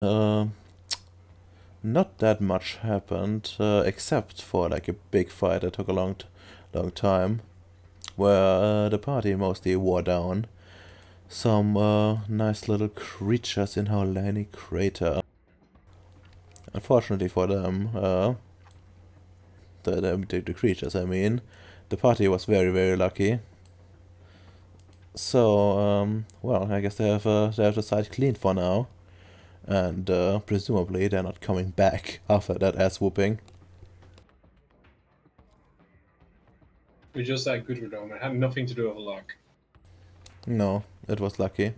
Uh, not that much happened, except for like a big fight that took a long time, where the party mostly wore down some nice little creatures in Howlani crater. Unfortunately for them, the creatures, I mean, the party was very lucky. So, well, I guess they have the site cleaned for now, and presumably they're not coming back after that ass whooping. We're just that good with them. It had nothing to do with luck. No, it was lucky.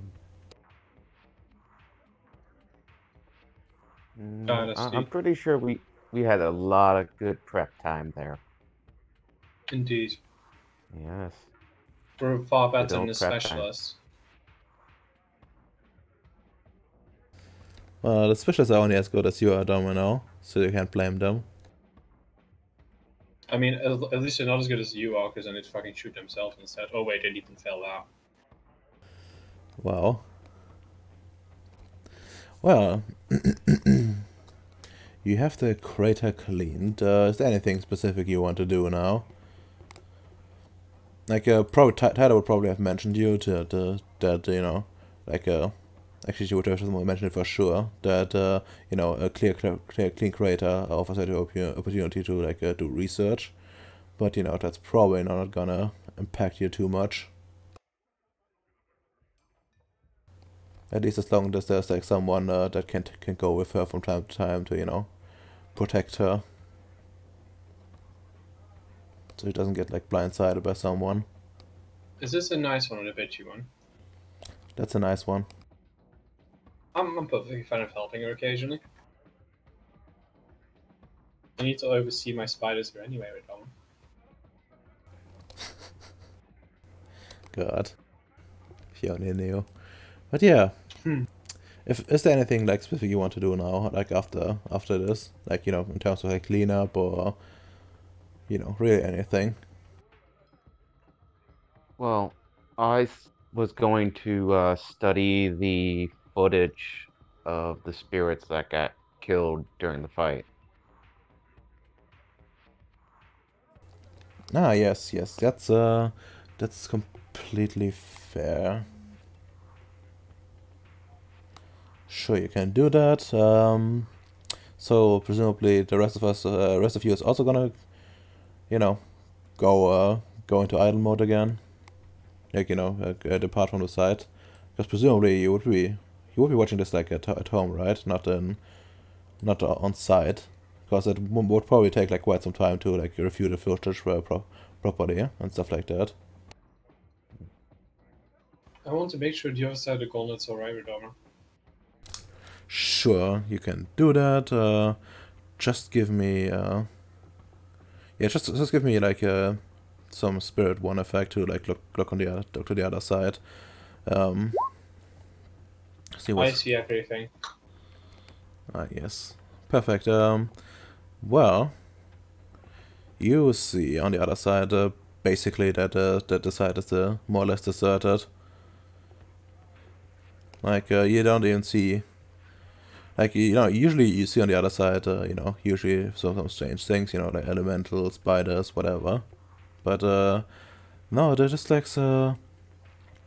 I'm Dynasty. pretty sure we had a lot of good prep time there. Indeed. Yes. We're far Good better than old the prep time. specialists. The specialists are only as good as you are, Domino, so you can't blame them. I mean, at least they're not as good as you are, because then they'd fucking shoot themselves instead. Oh wait, they even fell out. Wow. Well, you have the crater cleaned. Is there anything specific you want to do now? Like, probably Tyler would probably have mentioned you that, you know, like, actually she would have mentioned it for sure, that, you know, a clean crater offers you the opportunity to, like, do research. But, you know, that's probably not gonna impact you too much. At least as long as there's, like, someone that can go with her from time to time to, you know, protect her. So he doesn't get, like, blindsided by someone. Is this a nice one or a bitchy one? That's a nice one. I'm perfectly fine of helping her occasionally. I need to oversee my spiders here anyway, with them. God. If you only knew. But yeah. Is there anything like specific you want to do now, like after this? Like, you know, in terms of like cleanup or, you know, really anything? Well, was going to study the footage of the spirits that got killed during the fight. Ah, yes, that's completely fair. Sure, you can do that. So presumably the rest of you is also gonna, you know, go into idle mode again. Like, you know, depart from the site, because presumably you would be watching this like at home, right? Not on site, because it would probably take like quite some time to like review the footage properly and stuff like that. I want to make sure the other side of the gauntlet's alright with Dharma. Sure, you can do that. Just give me, yeah, just give me like some spirit one effect to like look on look to the other side. See I what's. see everything. Ah, yes, perfect. Well, you see on the other side, basically that the site is more or less deserted. Like, you don't even see, like, you know, usually you see on the other side, you know, usually some strange things, you know, like elemental, spiders, whatever. But, no, they're just like,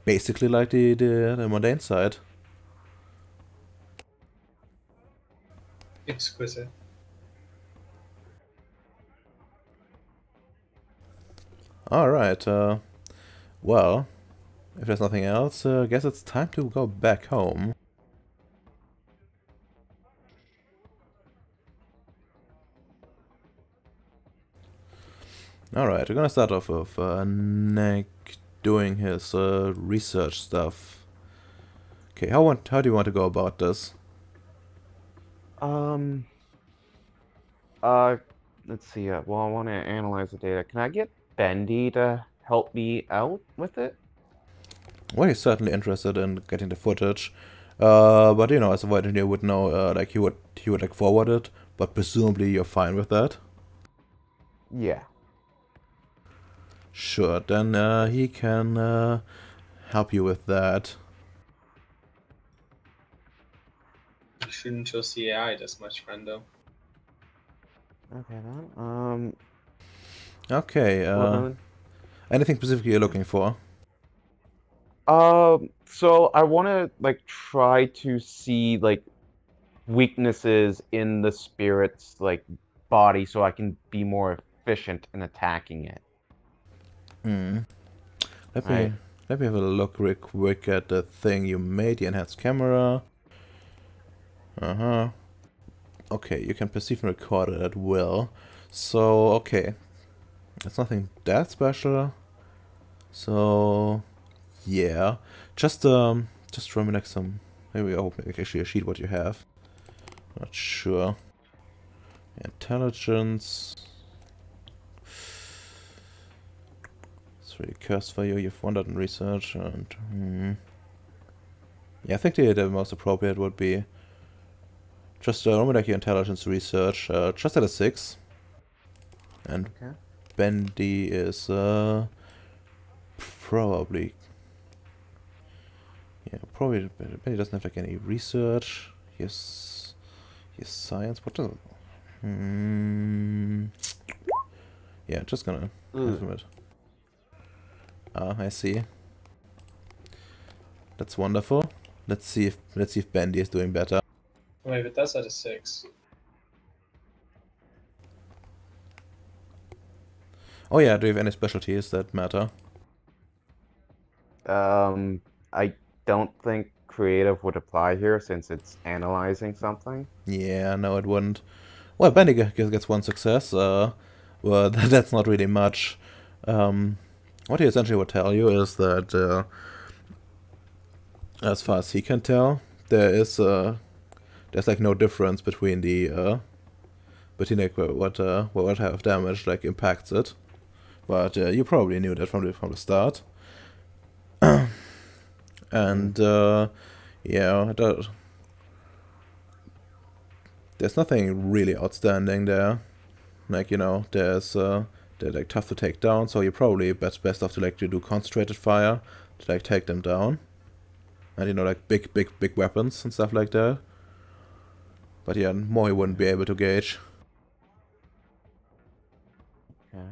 basically like the mundane side. Exquisite. Alright, well, if there's nothing else, I guess it's time to go back home. Alright, we're gonna start off with Nick doing his research stuff. Okay, how do you want to go about this? Um, uh, let's see. Well, I want to analyze the data. Can I get Bendy to help me out with it? Well, he's certainly interested in getting the footage, but you know, as a void engineer would know, like he would like forward it, but presumably you're fine with that. Yeah. Sure, then he can help you with that. shouldn't trust the AI this much, friendo. Okay then. Okay. Well then. Anything specific you're looking for? So I want to like try to see like weaknesses in the spirit's like body so I can be more efficient in attacking it. Hmm. Let me Right? let me have a look real quick at the thing you made, the enhanced camera. Uh-huh. Okay, you can perceive and record it at will. So, okay. It's nothing that special. So, yeah. Just throw me like some... Maybe I'll make actually a sheet what you have. Not sure. Intelligence. It's really cursed for you. You've wandered in research and... Yeah, I think the most appropriate would be just like your intelligence research, just at a 6. And Okay. Bendy is probably... Yeah, probably Bendy doesn't have like any research. Yes, science. What does... Yeah, just gonna have him it. Ah, I see. That's wonderful. Let's see if Bendy is doing better. Wait, but that's at a 6. Oh yeah, do you have any specialties that matter? I don't think creative would apply here since it's analyzing something. Yeah, no, it wouldn't. Well, Bendy gets one success. Well, that's not really much. What he essentially would tell you is that, as far as he can tell, there's like no difference between between like what type of damage like impacts it. But you probably knew that from the start. And yeah, there's nothing really outstanding there. Like, you know, they're like tough to take down, so you're probably best off to like to do concentrated fire to like take them down. And you know, like big weapons and stuff like that. But yeah, more you wouldn't be able to gauge. Okay.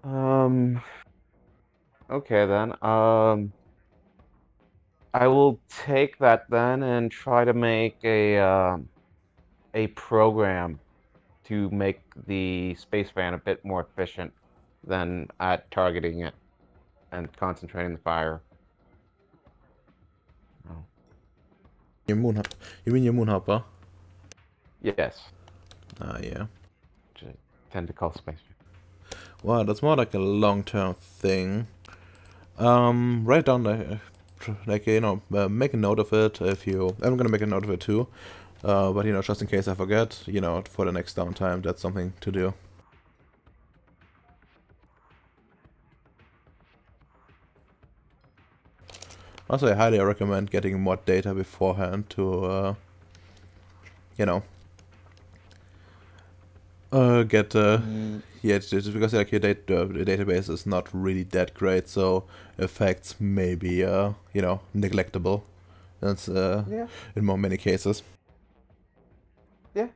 Um, okay then. I will take that then and try to make a program to make the space fan a bit more efficient than at targeting it and concentrating the fire. Oh. Your you mean your moonhopper? Yes, Ah, yeah. which I tend to call space fan. Well, that's more like a long-term thing. Write down like you know, make a note of it if you. I'm gonna make a note of it too. But you know, just in case I forget, you know, for the next downtime, that's something to do. Also, I highly recommend getting more data beforehand to, you know, get yeah, it's because like your the database is not really that great, so effects may be you know, neglectable. That's Yeah, in many cases. yeah,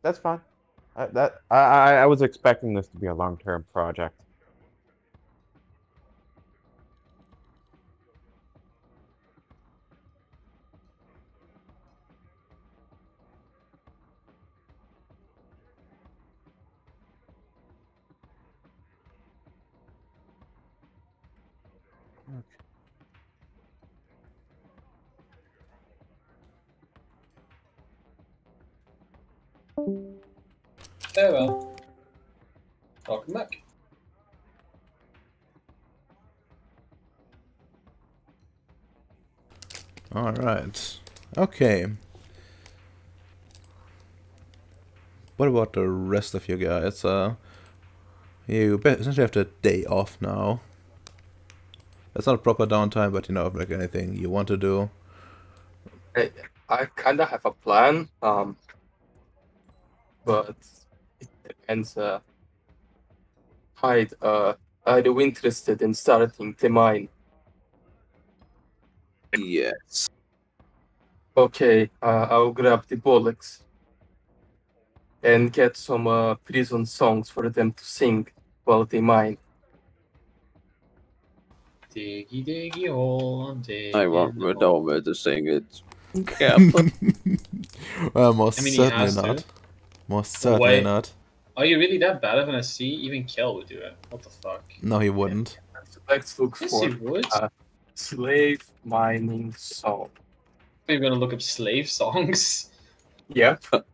that's fine. I was expecting this to be a long-term project. Okay. Very well. Welcome back. All right. Okay. What about the rest of you guys? You essentially have the day off now. It's not proper downtime, but you know, like anything you want to do. I, I kind of have a plan, but it depends. I'd interested in starting the mine. Yes. Okay, I'll grab the bullocks and get some prison songs for them to sing while they mine. Diggy diggy hole, I'm digging. I want the hole. Redoma to sing it. Captain. Well, most I mean, he certainly has to. not. Most certainly Wait. not. Are you really that bad of an SC? Even Kel would do it. What the fuck? No, he wouldn't. Let's look Yes, for he would. slave mining song. You're gonna look up slave songs. Yep. God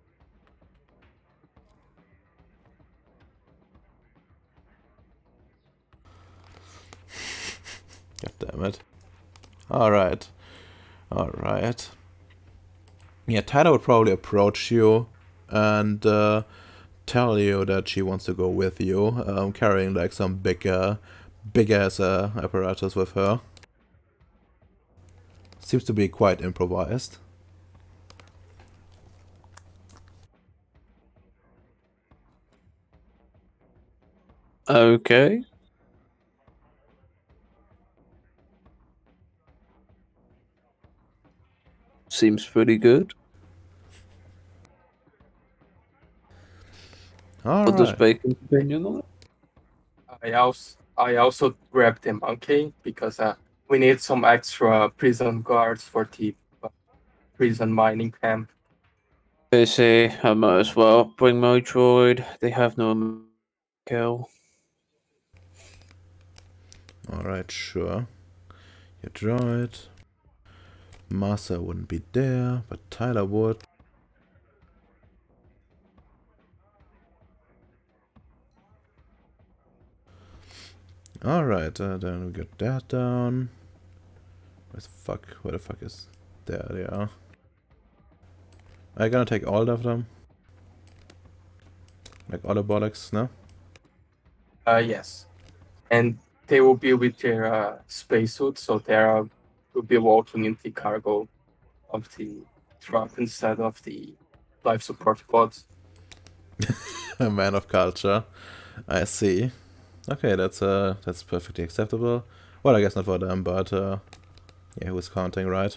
damn it. Alright. Alright. Yeah, Tyler would probably approach you and tell you that she wants to go with you, carrying like some big ass apparatus with her. Seems to be quite improvised. Okay. Seems pretty good. What does Alright. Bacon's opinion on it? I also grabbed the monkey because we need some extra prison guards for the prison mining camp. Busy. I might as well bring my droid. They have no kill. Alright, sure. Your droid. Massa wouldn't be there, but Tyler would. Alright, then we got that down. Where the fuck is... There they are. Are you gonna take all of them? Like all the bollocks, no? Yes. And they will be with their spacesuits, so they will be walking in the cargo of the truck instead of the life support pods. A man of culture. I see. Okay, that's perfectly acceptable. Well, I guess not for them, but yeah, who's counting, right?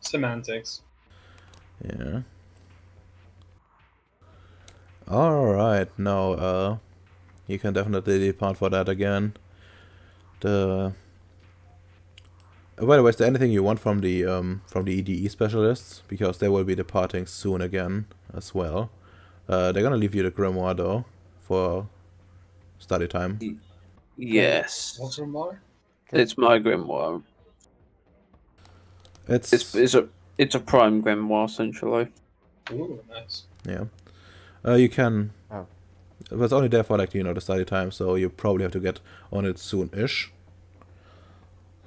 Semantics. Yeah. Alright, now you can definitely depart for that again. By the way, is there anything you want from the EDE specialists? Because they will be departing soon again as well. They're gonna leave you the grimoire though for study time. Yes. What's more? It's my grimoire. It's It's a prime grimoire essentially. Ooh, nice. yeah. You can. Oh. It was only there for like the study time, so you probably have to get on it soon-ish.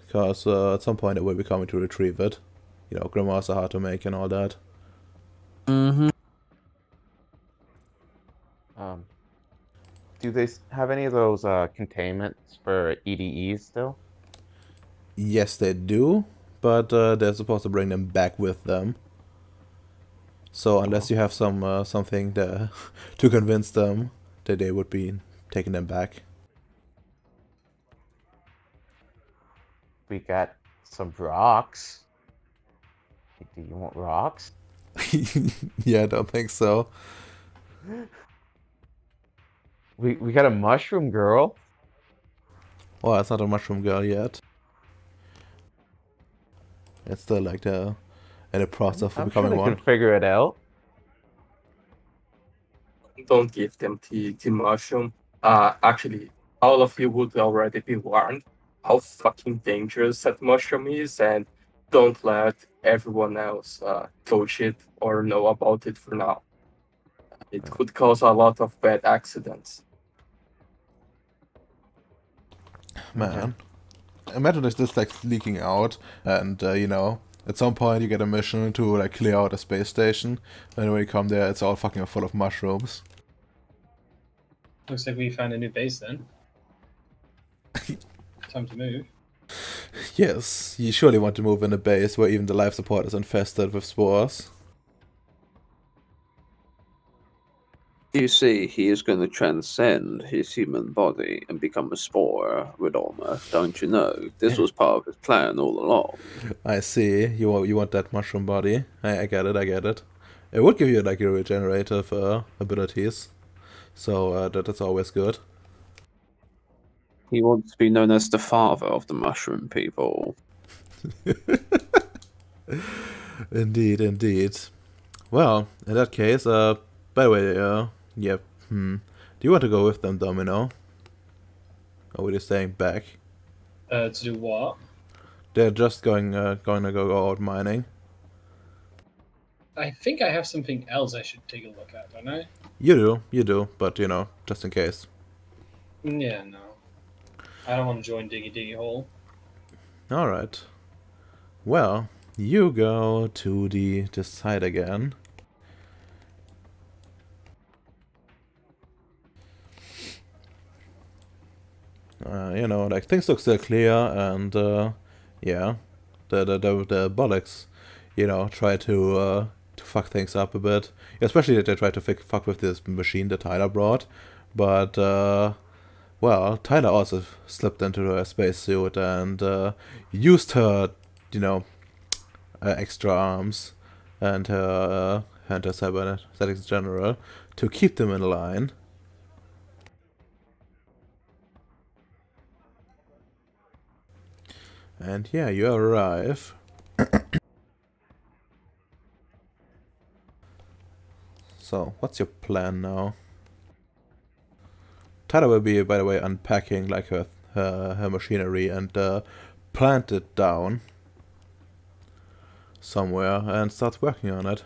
Because at some point it will be coming to retrieve it. You know, grimoires are hard to make and all that. Mm-hmm. Do they have any of those containments for EDEs still? Yes, they do, but they're supposed to bring them back with them. So unless you have something there to convince them that they would be taking them back. We got some rocks. Do you want rocks? Yeah, I don't think so. We got a mushroom girl. Well, it's not a mushroom girl yet. It's still like in the process of I'm becoming sure they one. can figure it out. Don't give them the mushroom. Actually, all of you would already be warned how fucking dangerous that mushroom is, and don't let everyone else touch it or know about it for now. It could cause a lot of bad accidents. Man, imagine if this like leaking out, and at some point you get a mission to like clear out a space station, and when you come there, it's all fucking full of mushrooms. Looks like we found a new base then. Time to move. Yes, you surely want to move in a base where even the life support is infested with spores. You see, he is going to transcend his human body and become a spore with Olma, don't you know? This was part of his plan all along. I see. You want that mushroom body. I get it. I get it. It would give you like your regenerative abilities, so that's always good. He wants to be known as the father of the mushroom people. Indeed, indeed. Well, in that case, by the way, yep. Do you want to go with them, Domino? Or are you staying back? To do what? They're just going to go out mining. I think I have something else I should take a look at, don't I? You do, but you know, just in case. Yeah, no. I don't want to join Diggy Diggy Hole. Alright. Well, you go to the side again. You know, like things look still clear, and yeah, the bollocks, you know, try to fuck things up a bit. Especially that they try to fuck with this machine that Tyler brought, but well, Tyler also slipped into her spacesuit and used her, you know, extra arms and her cybernetics general to keep them in line. And yeah, you arrive. So, what's your plan now? Tyler will be, by the way, unpacking like her machinery and plant it down somewhere and start working on it.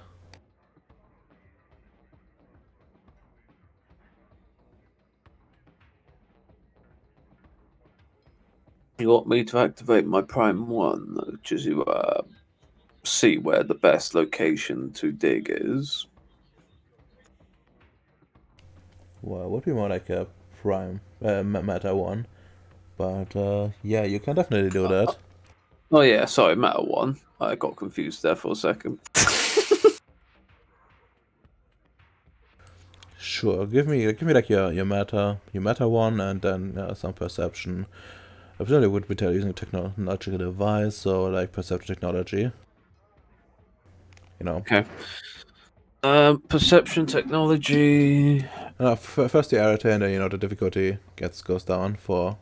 You want me to activate my Prime 1, which is to see where the best location to dig is? Well, would be more like a prime meta one, but yeah, you can definitely do that. Oh yeah, sorry, Meta 1. I got confused there for a second. Sure, give me like your meta one, and then some perception. I presumably would be using a technological device, so like perception technology. You know. Okay. Perception technology. First the arete, and then you know the difficulty goes down for.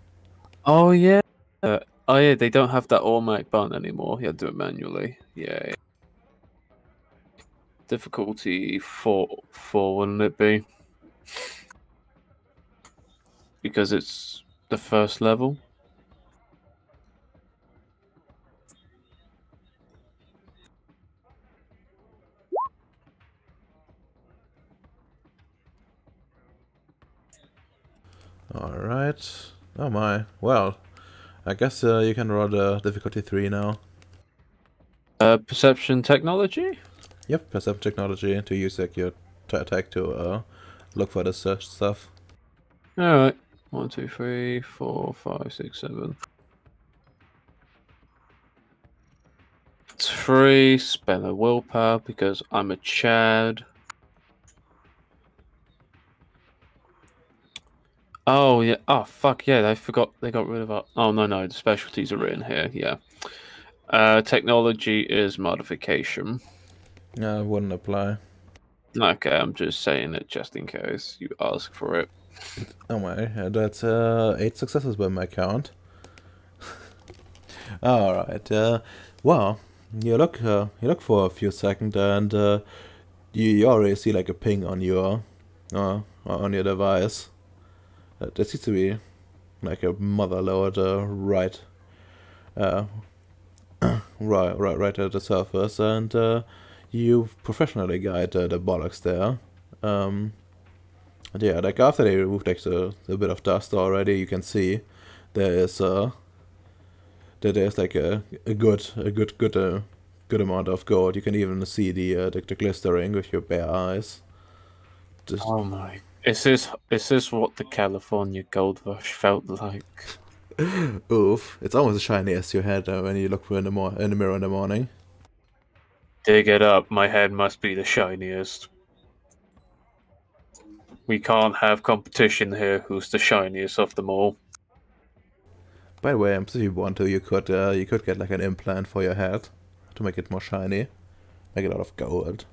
Oh yeah. Oh yeah, they don't have that automatic button anymore. You have to do it manually. Yeah. Difficulty 4, wouldn't it be? Because it's the first level. Alright. Oh my. Well, I guess you can roll the difficulty 3 now. Perception technology? Yep, perception technology to use like your attack to look for this stuff. Alright. 1, 2, 3, 4, 5, 6, 7. 3, spend a willpower because I'm a Chad. Oh yeah. Oh fuck yeah! I forgot they got rid of our. Oh no, the specialties are written here. Yeah. Technology is modification. Wouldn't apply. Okay, I'm just saying it just in case you ask for it. Oh my, that's 8 successes by my count. Alright, well, you look for a few seconds, and you already see like a ping on your device. There seems to be like a motherload right at the surface, and you professionally guide the bollocks there. And yeah, like after they removed like the bit of dust already, you can see there's like a good amount of gold. You can even see the glistering with your bare eyes. Just, Oh my! Is this what the California gold rush felt like? oof! It's almost as shiny as your head when you look in the mirror in the morning. Dig it up. My head must be the shiniest. We can't have competition here. Who's the shiniest of them all? By the way, if you want to, you could get like an implant for your head to make it more shiny, make it out of gold.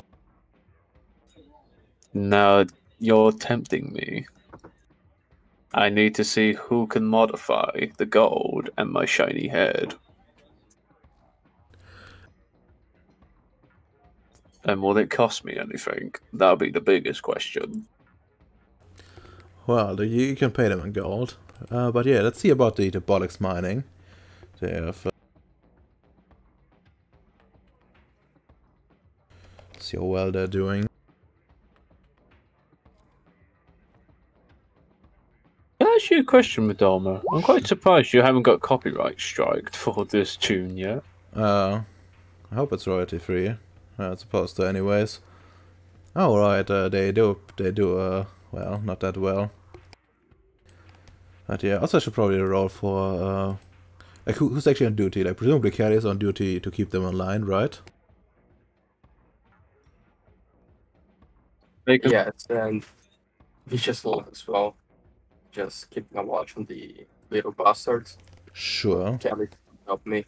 Now you're tempting me. I need to see who can modify the gold and my shiny head. And will it cost me anything? That'll be the biggest question. Well, you can pay them in gold. But yeah, let's see about the bollocks mining. They have... see how well they're doing. Can I ask you a question, Madonna? I'm quite surprised you haven't got copyright striked for this tune yet. I hope it's royalty free. It's supposed to anyways. Oh right, they do, well, not that well. But yeah, also I should probably roll for, like, who's actually on duty? Like, presumably Kelly is on duty to keep them online, right? Yes, and Vicious Wolf as well. Just keeping a watch on the little bastards. Sure, Kelly help me.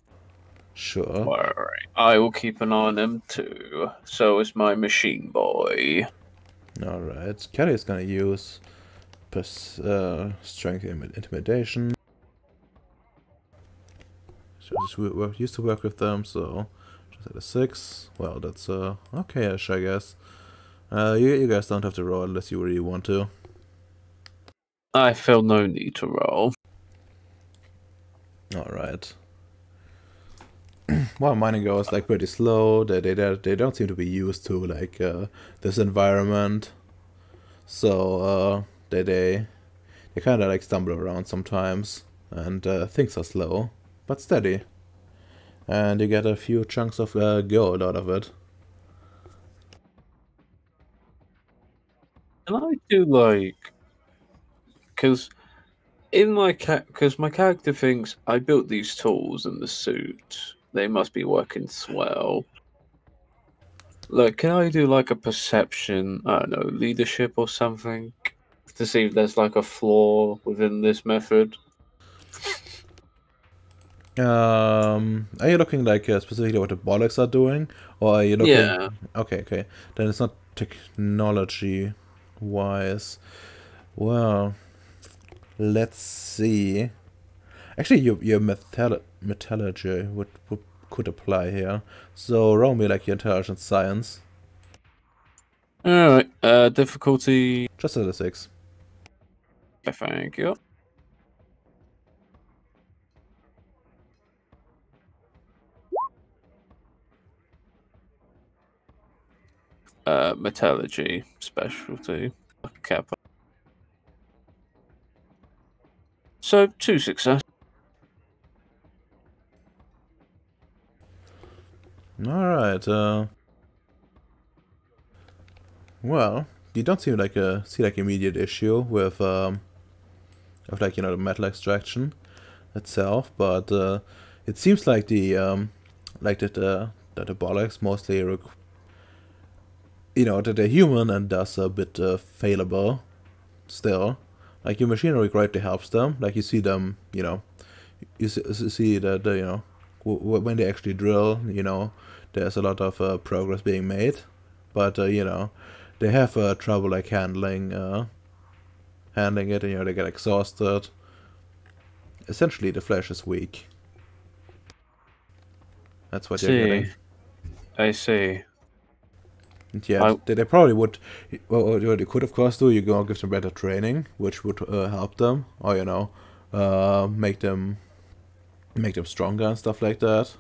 sure. Alright, I will keep an eye on them too. So is my machine boy. Alright, Kelly is gonna use strength intimidation. So used to work with them, so just at a 6. Well, that's okay-ish, I guess. You guys don't have to roll unless you really want to. I feel no need to roll. Alright. Well, mining goes like pretty slow. They don't seem to be used to like this environment, so they kind of like stumble around sometimes, and things are slow but steady, and you get a few chunks of gold out of it. And I do like, because my character thinks I built these tools and the suit. They must be working swell. Like, can I do like a perception? I don't know, leadership or something, to see if there's like a flaw within this method. Are you looking like specifically what the bollocks are doing, or are you looking? Yeah. Okay. Then it's not technology wise. Well, let's see. Actually, your metallurgy could apply here. So roll me like your intelligence science. Alright, difficulty. Just at a 6. Thank you. Metallurgy specialty. Kappa. So 2 success. Alright, well, you don't seem like see like immediate issue with like, you know, the metal extraction itself, but it seems like the like that the bollocks mostly you know, that they're human and thus a bit failable still. Like, your machinery greatly helps them. Like, you see them, you know, you see that, you know, when they actually drill, you know, there's a lot of progress being made. But, you know, they have trouble, like, handling it, and, you know, they get exhausted. Essentially, the flesh is weak. That's what you're getting. I see. And yeah, they probably would. Well, what you could, of course, do, you go give them better training, which would help them, or, you know, make them stronger and stuff like that.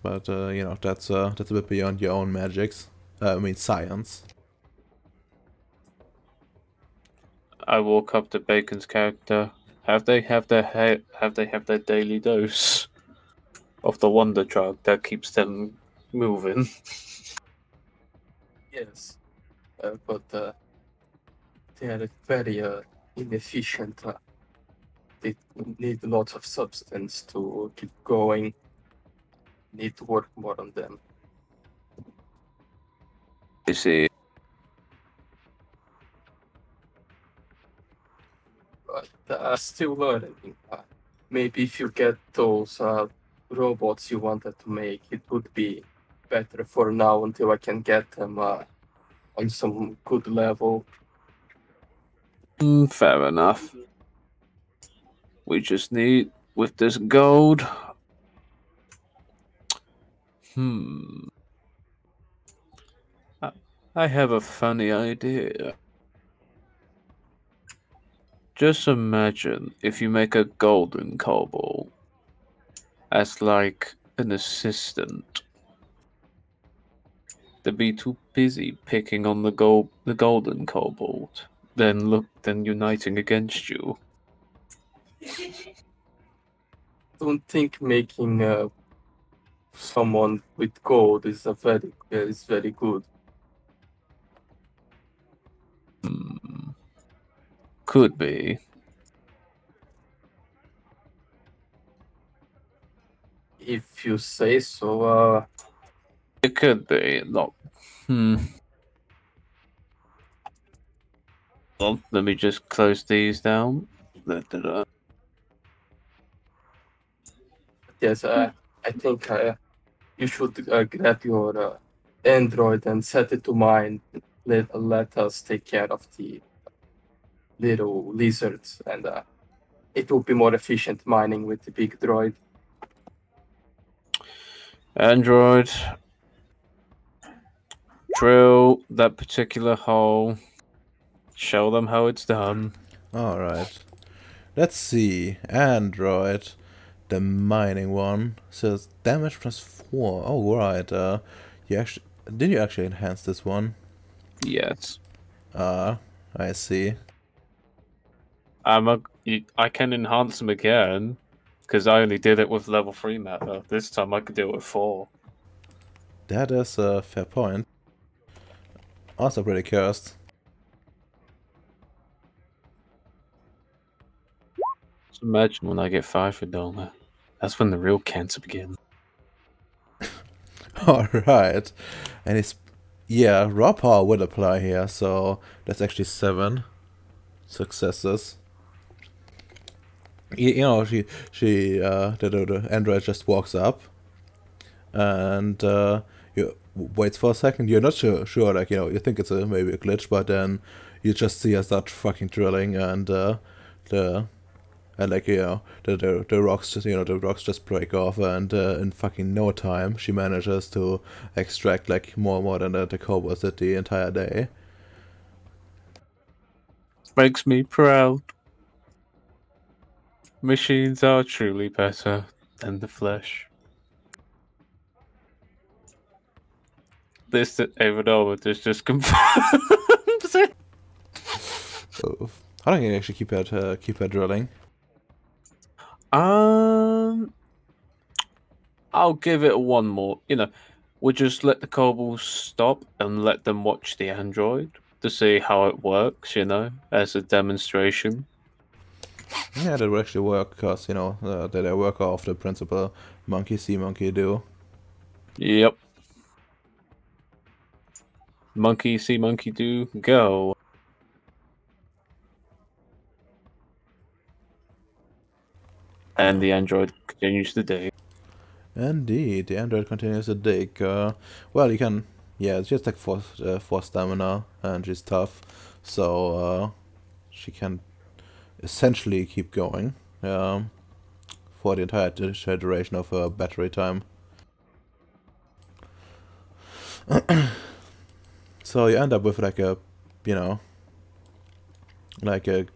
But you know, that's a bit beyond your own magics. I mean, science. I walk up to Bacon's character. Have they have their daily dose of the wonder drug that keeps them moving? Yes, but they are very inefficient. They need lots of substance to keep going. Need to work more on them. I see. but still learning. Maybe if you get those robots you wanted to make, it would be better for now until I can get them on some good level. Fair enough. We just need, with this gold. I have a funny idea. Just imagine if you make a golden kobold as like an assistant. They'd be too busy picking on the golden kobold, then uniting against you. Don't think making someone with gold is very good. Could be. If you say so. It could be. Not. Well, let me just close these down. Yes, I think you should grab your Android and set it to mine. Let us take care of the little lizards, and it will be more efficient mining with the big droid. Android, drill that particular hole. Show them how it's done. Alright. Let's see. Android. The mining one. Says damage plus 4. Oh, right. Did you actually enhance this one? Yes. I see. I can enhance them again, because I only did it with level 3 matter. This time I could do it with 4. That is a fair point. Also pretty cursed. Just imagine when I get 5 for Doma. That's when the real cancer begins. Alright. And it's... Yeah, raw power would apply here, so that's actually 7 successes. You know, the android just walks up and you waits for a second. You're not sure, like, you know, you think it's maybe a glitch, but then you just see her start fucking drilling, and like, you know, the rocks just, you know, the rocks just break off, and in fucking no time she manages to extract like more than the kobolds did the entire day. Makes me proud. Machines are truly better than the flesh. This Avedoma is just confirmed. So, how long can you actually keep her drilling? I'll give it one more. You know, we'll just let the kobolds stop and let them watch the android to see how it works, you know, as a demonstration. Yeah, that will actually work, because, you know, they work off the principle monkey see, monkey do. Yep. Monkey see, monkey do, go. And the android continues to dig. Indeed, the android continues to dig. Well, you can... Yeah, it's just like 4 stamina, and she's tough, so she can essentially keep going for the entire duration of her battery time. So you end up with like a, you know, like a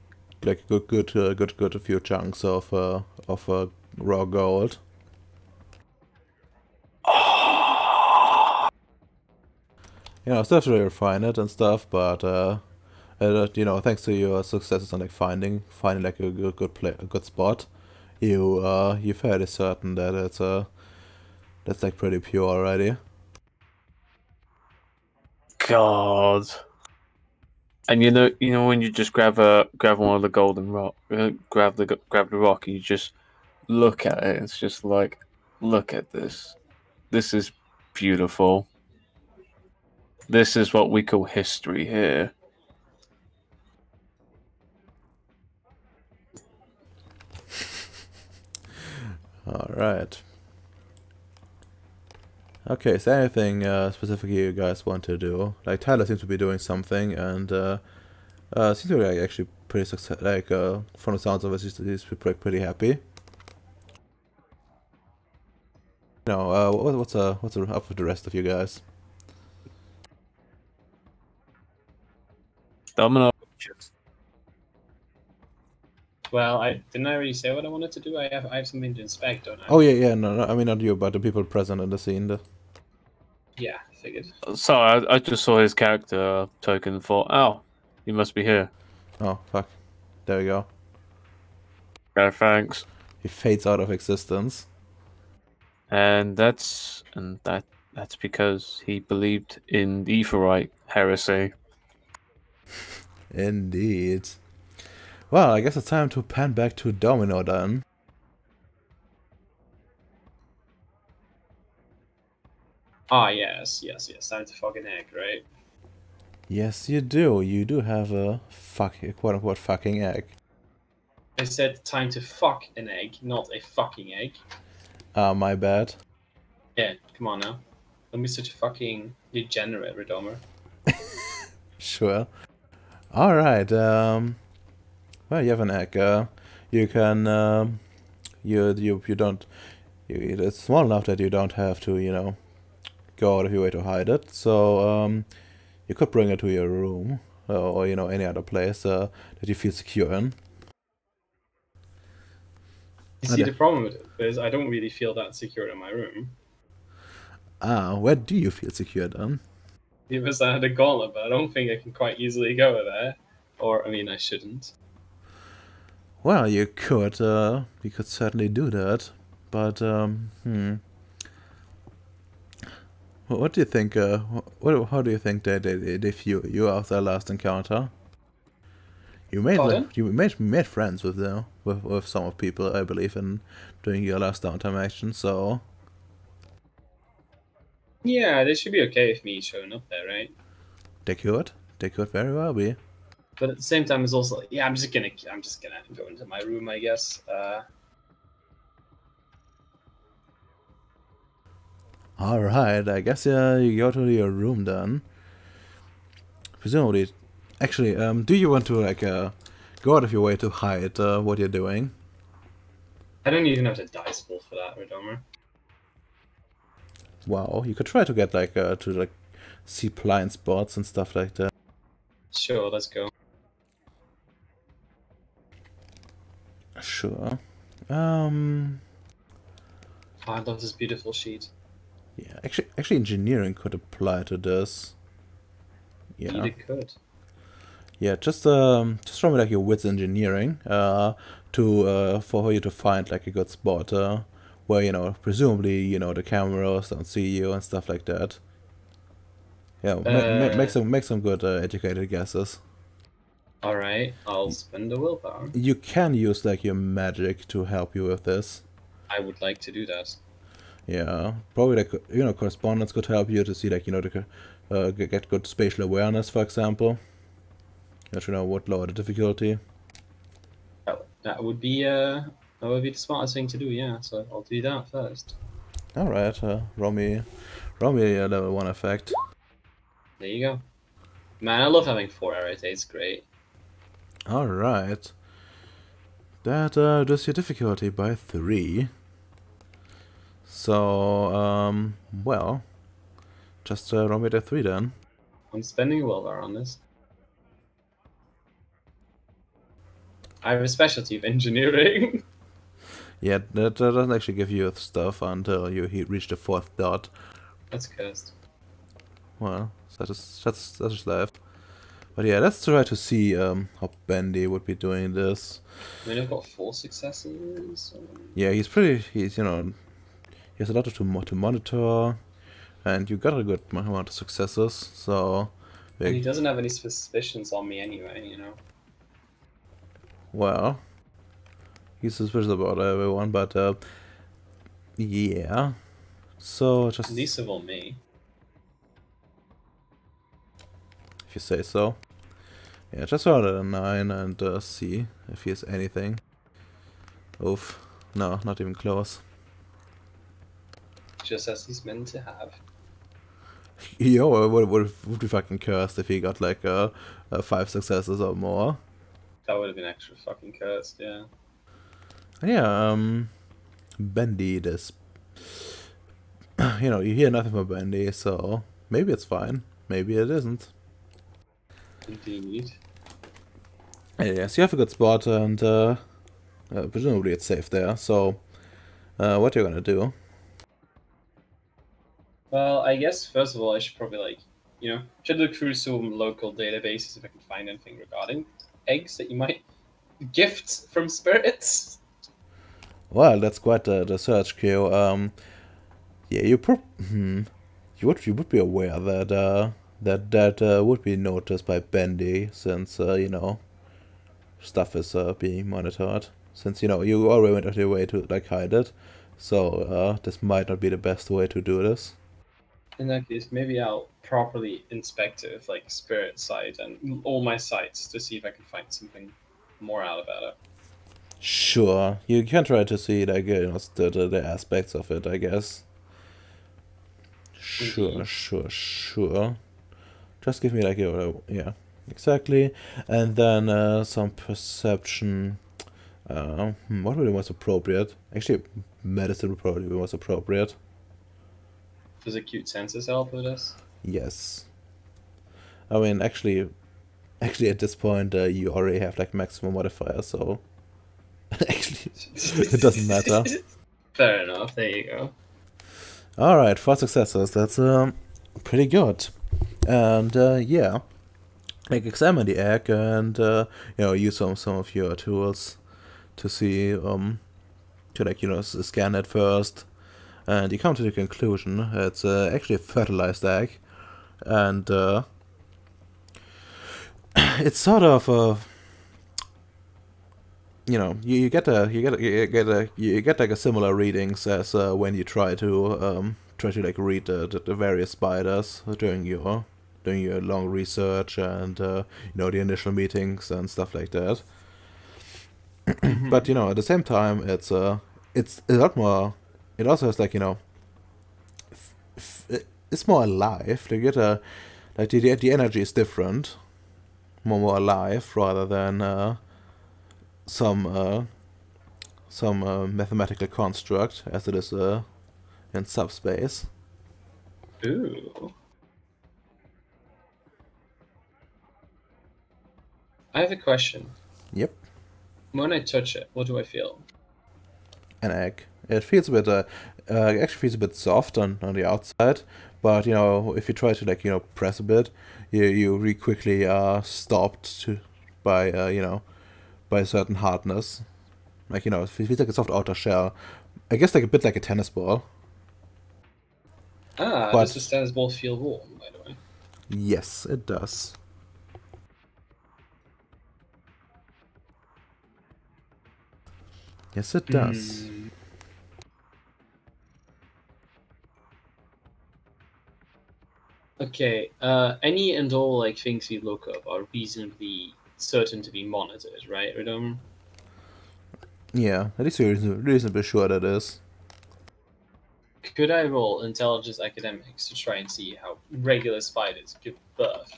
good few chunks of raw gold. You know, still have to refine it and stuff, but you know, thanks to your successes on like finding like a good spot, you're fairly certain that it's that's like pretty pure already. God. And you know when you just grab one of the golden rock, grab the rock, and you just look at it. It's just like, look at this. This is beautiful. This is what we call history here. Alright. Okay, is there anything specifically you guys want to do? Like, Tyler seems to be doing something, and seems to be like, actually pretty success. Like, from the sounds of it, he's pretty happy. You know, what's up with the rest of you guys? Domino. Well, didn't I already say what I wanted to do? I have something to inspect, don't I? Oh yeah, no, I mean not you, but the people present in the scene. Yeah, figured. Sorry, I just saw his character token and thought, oh, he must be here. Oh fuck, there we go. Yeah, thanks. He fades out of existence. And that's because he believed in the Etherite heresy. Indeed. Well, I guess it's time to pan back to Domino then. Ah, yes. Time to fucking egg, right? Yes, you do. You do have a quote-unquote fucking egg. I said time to fuck an egg, not a fucking egg. Ah, my bad. Yeah, come on now. Don't be such a fucking degenerate, Redomer. Sure. Alright, well, you have an egg. You can, it's small enough that you don't have to, you know, go out of your way to hide it. So, you could bring it to your room, or, you know, any other place that you feel secure in. You see, the problem with it is I don't really feel that secure in my room. Ah, where do you feel secure then? Because I had a gauntlet, but I don't think I can quite easily go there. Or, I mean, I shouldn't. Well, you could certainly do that, but, What do you think, how do you think they view you after our last encounter? You made friends with them, with some of people, I believe, in during your last downtime action, so... Yeah, they should be okay with me showing up there, right? They could very well be. But at the same time, it's also like, yeah, I'm just gonna go into my room, I guess. Alright, I guess you go to your room then. Presumably, actually, do you want to like go out of your way to hide what you're doing? I don't even have to dice roll for that, Redomer. Wow, you could try to get like to like see blind spots and stuff like that. Sure, let's go. Sure. Oh, I love this beautiful sheet. Yeah, actually, engineering could apply to this. Yeah. Indeed it could. Yeah, just roll me like your wits engineering, for you to find like a good spot, where, you know, presumably, you know, the cameras don't see you and stuff like that. Yeah, make some good educated guesses. All right, I'll spend a willpower. You can use like your magic to help you with this. I would like to do that. Yeah, probably like, you know, correspondence could help you to see like, you know, get good spatial awareness, for example. That, you know, would lower the difficulty. That would be the smartest thing to do. Yeah, so I'll do that first. All right, roll me a level 1 effect. There you go. Man, I love having 4 arrows. It's great. All right. That reduces your difficulty by 3. So, well, just roll me that 3 then. I'm spending a willpower on this. I have a specialty of engineering. Yeah, that doesn't actually give you stuff until you reach the 4th dot. That's cursed. Well, that's just life. But yeah, let's try to see how Bendy would be doing this. I mean, I've got 4 successes. Yeah, he's you know, he has a lot to monitor, and you got a good amount of successes. So And he doesn't have any suspicions on me anyway, you know. Well, he's suspicious about everyone, but yeah. So just Least of all me. if you say so. Yeah, just roll a 9 and see if he has anything. Oof, no, not even close. just as he's meant to have. Yo, would be fucking cursed if he got like 5 successes or more. That would have been extra fucking cursed, yeah. Yeah, Bendy, this. You know, you hear nothing from Bendy, so maybe it's fine. Maybe it isn't. Indeed. Yes, you have a good spot, and presumably it's safe there. So, what you're gonna do? Well, I guess first of all I should probably should look through some local databases if I can find anything regarding eggs that you might gift from spirits. Well, that's quite the search queue. Yeah, you would be aware that that would be noticed by Bendy, since you know, stuff is being monitored. Since you know you already went out of your way to like hide it, so this might not be the best way to do this. In that case, maybe I'll properly inspect it with like spirit sight and all my sites to see if I can find something more out about it. Sure, you can try to see like you know the aspects of it, I guess. Sure, Indeed. sure. Just give me like yeah, exactly, and then some perception. What would be most appropriate? Actually, medicine would probably be most appropriate. Does acute senses help with this? Yes. I mean, actually at this point, you already have like maximum modifier, so actually, it doesn't matter. Fair enough. There you go. All right, 4 successes. That's pretty good. And yeah, like examine the egg and you know, use some of your tools to see to like you know scan it first, and you come to the conclusion it's actually a fertilized egg, and it's sort of you know you get like a similar readings as when you try to like read the various spiders during your long research and you know the initial meetings and stuff like that. But you know at the same time it's a lot more. It also has like you know it's more alive. Like you get a like the energy is different, more alive rather than some mathematical construct as it is in subspace. Ooh. I have a question. Yep, When I touch it, what do I feel? an egg. It feels a bit actually feels a bit soft on the outside, but you know if you try to like you know press a bit, you really quickly are stopped by you know by a certain hardness. Like you know it feels like a soft outer shell. I guess like a bit like a tennis ball. Ah, But- does the tennis ball feel warm, by the way? Yes, it does. Yes, it does. Hmm. Okay, any and all like things we look up are reasonably certain to be monitored, right, Redom? Yeah, at least you're reasonably sure that is. Could I roll intelligence academics to try and see how regular spiders give birth?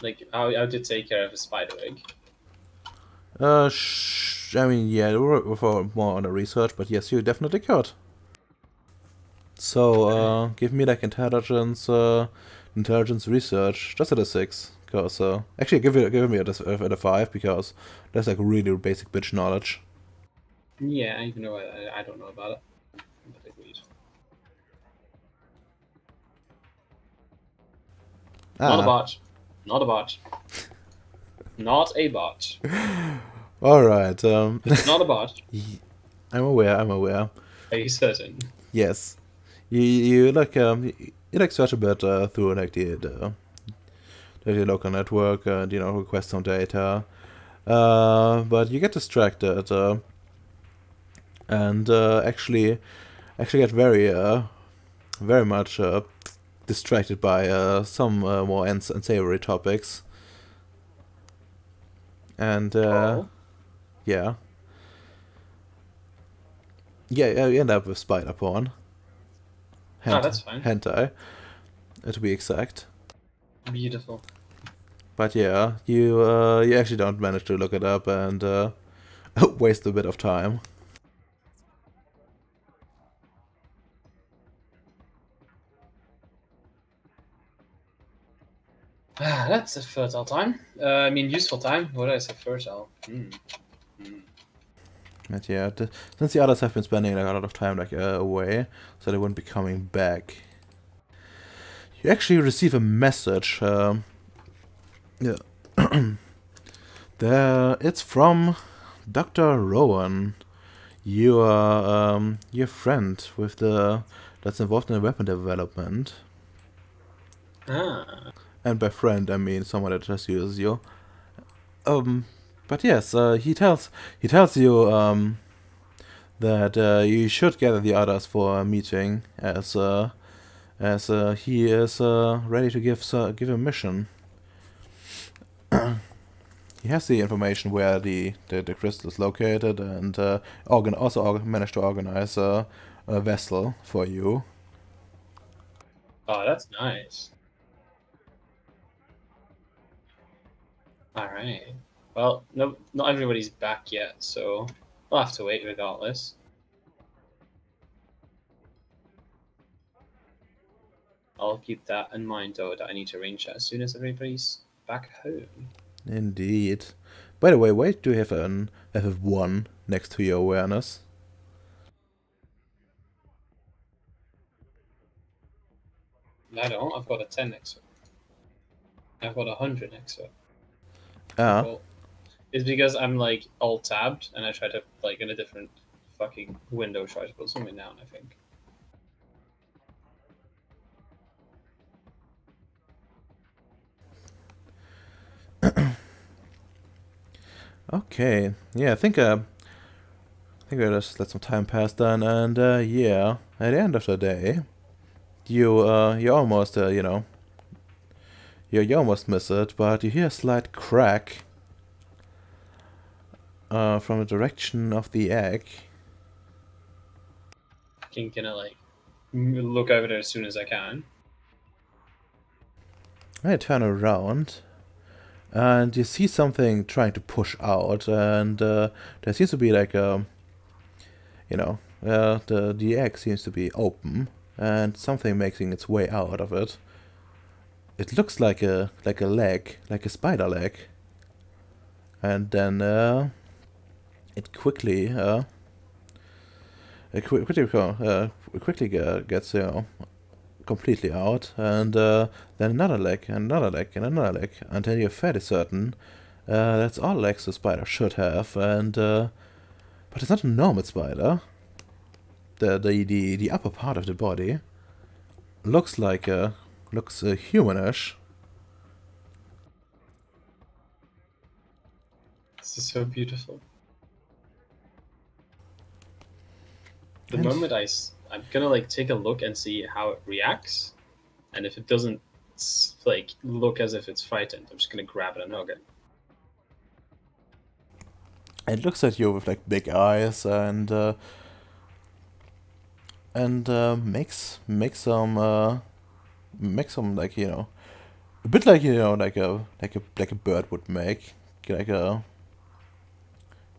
Like how to take care of a spider egg? I mean, yeah, we're for more on the research, but yes, you definitely could. So, give me like intelligence research, just at a 6, cause actually give me at a 5 because that's like really basic bitch knowledge. Yeah, even though I don't know about it. But agreed. Not a bot. Not a bot. Not a bot. All right. It's not a bot. I'm aware. Are you certain? Yes. You like you like search a bit through like the local network and you know request some data, but you get distracted and actually get very much distracted by some more unsavory topics, and Oh. yeah, you end up with spider porn. Oh, that's fine. hentai, to be exact. Beautiful. But yeah, you actually don't manage to look it up and waste a bit of time. That's a fertile time. I mean, useful time. What did I say? Fertile. But yeah, since the others have been spending like a lot of time like away, so they won't be coming back. You actually receive a message. Yeah, it's from Dr. Rowan, your friend with that's involved in the weapon development. Ah. And by friend, I mean someone that just uses you. But yes, he tells you that you should gather the others for a meeting, as he is ready to give a mission. He has the information where the crystal is located, and also managed to organize a vessel for you. Oh, that's nice. All right. Well, no, not everybody's back yet, so we'll have to wait regardless. I'll keep that in mind, though, that I need to arrange that as soon as everybody's back home. Indeed. By the way, why do you have a 1 next to your awareness? I don't. I've got a 10 next to it. I've got 100 next to it. Ah. Well, it's because I'm like alt tabbed and I try to like in a different fucking window try to put something down, I think. Okay. Yeah, I think we'll just let some time pass then, and yeah, at the end of the day, you almost you almost miss it, but you hear a slight crack from the direction of the egg. Can I like look over there as soon as I can? I turn around, and you see something trying to push out, and there seems to be like a, the egg seems to be open, and something making its way out of it. It looks like a leg, like a spider leg, and then it quickly gets completely out, and then another leg, and another leg, and another leg, until you're fairly certain that's all legs a spider should have, and but it's not a normal spider. The upper part of the body looks like looks humanish. This is so beautiful. The And- moment I'm gonna like take a look and see how it reacts, and if it doesn't like look as if it's frightened, I'm just gonna grab it and hug it. It looks at you with like big eyes, and makes some like a bit like like a bird would make, like a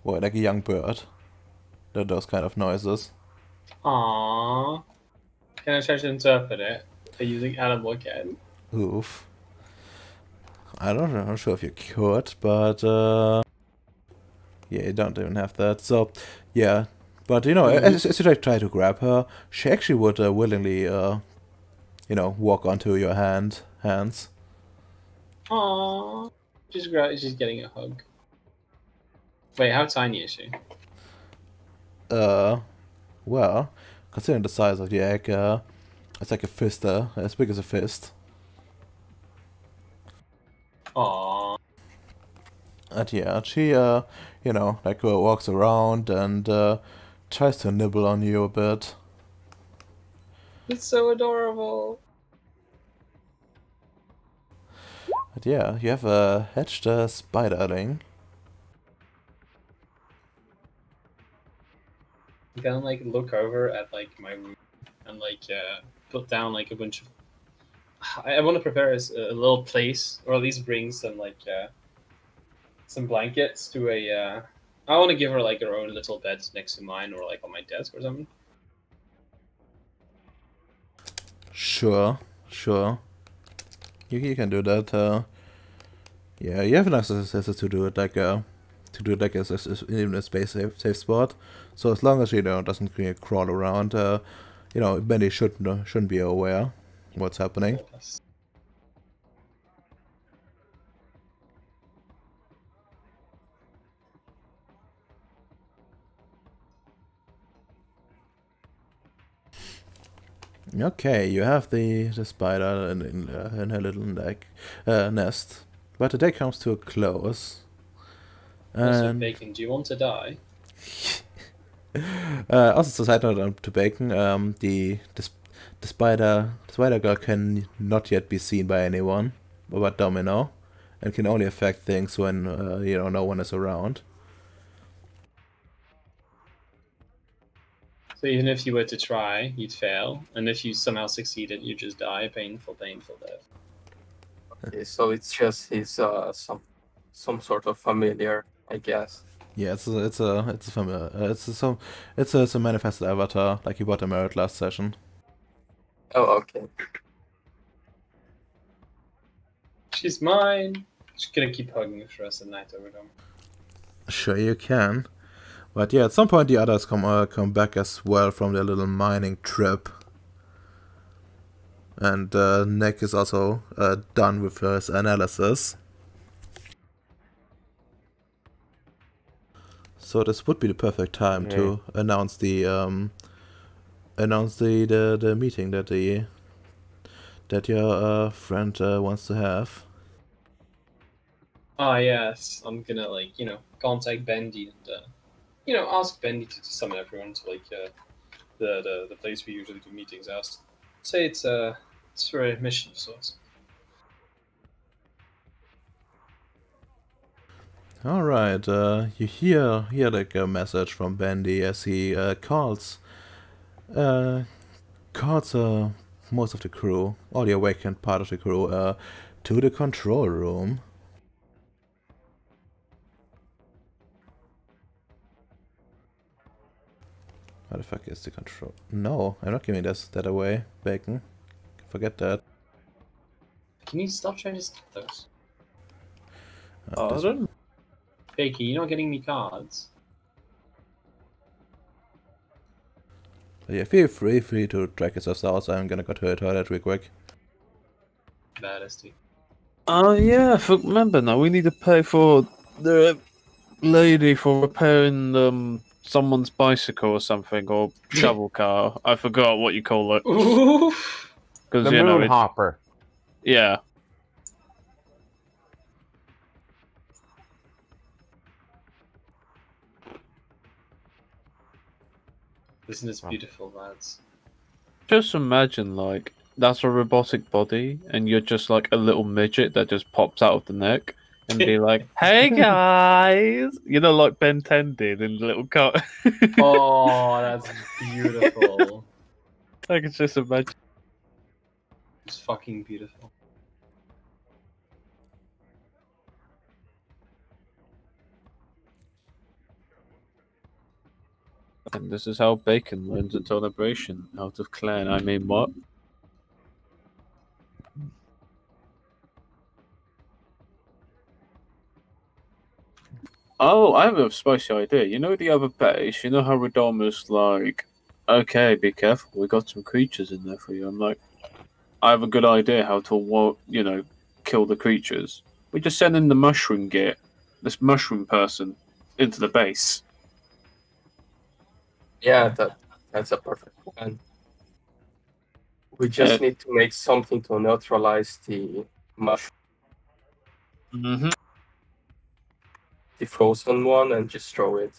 like a young bird. Those kind of noises. Aww. Can I try to interpret it by using animal again? Oof. I don't know. I'm not sure if you could, but yeah, you don't even have that. So yeah, but as you like try to grab her, she actually would willingly walk onto your hands. Aww. She's getting a hug. Wait, how tiny is she? Well, considering the size of the egg, it's like a fist, as big as a fist. Aww. And yeah, she, like walks around and tries to nibble on you a bit. It's so adorable. But yeah, you have hatched a spiderling. I'm gonna like look over at like my room and like put down like a bunch of. I want to prepare a little place, or at least bring some like some blankets to a. I want to give her like her own little bed next to mine, or like on my desk or something. Sure, sure. You can do that. Yeah, you have enough access to do it like as even a space safe spot. So as long as doesn't crawl around, Benny shouldn't be aware what's happening. Okay, you have the spider in her little nest, but the day comes to a close. Also, And Bacon, do you want to die? also, side note to Bacon, the spider girl can not yet be seen by anyone but Domino, and can only affect things when no one is around. So even if you were to try, you'd fail, and if you somehow succeeded, you just die a painful death. Okay, so it's just his some sort of familiar, I guess. Yeah, it's a manifested avatar like you bought a merit last session. Oh, okay. She's mine. Just gonna keep hugging her for the rest of the night over them. Sure, you can. But yeah, at some point the others come back as well from their little mining trip. And Nick is also done with his analysis. So this would be the perfect time to announce the meeting that your friend wants to have. Ah, yes. I'm gonna contact Bendy and ask Bendy to summon everyone to the place we usually do meetings at. Say it's for a mission of sorts. All right. You hear like a message from Bendy as he calls most of the crew, all the awakened part of the crew, to the control room. What the fuck is the control? No, I'm not giving that away, Bacon. Forget that. Can you stop trying to stop those? Pardon? Bakey, you're not getting me cards. Yeah, feel free to drag yourselves out. I'm gonna go to the toilet real quick. Baddest. Oh yeah, remember now we need to pay for the lady for repairing someone's bicycle or something, or shovel car. I forgot what you call it. Oof. The moon hopper. Yeah. Isn't this beautiful, lads? Just imagine, like, that's a robotic body, and you're just like a little midget that just pops out of the neck and be like, "Hey guys," like Ben 10 did in the little cut. Oh, that's beautiful. I can just imagine. It's fucking beautiful. And this is how Bacon learns a celebration out of clan. I mean, what? Oh, I have a spicy idea. You know the other base? You know how Redomus like, okay, be careful. We got some creatures in there for you. I'm like, I have a good idea how to, kill the creatures. We just send in the mushroom git, this mushroom person, into the base. Yeah, that's a perfect plan. We just need to make something to neutralize the mushroom, Mm-hmm. the frozen one, and just throw it.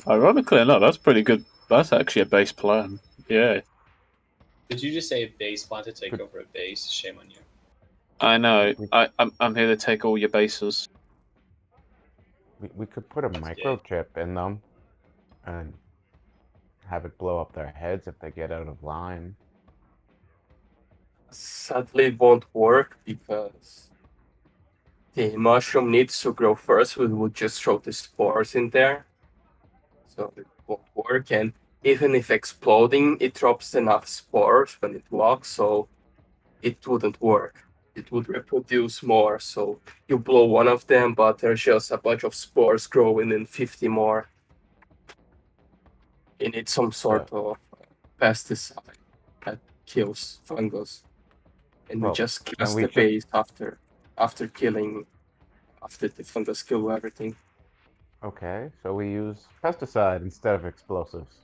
Ironically enough, that's pretty good. That's actually a base plan. Yeah. Did you just say a base plan to take over a base? Shame on you. I know. I'm here to take all your bases. We could put a microchip in them and have it blow up their heads if they get out of line. Sadly, it won't work because the mushroom needs to grow first. We would just throw the spores in there, so it won't work. And even if exploding, it drops enough spores when it walks, so it wouldn't work. It would reproduce more. So you blow one of them, but there's just a bunch of spores growing in 50 more. You need some sort of pesticide that kills fungus. And we Well, just then cast we the should. base after the fungus kill everything. Okay, so we use pesticide instead of explosives.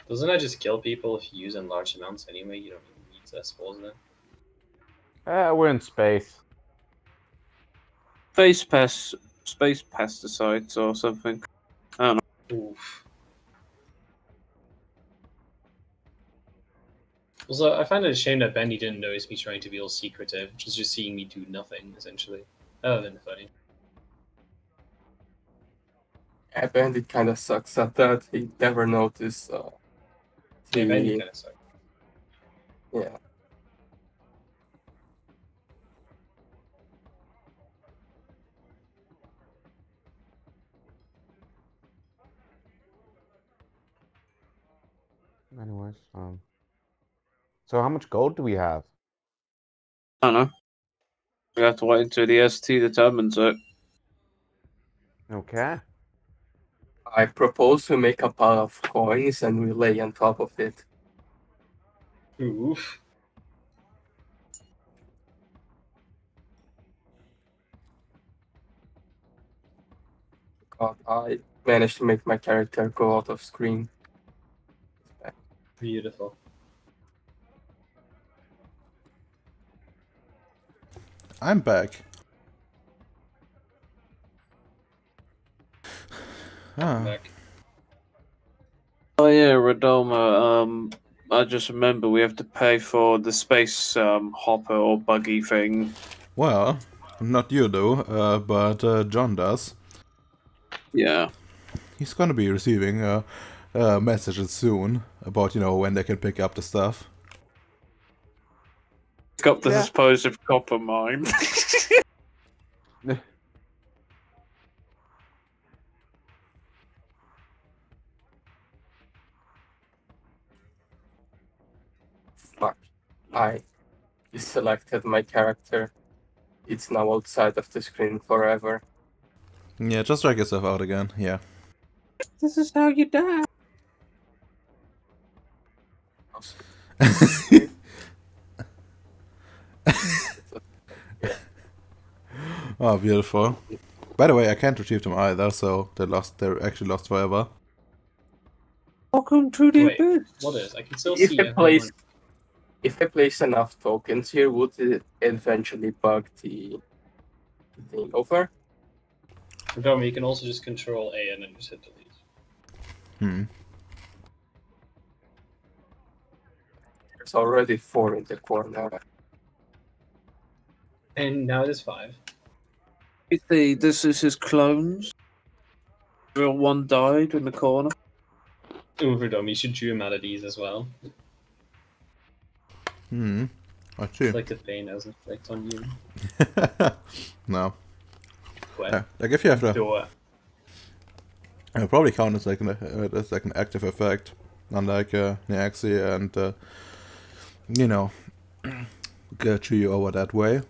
Doesn't that just kill people if you use in large amounts anyway? You don't even need to spores then. We're in space. Space pesticides or something. Oof. Also, I find it a shame that Bendy didn't notice me trying to be all secretive, just seeing me do nothing, essentially. That would have been funny. Yeah, Bandit kind of sucks at that. He never noticed Yeah, Bendy the kind of sucked. yeah. Anyways, so how much gold do we have? I don't know. We have to wait until the ST determines it. Okay. I propose we make a pile of coins and we lay on top of it. Oof. God, I managed to make my character go out of screen. Beautiful. I'm back. Ah, Back. Oh yeah, Radoma. I just remember we have to pay for the space hopper or buggy thing. well, not you though, but John does. Yeah. He's gonna be receiving messages soon about, you know, when they can pick up the stuff. Got the Yeah. supposed copper mine. Fuck. I deselected my character. It's now outside of the screen forever. Yeah, just drag yourself out again. Yeah. This is how you die. Oh, beautiful. By the way, I can't retrieve them either, so they're actually lost forever. Welcome to the Wait, abyss. what is? I can still If see I it. place enough tokens here, would it eventually bug the thing over? Remember, you can also just control A and then just hit delete. Hmm. There's already 4 in the corner. And now it is 5. You see, this is his clones. Real one died in the corner. Overdome, you should drew him out of these as well. Hmm. I see. It's like the pain has an effect on you. No. What? Yeah, like if you have to, Do it. it'll probably count as like an active effect, unlike Neaxi and you know, get you over that way.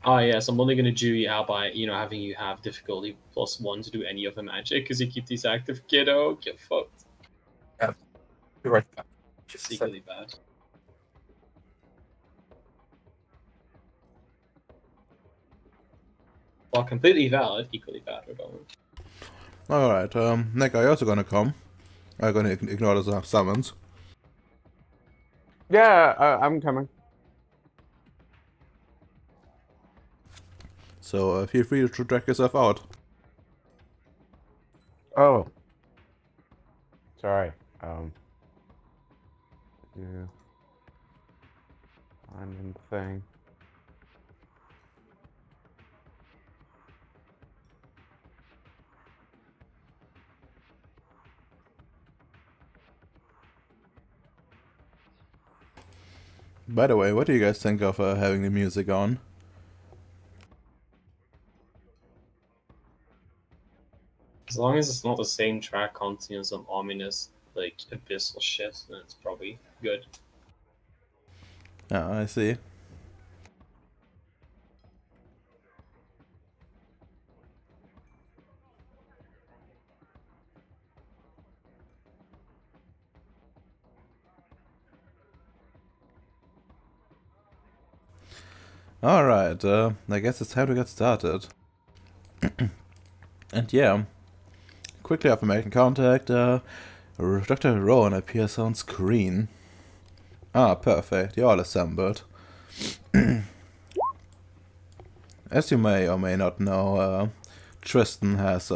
Ah, yes, I'm only going to Jew you out by, having you have difficulty +1 to do any of the magic, because you keep these active, kiddo. Get fucked. Be right back. Just equally bad. While completely valid, equally bad, regardless. Alright, Nick, are you also gonna come? Are you gonna ignore the summons? Yeah, I'm coming. So feel free to drag yourself out. Oh. Sorry. Yeah. Finding the thing. By the way, what do you guys think of having the music on? As long as it's not the same track containing some ominous, like, abyssal shit, then it's probably good. Yeah, I see. Alright, I guess it's time to get started. And yeah, quickly after making contact, Dr. Rowan appears on screen. Ah, perfect, you're all assembled. As you may or may not know, Tristan has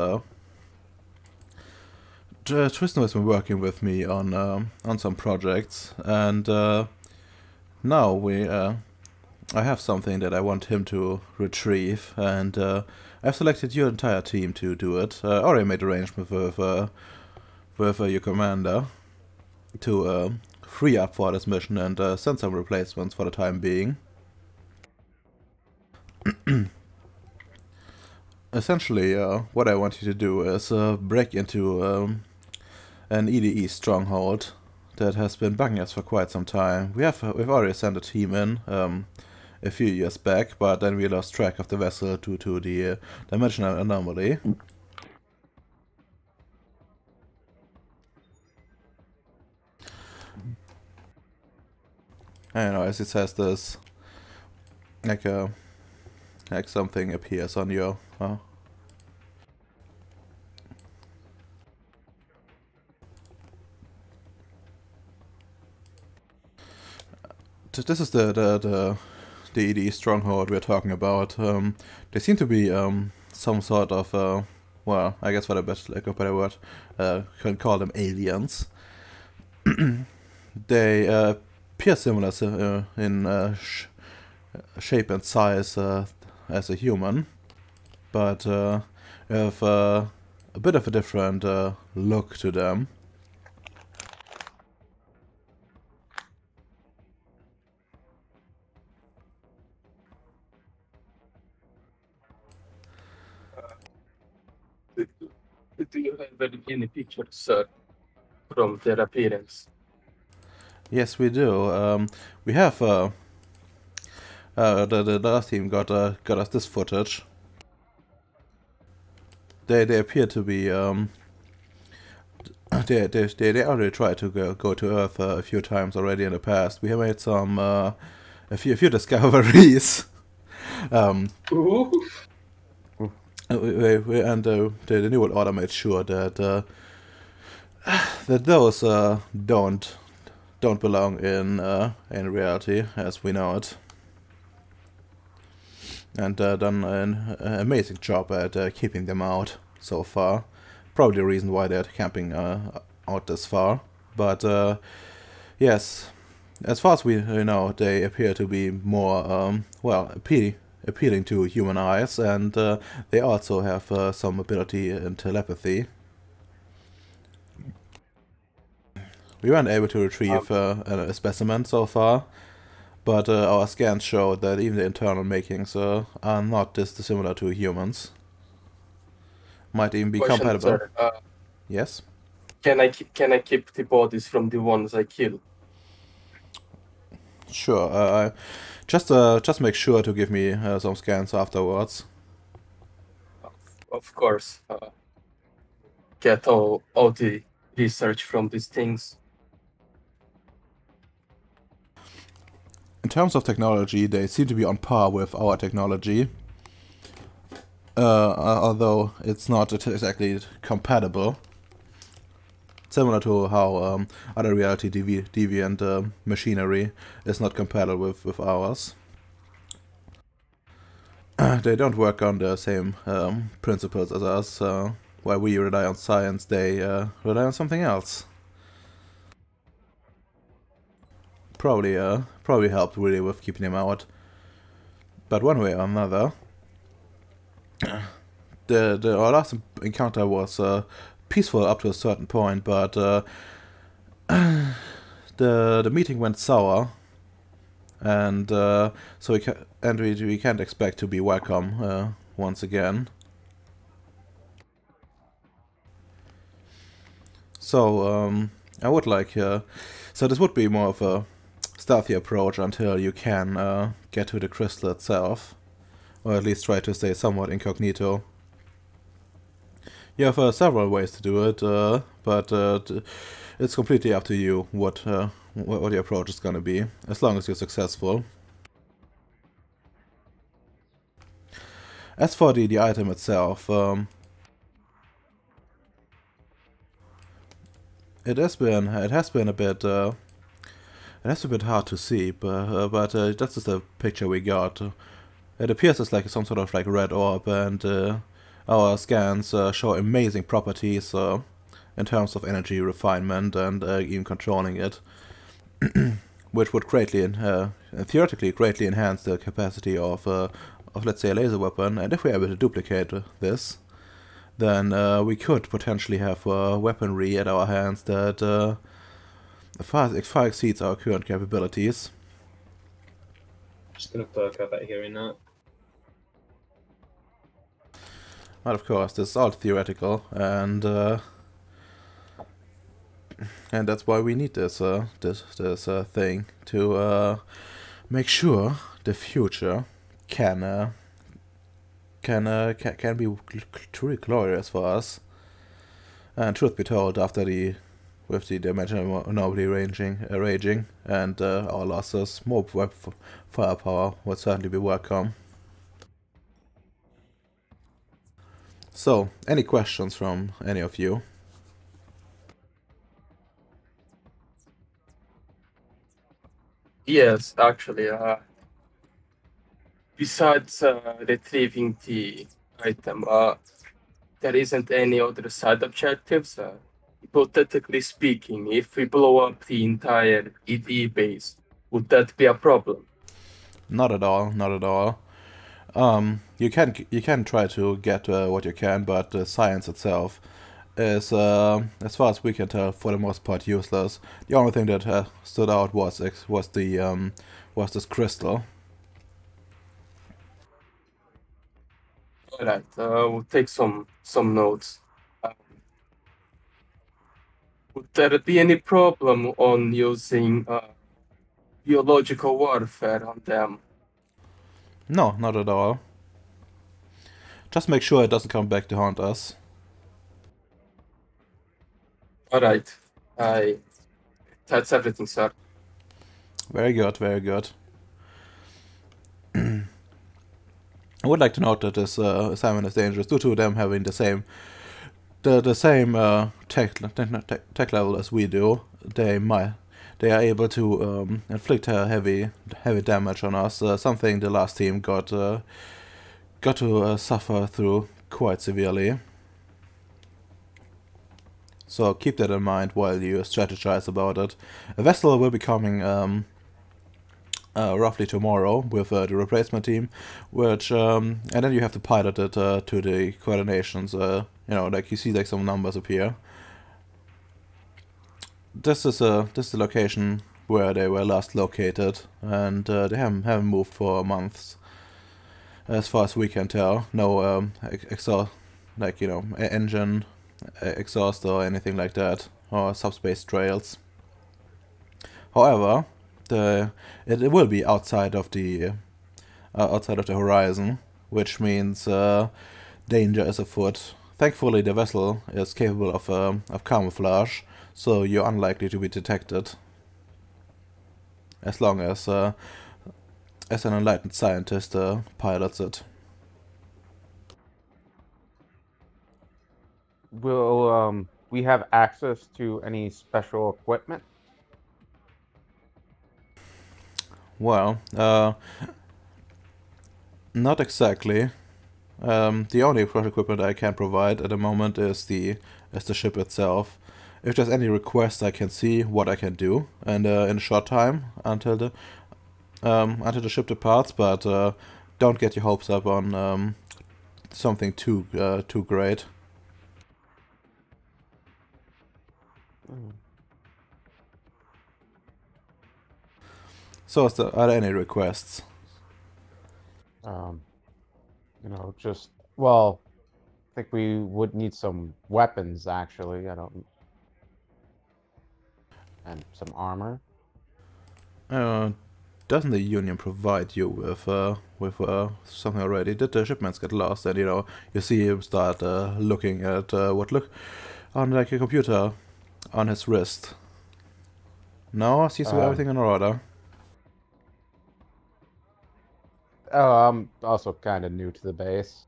Tristan has been working with me on some projects, and now I have something that I want him to retrieve, and I've selected your entire team to do it. I already made arrangements with your commander to free up for this mission and send some replacements for the time being. Essentially, what I want you to do is break into an EDE stronghold that has been bugging us for quite some time. We've already sent a team in a few years back, but then we lost track of the vessel due to the dimensional anomaly. I don't know, as it says this, like something appears on your this is the ED stronghold we're talking about. They seem to be some sort of well, I guess for the best lack of a better word, can call them aliens. They appear similar in shape and size as a human, but have a bit of a different look to them. Do you have any pictures, sir, from their appearance? Yes, we do. We have the last team got us this footage. They appear to be they already tried to go to Earth a few times already in the past. We have made some a few discoveries. Ooh. And the New World Order made sure that that those don't belong in reality as we know it, and done an amazing job at keeping them out so far. Probably the reason why they're camping out this far. But yes, as far as we know, they appear to be more well, appealing to human eyes, and they also have some ability in telepathy. We weren't able to retrieve a specimen so far, but our scans show that even the internal makings are not this dissimilar to humans. Might even be Question, compatible. sir. Yes? Can I keep the bodies from the ones I killed? Sure. Just make sure to give me some scans afterwards. Of course. Get all the research from these things. In terms of technology, they seem to be on par with our technology. Although it's not exactly compatible. Similar to how other reality deviant machinery is not compatible with ours. They don't work on the same principles as us. While we rely on science, they rely on something else. Probably helped really with keeping him out. But one way or another, our last encounter was peaceful up to a certain point, but the meeting went sour and so we can't expect to be welcome once again. So I would like so this would be more of a stealthy approach until you can get to the crystal itself, or at least try to stay somewhat incognito. You have several ways to do it, but it's completely up to you what your approach is gonna be, as long as you're successful. As for the item itself, it has been a bit hard to see, but that's just a picture we got. It appears as like some sort of like red orb, and our scans show amazing properties in terms of energy refinement and even controlling it, which would greatly, theoretically, greatly enhance the capacity of let's say a laser weapon. And if we're able to duplicate this, then we could potentially have weaponry at our hands that far exceeds our current capabilities. Just gonna perk up at hearing that. But of course, this is all theoretical, and that's why we need this thing to make sure the future can be truly glorious for us. And truth be told, after with the dimensional anomaly raging and our losses, more firepower would certainly be welcome. So, any questions from any of you? Yes, actually, besides retrieving the item, there isn't any other side objectives. Hypothetically speaking, if we blow up the entire ED base, would that be a problem? Not at all, not at all. You can try to get what you can, but the science itself is, as far as we can tell, for the most part useless. The only thing that stood out was this crystal. All right, we'll take some notes. Would there be any problem on using biological warfare on them? No, not at all. Just make sure it doesn't come back to haunt us. All right, that's everything, sir. Very good, very good. I would like to note that this assignment is dangerous due to them having the same tech level as we do. They are able to inflict heavy damage on us. Something the last team got to suffer through quite severely. So keep that in mind while you strategize about it. A vessel will be coming roughly tomorrow with the replacement team, which and then you have to pilot it to the coordinations. You know, like you see like some numbers appear. This is the location where they were last located, and they haven't moved for months, as far as we can tell. No exhaust, like, you know, engine exhaust or anything like that, or subspace trails. However, it will be outside of the horizon, which means danger is afoot. Thankfully, the vessel is capable of camouflage, so you're unlikely to be detected, as long as an enlightened scientist pilots it. Will we have access to any special equipment? Well, not exactly. The only equipment I can provide at the moment is the ship itself. If there's any requests, I can see what I can do, and in a short time until the ship departs. But don't get your hopes up on something too great. So, are there any requests? You know, just well, I think we would need some weapons actually. I don't, and some armor. Doesn't the Union provide you with something already? Did the shipments get lost? And you see him start looking at what look on like a computer on his wrist. No, seems to be everything in order. Oh, I'm also kind of new to the base.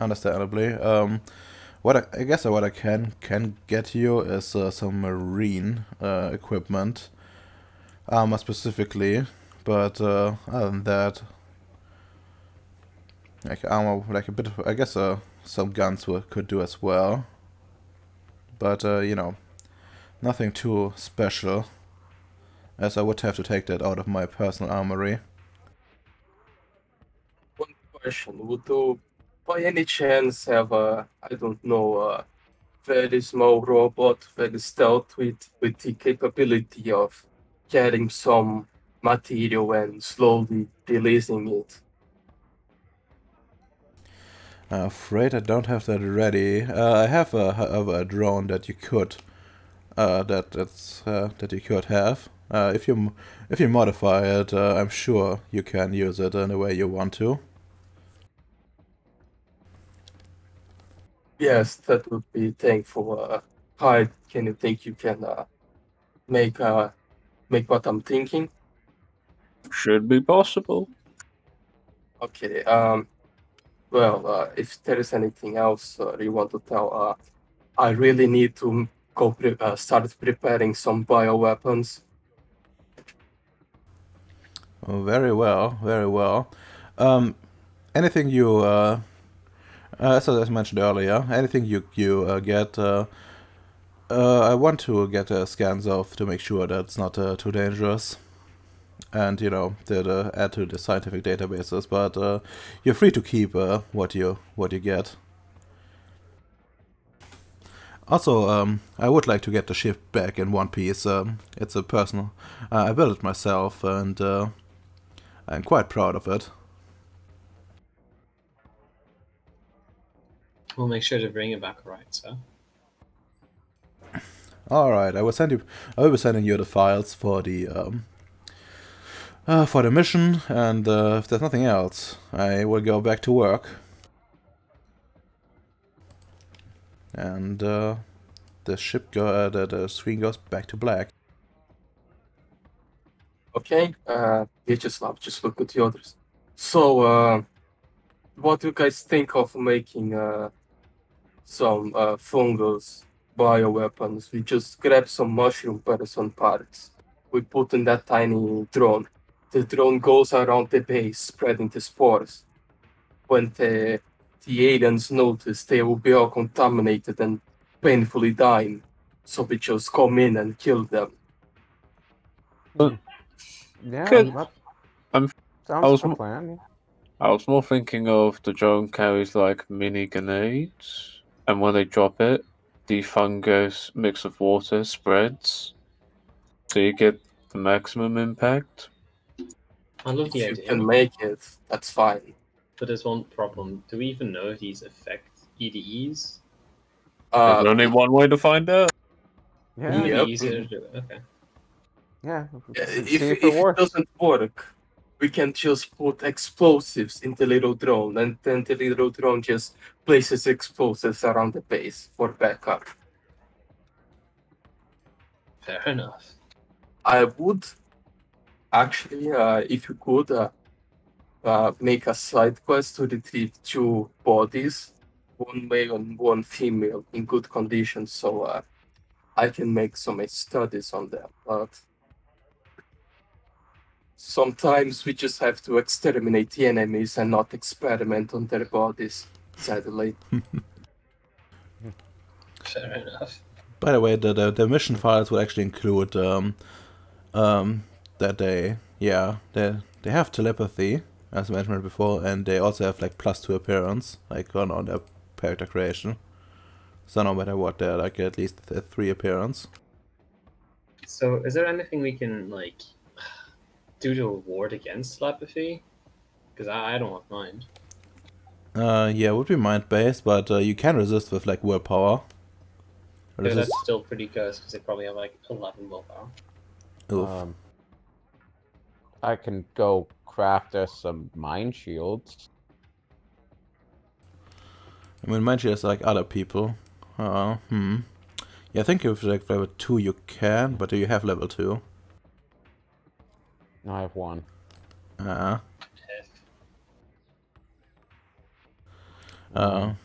Understandably. I guess what I can get you is some marine equipment, armor specifically, but other than that, like armor, like a bit of, I guess some guns could do as well, but nothing too special, as I would have to take that out of my personal armory. One question: would you, by any chance, have a, I don't know, a very small robot, very stealth with the capability of getting some material and slowly releasing it? Afraid I don't have that ready. I have a drone that you could that you could have. If you modify it, I'm sure you can use it in the way you want to. Yes, that would be thankful. How can you think you can make what I'm thinking? Should be possible. Okay. Well, if there is anything else you want to tell, I really need to go start preparing some bioweapons. Oh, very well, very well. Anything you, as I mentioned earlier, anything you get, I want to get scans of to make sure that it's not too dangerous, and to add to the scientific databases. But you're free to keep what you get. Also, I would like to get the ship back in one piece. It's a personal. I built it myself, and I'm quite proud of it. We'll make sure to bring it back right, so. All right, I will be sending you the files for the mission, and if there's nothing else, I will go back to work. And the screen goes back to black. Okay. Vyacheslav, just look at the others. So, what do you guys think of making some fungus bioweapons? We just grab some mushroom person parts. We put in that tiny drone. The drone goes around the base, spreading the spores. When the aliens notice, they will be all contaminated and painfully dying. So we just come in and kill them. Yeah, Good. that sounds like a plan. I was more thinking of the drone carries like mini grenades, and when they drop it, the fungus mix of water spreads, so you get the maximum impact. I love the If you idea. can make it, that's fine. But there's one problem. Do we even know if these affect EDEs? There's only one way to find out. Yeah, Would it Yep. be easier to do it? Okay. yeah. If See if it it works. doesn't work, we can just put explosives in the little drone, and then the little drone just places explosives around the base for backup. Fair enough. I would actually, if you could, make a side quest to retrieve 2 bodies, one male and one female, in good condition, so I can make some studies on them. But sometimes we just have to exterminate the enemies and not experiment on their bodies, sadly. Fair enough. By the way, the mission files will actually include that they have telepathy, as mentioned before, and they also have like +2 appearance, like on their character creation. So no matter what, they're like at least a 3 appearance. So, is there anything we can like? due to a ward against telepathy? Because I don't mind. Yeah, it would be mind-based, but you can resist with like willpower. Yeah, Resist. that's still pretty good because they probably have like 11 willpower. Oof. I can go craft us some mind shields. I mean, mind you, there's like other people. Yeah, I think if like level 2 you can, but do you have level 2? No, I have 1.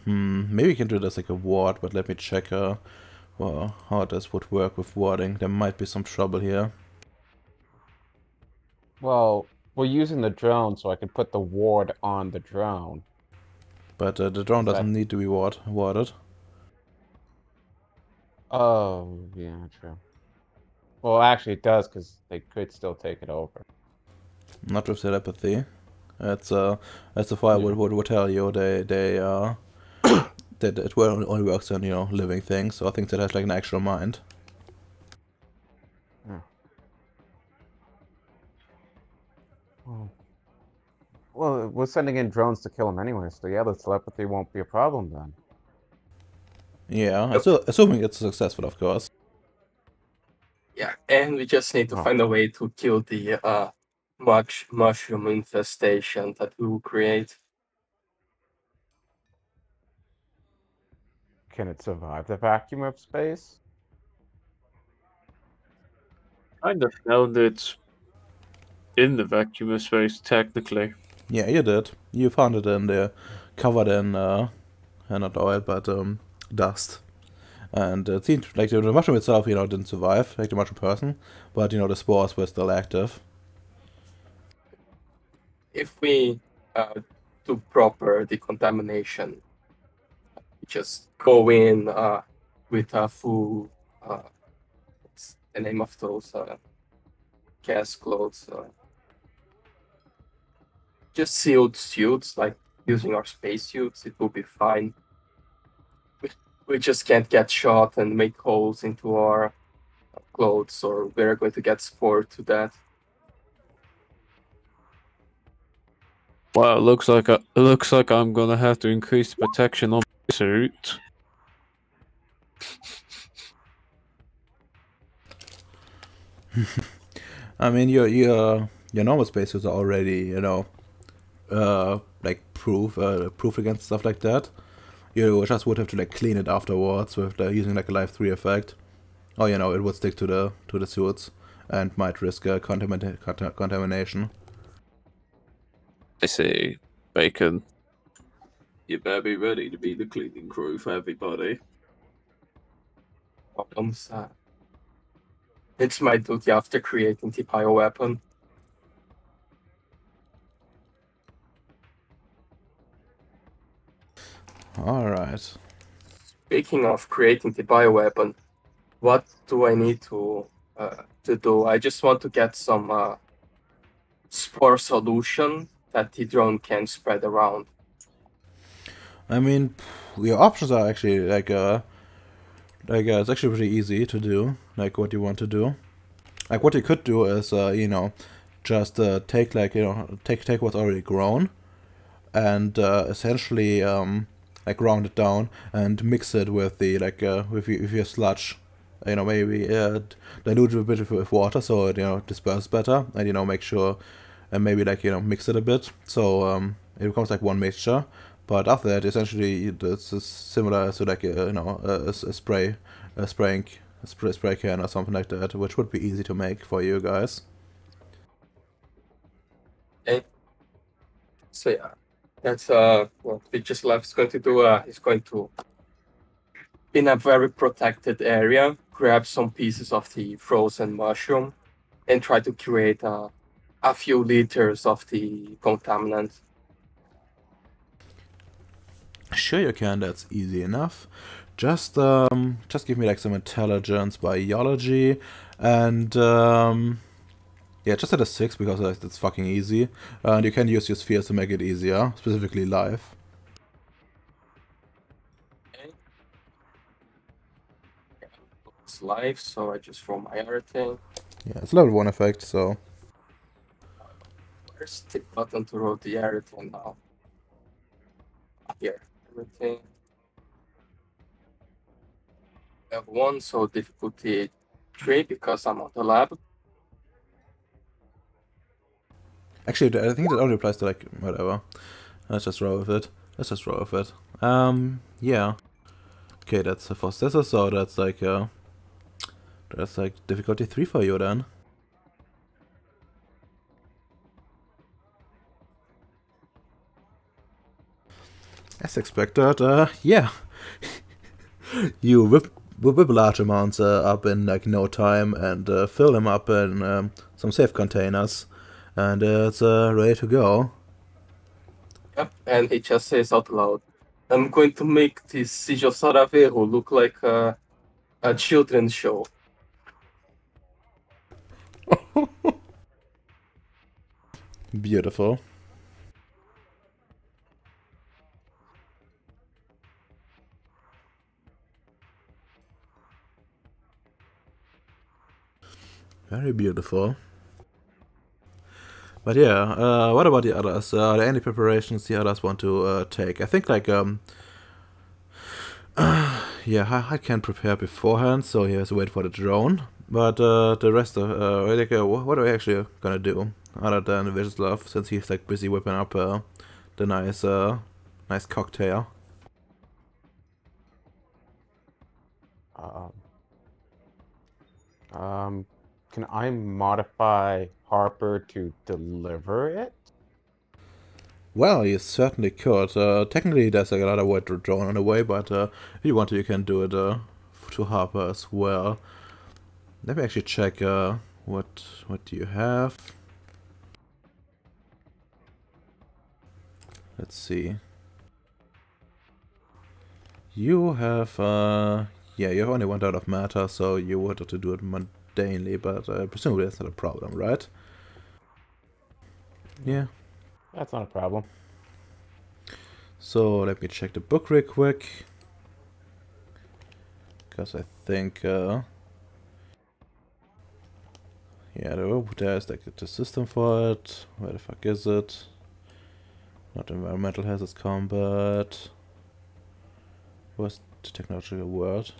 Maybe you can do this like a ward, but let me check well, how this would work with warding. There might be some trouble here. Well, we're using the drone, so I can put the ward on the drone. But the drone Is that- doesn't need to be warded. Oh, yeah, true. Well, actually, it does, because they could still take it over. Not with telepathy. That's the fire would tell you that it only works on, you know, living things. So I think that has like an actual mind. Yeah. Well, we're sending in drones to kill them anyway, so yeah, the telepathy won't be a problem then. Yeah, assuming it's successful, of course. Yeah, and we just need to Oh. find a way to kill the mushroom infestation that we will create. Can it survive the vacuum of space? Kind of found it in the vacuum of space, technically. Yeah, you did. You found it in there, covered in not oil, but dust. And it seemed like the mushroom itself, you know, didn't survive, like the mushroom person, but you know the spores were still active. If we do proper decontamination, we just go in with a full what's the name of those gas clothes? Just sealed suits, like using our space suits, it will be fine. We just can't get shot and make holes into our clothes, or we're going to get spored to that. Well, it looks like I'm gonna have to increase the protection on my suit. I mean, your normal spacesuits are already, you know, like proof against stuff like that. You just would have to like clean it afterwards with using like a Life 3 effect. Or you know, it would stick to the suits and might risk contamination. I see, Bacon. You better be ready to be the cleaning crew for everybody. Problems. It's my duty after creating the bioweapon. Alright. Speaking of creating the bioweapon, what do I need to do? I just want to get some spore solution that the drone can spread around. I mean, your options are actually like it's actually pretty easy to do. Like what you want to do. Like what you could do is you know, just take like, you know, take what's already grown, and essentially like ground it down and mix it with the like with your sludge. You know, maybe dilute it a bit with water so it, you know, disperses better, and you know, make sure and maybe like, you know, mix it a bit so it becomes like one mixture. But after that, essentially, it's similar to like you know, a spray can or something like that, which would be easy to make for you guys. Okay. So yeah, that's what we just left is going to do. Is going to, in a very protected area, grab some pieces of the frozen mushroom and try to create a few liters of the contaminant. Sure you can, that's easy enough. Just give me like some intelligence biology, and yeah, just at a 6 because like, it's fucking easy. And you can use your spheres to make it easier, specifically life. Okay. It's life, so I just roll my everything. Yeah, it's level 1 effect, so There's the button to roll the everything now. Here, everything. I have 1, so difficulty 3 because I'm on the lab. Actually, I think that only applies to like whatever. Let's just roll with it. Let's just roll with it. Yeah. Okay, that's a for scissors, so that's like difficulty 3 for you then. As expected, yeah. You whip large amounts up in like no time and fill them up in some safe containers, and it's ready to go. Yep, and he just says out loud, I'm going to make this Siege of Sarajevo look like a children's show. Beautiful. Very beautiful. But yeah, what about the others? Are there any preparations the others want to take? I think like yeah, I can prepare beforehand, so he has to wait for the drone. But the rest of like, what are we actually gonna do other than Vyacheslav, since he's like busy whipping up the nice cocktail? Can I modify Harper to deliver it? Well, you certainly could. Technically, there's like another way to drone on the way, but if you want to, you can do it to Harper as well. Let me actually check what do you have. Let's see. You have yeah, you have only 1 out of matter, so you would have to do it mundanely, but presumably that's not a problem, right? Yeah. That's not a problem. So let me check the book real quick, because I think yeah, there's like the system for it. Where the fuck is it? Not environmental hazards combat. What's the technological word?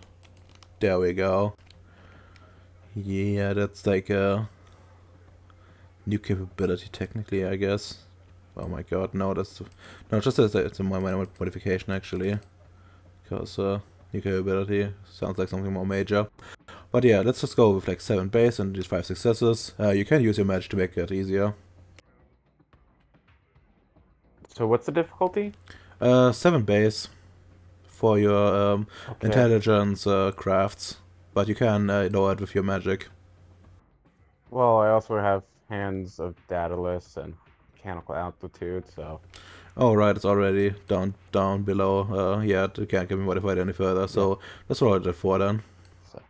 There we go. Yeah, that's like a new capability technically, I guess. Oh my god, no, that's no, just it's a minor modification actually, because new capability sounds like something more major. But yeah, let's just go with like 7 base and these 5 successes. You can use your magic to make it easier. So what's the difficulty? 7 base for your Okay. intelligence crafts, but you can lower it with your magic. Well, I also have Hands of Daedalus and Mechanical Altitude, so... Oh right, it's already down below. Yeah, it can't get me modified any further, so let's roll it at 4 then. so.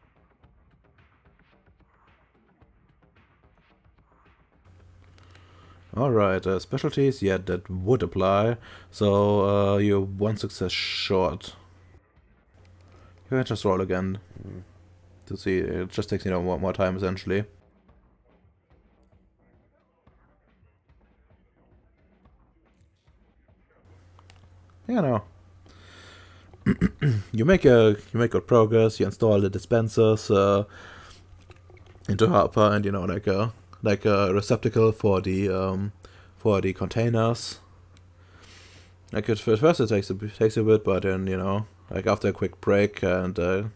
Alright, specialties, yeah, that would apply. So you're 1 success short. You can just roll again to see. It just takes, you know, more time essentially. You know. you make good progress. You install the dispensers into Harper, and you know, like a receptacle for the containers. Like at first it takes a bit, but then, you know, like after a quick break, and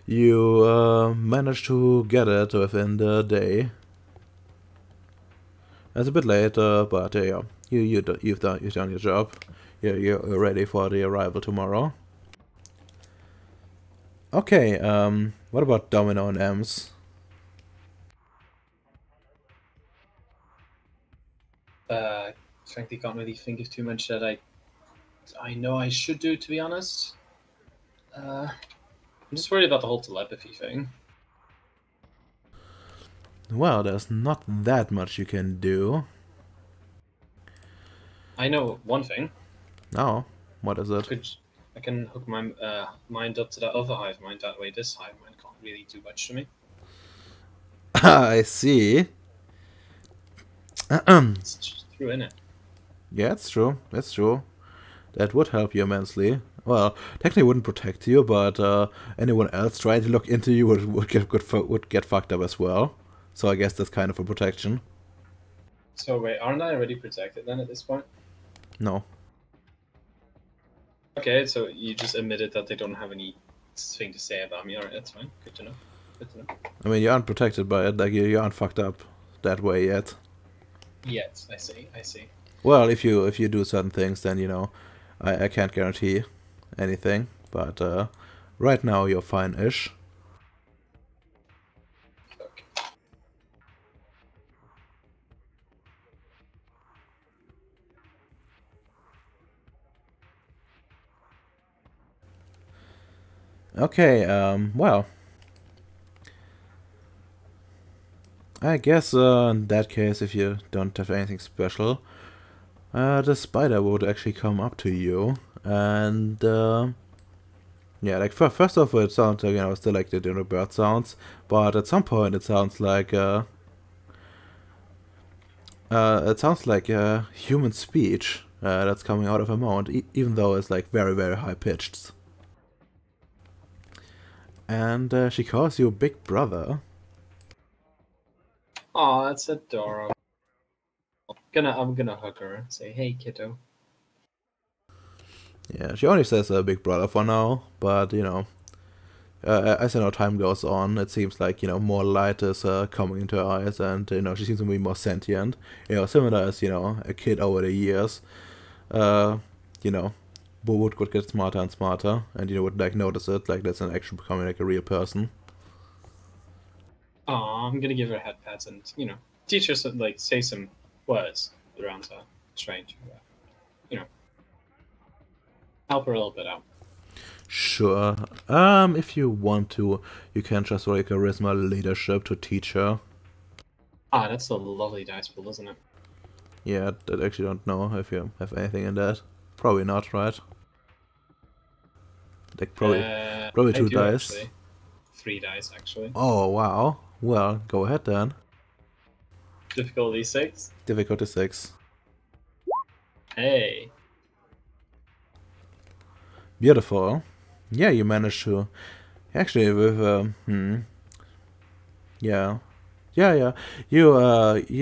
you manage to get it within the day. It's a bit late, but yeah, you've done your job. You're ready for the arrival tomorrow. Okay, what about Domino and Ems? Frankly, can't really think of too much that I know I should do, to be honest. I'm just worried about the whole telepathy thing. Well, there's not that much you can do. I know one thing. No, what is it? I can hook my mind up to that other hive mind. That way, this hive mind can't really do much to me. I see. It's just true, innit? Yeah, it's true. That's true. That would help you immensely. Well, technically it wouldn't protect you, but anyone else trying to look into you would get fucked up as well. So I guess that's kind of a protection. So wait, aren't I already protected then at this point? No. Okay, so you just admitted that they don't have anything to say about me. Alright, that's fine. Good to know. Good to know. I mean, you aren't protected by it. Like you aren't fucked up that way yet. Yes, I see. I see. Well, if you do certain things, then you know, I can't guarantee anything. But right now you're fine-ish. Okay. Okay. Well, I guess in that case, if you don't have anything special, the spider would actually come up to you and. Yeah, like first off, it sounds like, you know, still like the bird sounds, but at some point it sounds like human speech that's coming out of her mouth, even though it's like very, very high pitched. And she calls you Big Brother. Aw, that's adorable. I'm gonna hug her and say, "Hey, kiddo." Yeah, she only says Big Brother for now, but you know, as you know, time goes on, it seems like, you know, more light is coming into her eyes, and you know, she seems to be more sentient. You know, similar as, you know, a kid over the years. You know, would get smarter and smarter, and you know, would like notice it, like that's an actually becoming like a real person. Aw, I'm gonna give her head pats and, you know, teach her some, like, say some words around her, trying to, you know, help her a little bit out. Sure. If you want to, you can just roll a charisma leadership to teach her. Ah, that's a lovely dice pool, isn't it? Yeah, I actually don't know if you have anything in that. Probably not, right? Like probably I 2 do, dice. actually. 3 dice, actually. Oh wow. Well, go ahead then. Difficulty 6. Difficulty 6. Hey. Beautiful. Yeah, you managed to actually with yeah. Yeah. You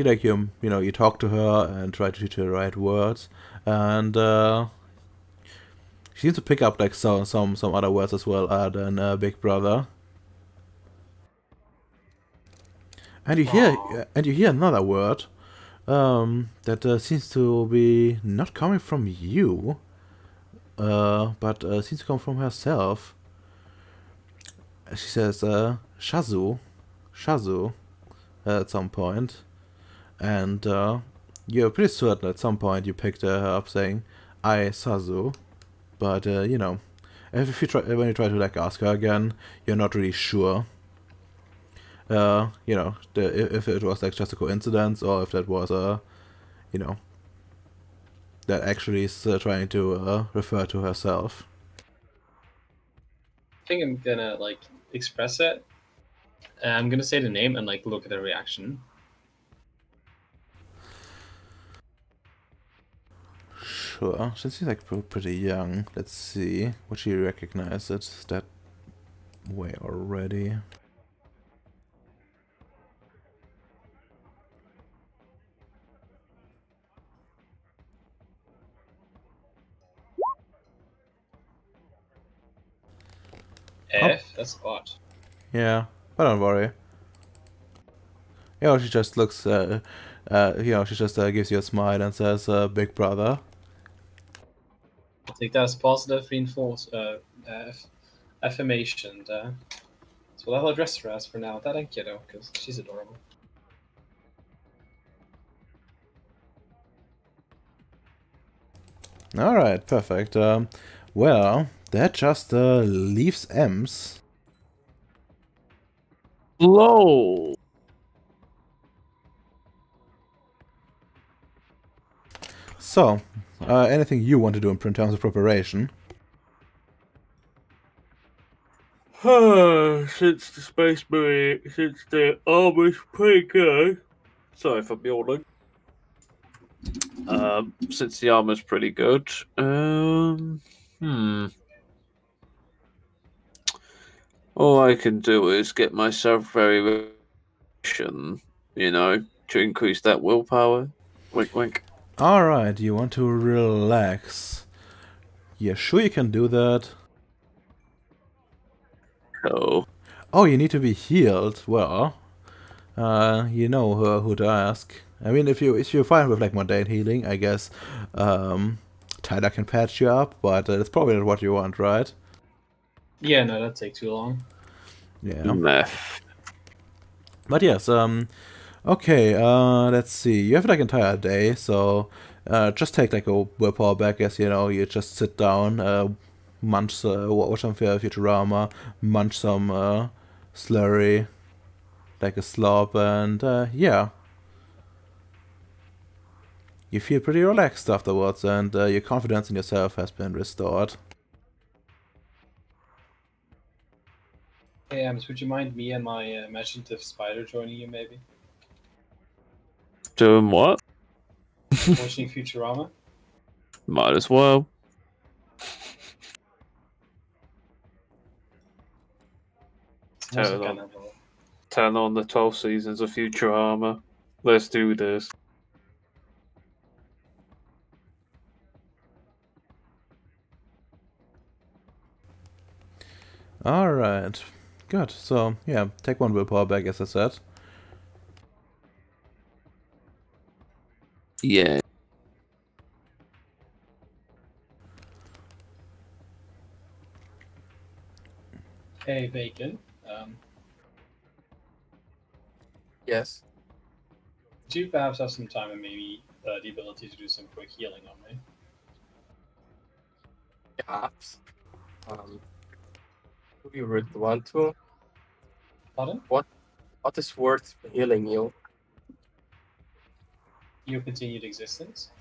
like you know, you talk to her and try to teach her the right words, and she seems to pick up like some other words as well other than Big Brother. And you hear another word that seems to be not coming from you, but seems to come from herself. She says Shazu at some point, and you're pretty certain at some point you picked her up saying I Sazu, but you know, if you when you try to like ask her again, you're not really sure. You know, if it was like just a coincidence or if that was you know, that actually is trying to refer to herself. I think I'm gonna, like, express it. I'm gonna say the name and, like, look at the reaction. Sure, she seems like pretty young. Let's see, would she recognize it that way already? F? That's odd. Yeah, but don't worry. You know, she just looks, you know, she just gives you a smile and says, Big Brother. I'll take that as positive affirmation. That's what I'll address her as for now. That and kiddo, because she's adorable. Alright, perfect. Well, that just leaves Ems. Lol. So, anything you want to do in terms of preparation? Since the space marine, since the armor's pretty good. Sorry for yawning. Since the armor's pretty good. All I can do is get myself very you know, to increase that willpower. Wink, wink. Alright, you want to relax. Yeah, sure you can do that. Oh. Oh, you need to be healed. Well, you know who to ask. I mean, if you're fine with like mundane healing, I guess Tyler can patch you up, but that's probably not what you want, right? Yeah, no, that'd take too long. Yeah. Meth. But yes, okay, let's see. You have like entire day, so just take like a willpower back, as you know, you just sit down, munch, watch some Futurama, munch some slurry, like a slop, and yeah. You feel pretty relaxed afterwards, and your confidence in yourself has been restored. Hey, Ams, would you mind me and my imaginative spider joining you, maybe? Doing what? Watching Futurama? Might as well. It's also Turn kind on. of Turn on the 12 seasons of Futurama. Let's do this. Alright, good. So, yeah, take one willpower back, as I said. Yeah. Hey, Bacon. Yes. Do you perhaps have some time and maybe the ability to do some quick healing on me? Perhaps. Do you really want to? Pardon? What is worth healing you? Your continued existence?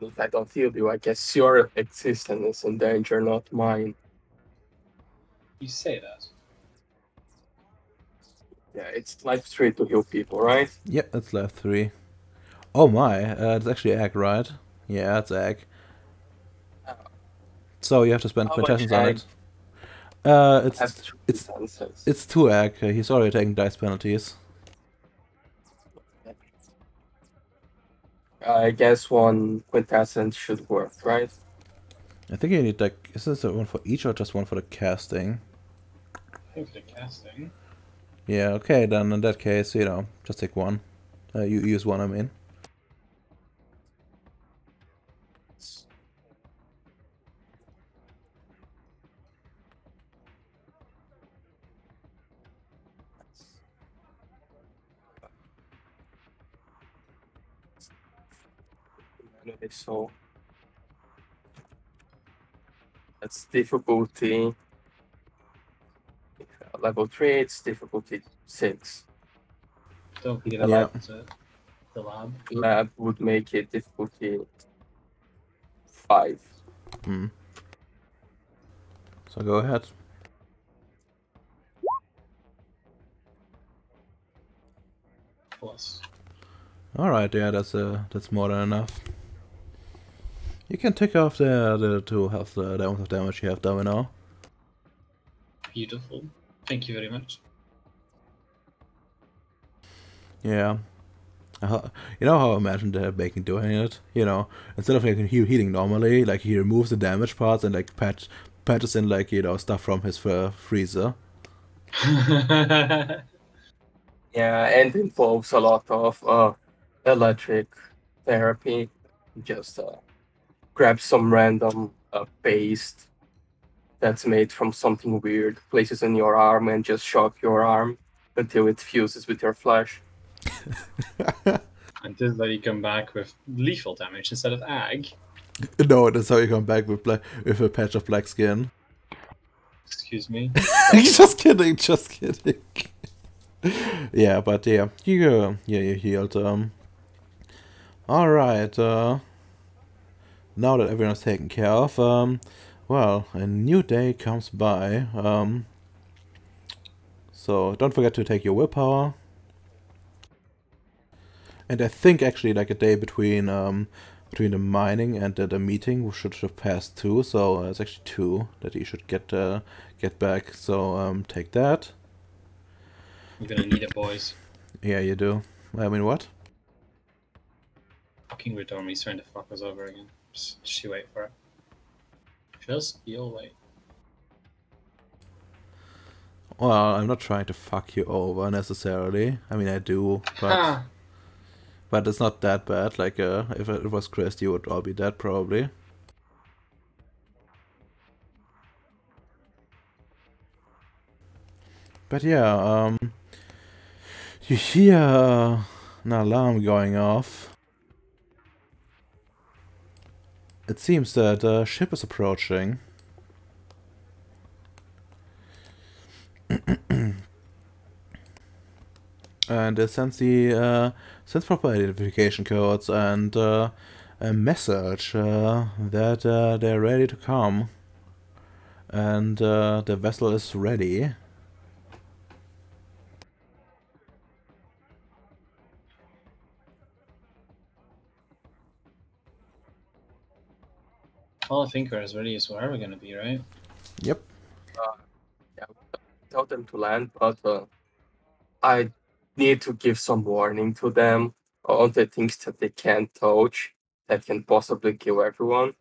If I don't heal you, I guess your existence is in danger, not mine. You say that. Yeah, it's life 3 to heal people, right? Yep, that's left 3. Oh my, it's actually egg, right? Yeah, it's egg. So you have to spend How much quintessence on egg? it. I have It's 2 senses. it's 2 egg. He's already taking dice penalties. I guess 1 quintessence should work, right? I think you need like, is this one for each or just one for the casting? I think for the casting. Yeah, okay, then in that case, you know, just take 1. You use 1, I mean. So that's difficulty. Level 3, it's difficulty 6. Don't forget I Yeah. like the lab. Lab would make it difficulty 5. Hmm. So go ahead. Plus. Alright, yeah, that's more than enough. You can take off the 2 health of damage you have done now. Beautiful. Thank you very much. Yeah. You know how I imagined Bacon doing it? You know, instead of like healing normally, like he removes the damage parts and like patches in like, you know, stuff from his freezer. Yeah, and involves a lot of electric therapy. Just grab some random paste that's made from something weird, places in your arm, and just shock your arm until it fuses with your flesh. And did that you come back with lethal damage instead of ag? No, that's how you come back with with a patch of black skin. Excuse me. Just kidding, just kidding. Yeah, but yeah, you healed. Alright, now that everyone's taken care of, well, a new day comes by. So don't forget to take your willpower. And I think actually like a day between the mining and the meeting we should have passed too. So it's actually 2 that you should get back. So take that. I'm gonna need it, boys. Yeah, you do. I mean, what? Fucking Redomi's trying to fuck us over again. Just you wait for it. Just you'll wait. Well, I'm not trying to fuck you over necessarily. I mean, I do, Ha! but it's not that bad. Like, if it was Chris, you would all be dead probably. But yeah, you hear an alarm going off. It seems that a ship is approaching. And it sends proper identification codes and a message that they're ready to come, and the vessel is ready. All I think we're as ready as we're ever gonna be, right? Yep. Yeah, tell them to land, but I need to give some warning to them on the things that they can't touch that can possibly kill everyone.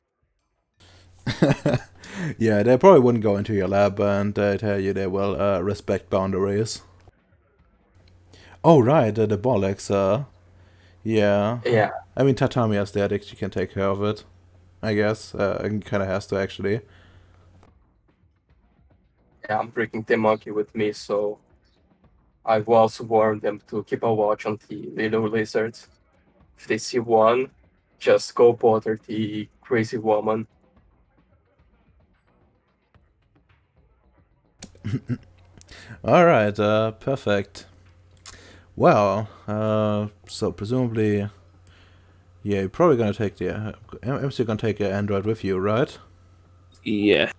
Yeah, they probably wouldn't go into your lab and tell you they will respect boundaries. Oh, right, the bollocks. Yeah. Yeah, I mean, Tatami aesthetic, she can take care of it. I guess. And kind of has to, actually. yeah, I'm bringing the monkey with me, so I will also warn them to keep a watch on the little lizards. If they see one, just go bother the crazy woman. Alright, perfect. Well, so presumably, yeah, you're probably gonna take the MC gonna take the android with you, right? Yeah.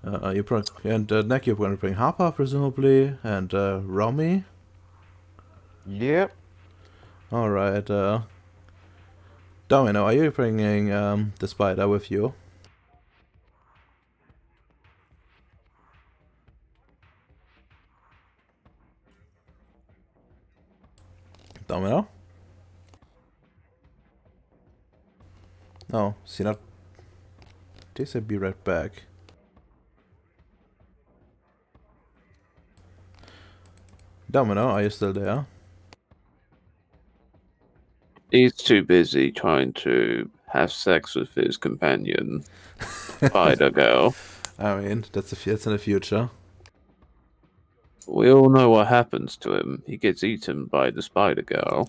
You probably and Nick, you're gonna bring Harper presumably, and Romy. Yep. All right, Domino, are you bringing the spider with you? Domino? No, see not. They said be right back. Domino, are you still there? He's too busy trying to have sex with his companion, Spider Girl. I mean, that's in the future. We all know what happens to him. He gets eaten by the Spider Girl.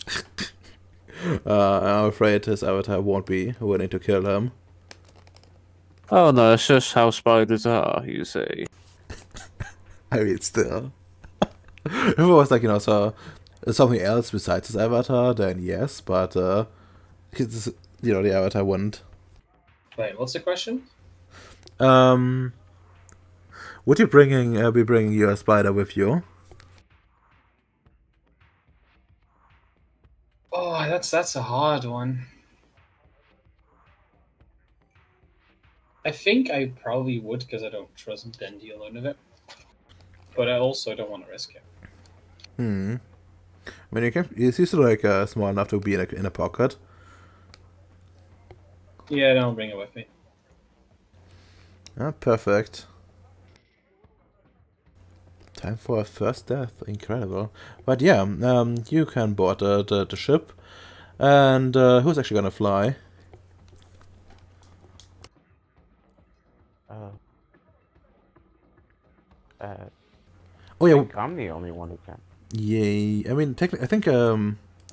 I'm afraid his avatar won't be willing to kill him. Oh no, that's just how spiders are, you see. I mean, still. If it was like, so something else besides his avatar, then yes, but his, the avatar wouldn't. Wait, what's the question? Would you be bringing your spider with you? Oh, that's a hard one. I think I probably would because I don't trust Dendy alone of it. But I also don't want to risk it. I mean, he's still like small enough to be in a pocket. Yeah, then I'll bring it with me. Ah, perfect. Time for a first death. Incredible. But yeah, you can board the ship. And who's actually gonna fly? Oh yeah, I'm the only one who can. yay. I mean, technically, I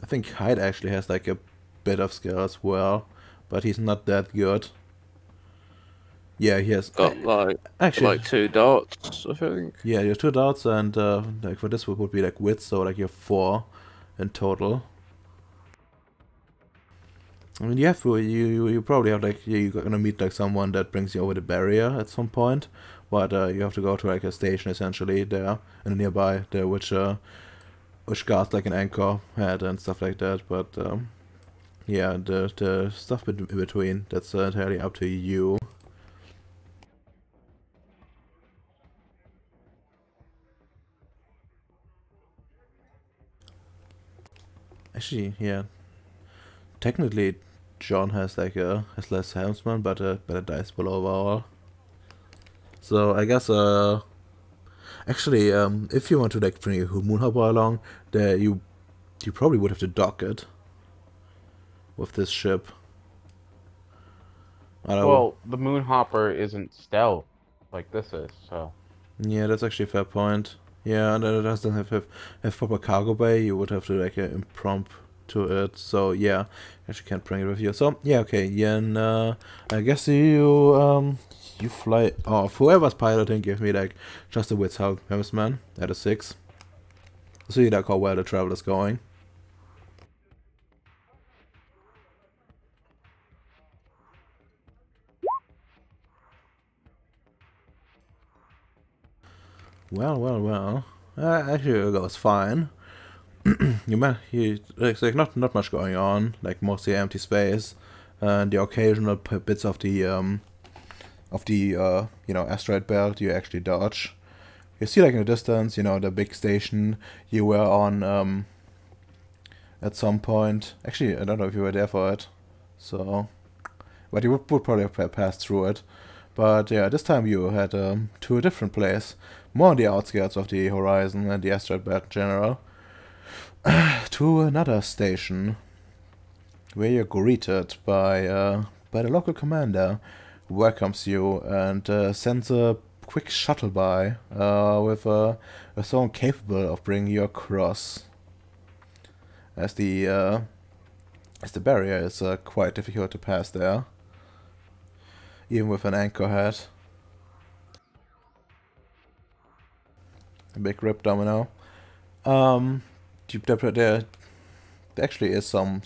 think Hyde actually has like a bit of skill as well, but he's not that good. Yeah, he has Got actually like 2 dots, I think. Yeah, you have 2 dots, and like for this would be like wits, so like you have 4 in total. I mean, you probably have like you're gonna meet like someone that brings you over the barrier at some point, but you have to go to like a station essentially there and nearby there, which which guards like an anchor head and stuff like that. But yeah, the stuff in between, that's entirely up to you. Actually, yeah. Technically, John has like has less helmsman, but a better dice pool overall. So I guess actually if you want to like bring a Moonhopper along, there you probably would have to dock it with this ship. I don't know. Well, the Moonhopper isn't stealth like this is, so. Yeah, that's actually a fair point. Yeah, and it doesn't have proper cargo bay. You would have to like impromptu to it. So yeah, actually can't bring it with you. So yeah, okay. Yeah, and I guess you fly off. Whoever's piloting, give me like just a wits helmsman at a 6. See like how well the travel is going. Well. Actually, it goes fine. There's like not much going on. Like mostly empty space, and the occasional bits of the asteroid belt you actually dodge. You see like in the distance, the big station you were on at some point. Actually, I don't know if you were there for it. So, but you would probably have passed through it. But yeah, this time you had to a different place, more on the outskirts of the horizon and the asteroid belt in general, to another station, where you're greeted by the local commander, who welcomes you and sends a quick shuttle by with someone capable of bringing you across, as the barrier is quite difficult to pass there, even with an anchor head. A big rip domino. There actually is some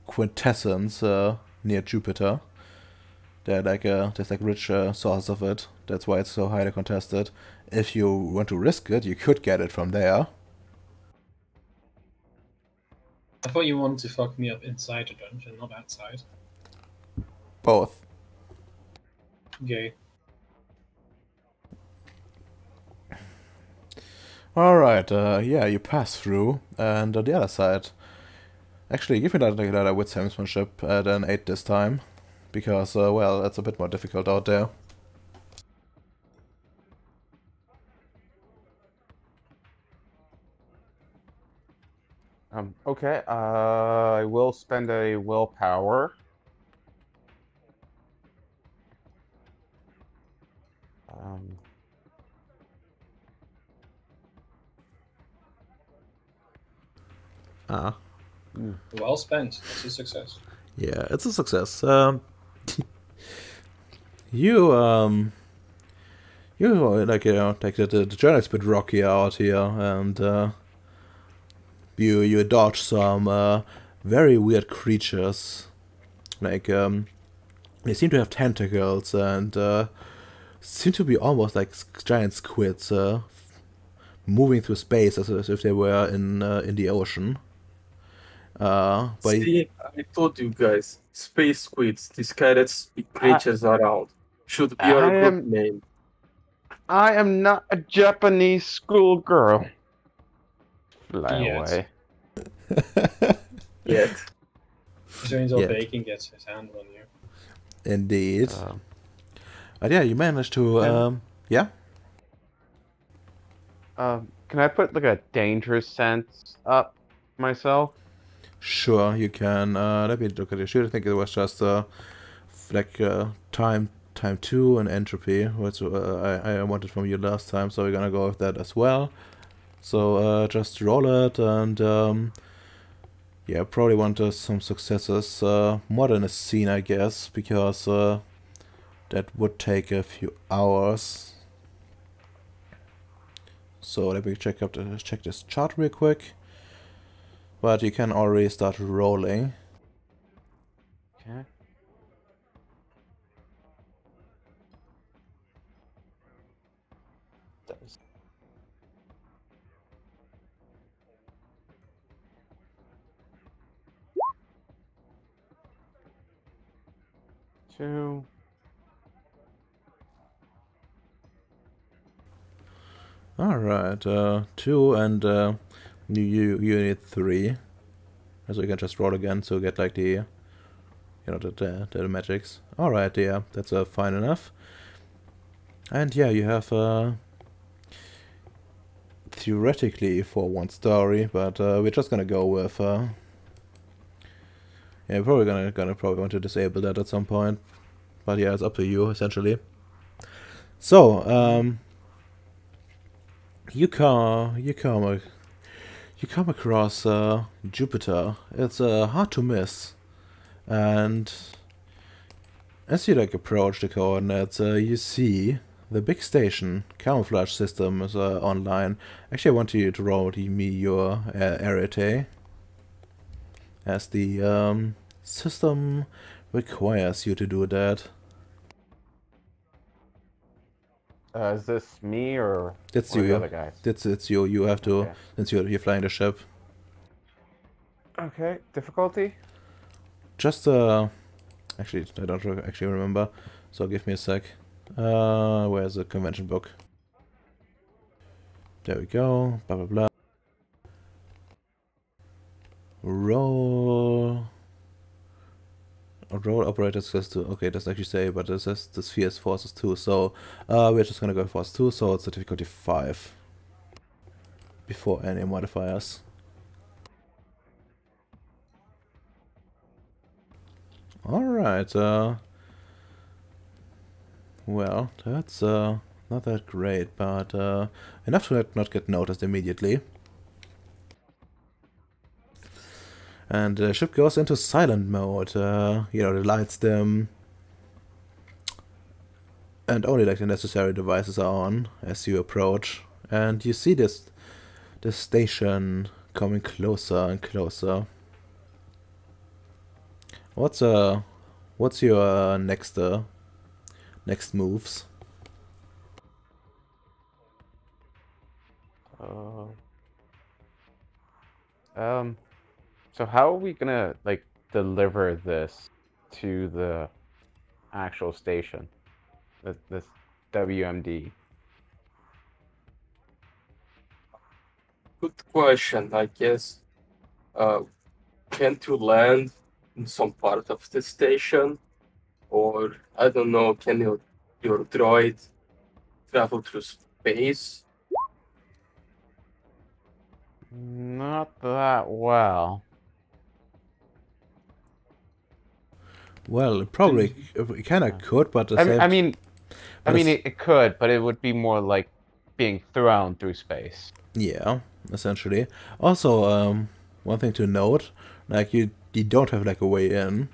quintessence near Jupiter. There's like rich source of it. That's why it's so highly contested. If you want to risk it, you could get it from there. I thought you wanted to fuck me up inside the dungeon, not outside. Both. Okay. Alright, yeah, you pass through, and on the other side... Actually, give me that with salesmanship at an 8 this time, because, well, it's a bit more difficult out there. Okay, I will spend a willpower. Um, Well spent. It's a success. Yeah, it's a success. You like the journey's a bit rocky out here, and you dodge some very weird creatures. Like they seem to have tentacles and seem to be almost like giant squids moving through space as if they were in the ocean. But See, I told you guys, space squids, disguised creatures around. Should be our good name. I am not a Japanese schoolgirl. Fly Yet. away. Yet. As soon as all Yet. Bacon gets his hand on you. Indeed. But yeah, you managed to yeah. Can I put like a dangerous sense up myself? Sure, you can. Let me look at your sheet. I think it was just like time 2 and entropy, which I wanted from you last time. So we're gonna go with that as well. So just roll it, and yeah, probably want some successes. More than a scene, I guess, because that would take a few hours. So let me check this chart real quick. But you can already start rolling. Okay. 2. Alright, 2 and you need 3. So you can just roll again to get like the, the magics. Alright, yeah, that's fine enough. And yeah, you have theoretically for 1 story, but we're just gonna go with yeah, we're probably gonna want to disable that at some point. But yeah, it's up to you essentially. So you come across Jupiter. It's hard to miss, and as you like approach the coordinates, you see the big station camouflage system is online. Actually, I want you to roll me your arete, as the system requires you to do that. Is this me or That's the you. other guys? It's you. You have to, Okay. since you're flying the ship. Okay, difficulty? Just actually, I don't actually remember. So give me a sec. Where's the convention book? There we go. Blah blah blah. Roll. Roll operator skills 2. Okay, doesn't actually say, but it says the sphere is forces 2. So we're just gonna go force 2. So it's a difficulty 5 before any modifiers. All right. Well, that's not that great, but enough to not get noticed immediately. And the ship goes into silent mode. The lights dim, and only like the necessary devices are on as you approach. And you see this station coming closer and closer. What's your next moves? So how are we gonna like deliver this to the actual station? This WMD. Good question. I guess can't you land in some part of the station? Or I don't know, can your droid travel through space? Not that well. Well, it probably kind of could, but the same. I mean, it could, but it would be more like being thrown through space. Yeah, essentially. Also, one thing to note, like you don't have like a way in.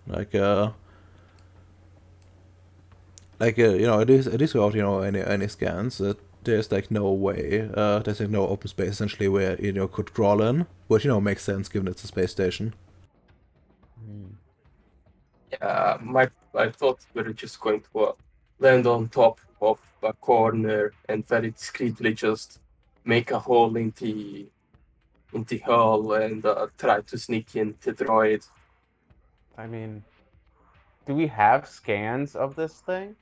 Like it is without any scans. There's like no way. There's like no open space essentially where could crawl in, which makes sense given it's a space station. Yeah, I thought we were just going to land on top of a corner and very discreetly just make a hole in the hull and try to sneak in the droid. I mean, do we have scans of this thing?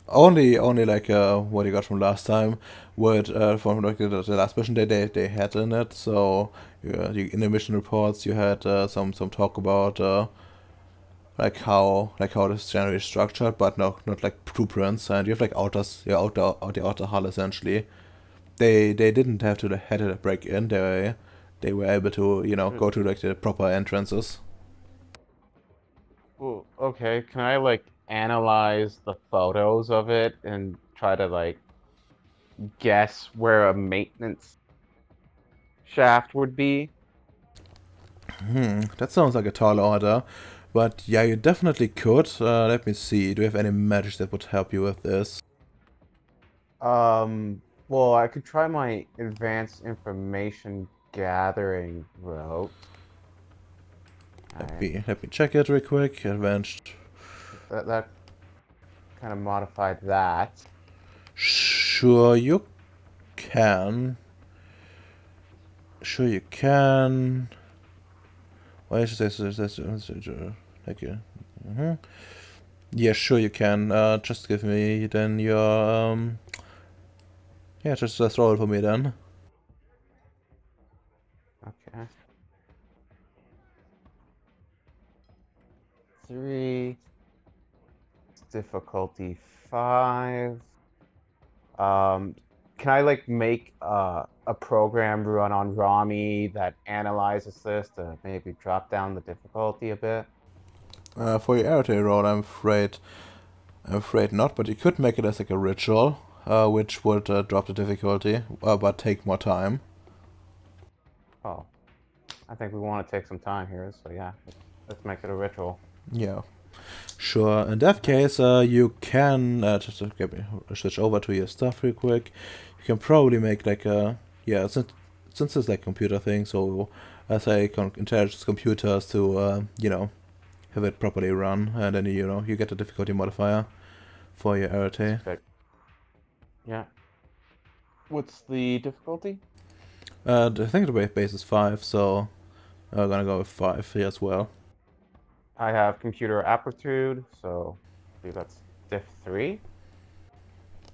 Only like what you got from last time, with from like the last mission they had in it. So in the mission reports you had some talk about like how this generally is structured, but not like blueprints. And you have like the outer hull essentially. They didn't have to had to break in. They were able to go to like the proper entrances. Well, okay, can I like analyze the photos of it and try to like guess where a maintenance shaft would be? That sounds like a tall order, but yeah, you definitely could. Let me see. Do you have any magic that would help you with this? Well, I could try my advanced information gathering route. Let me check it real quick. Advanced. That kind of modified that. Sure, you can. Sure, you can. Why is this? Thank you. Yeah, sure you can. Just give me then your yeah, just roll it for me then. Okay. 3. Difficulty 5. Can I like make a program run on Rami that analyzes this to maybe drop down the difficulty a bit? For your arrow roll, I'm afraid not, but you could make it as like a ritual, which would drop the difficulty, but take more time. Oh, I think we want to take some time here, so yeah, let's make it a ritual. Yeah, sure. In that case, you can just switch over to your stuff real quick. You can probably make like a yeah, since it's like computer thing, so as I encourage computers to you know, have it properly run, and then you know you get a difficulty modifier for your arete. Yeah. What's the difficulty? I think the base is 5, so I'm gonna go with 5 here as well. I have computer aptitude, so I believe that's diff 3.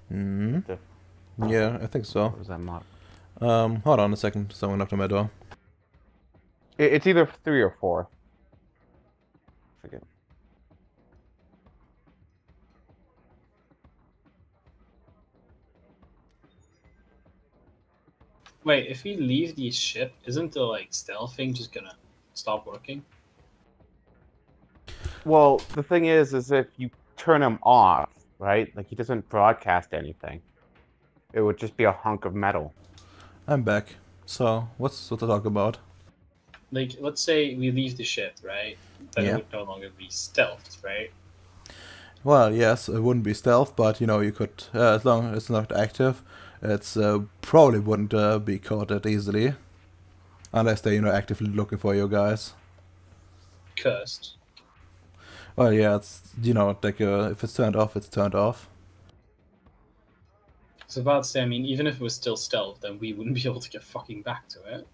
Diff, Yeah, I think so. what is that mod? Hold on a second. Someone knocked on my door. It's either 3 or 4. Forget. Wait, if we leave the ship, isn't the like stealth thing just gonna stop working? Well, the thing is if you turn him off, right? Like he doesn't broadcast anything. It would just be a hunk of metal. I'm back. So, what's to talk about? Like, let's say we leave the ship, right? Then Yeah. it would no longer be stealthed, right? Well, yes, it wouldn't be stealth, but you know, you could, as long as it's not active, it's probably wouldn't be caught that easily. Unless they're, you know, actively looking for you guys. Cursed. Well, yeah, it's, you know, like, if it's turned off, it's turned off. I was about to say, I mean, even if it was still stealth, then we wouldn't be able to get fucking back to it.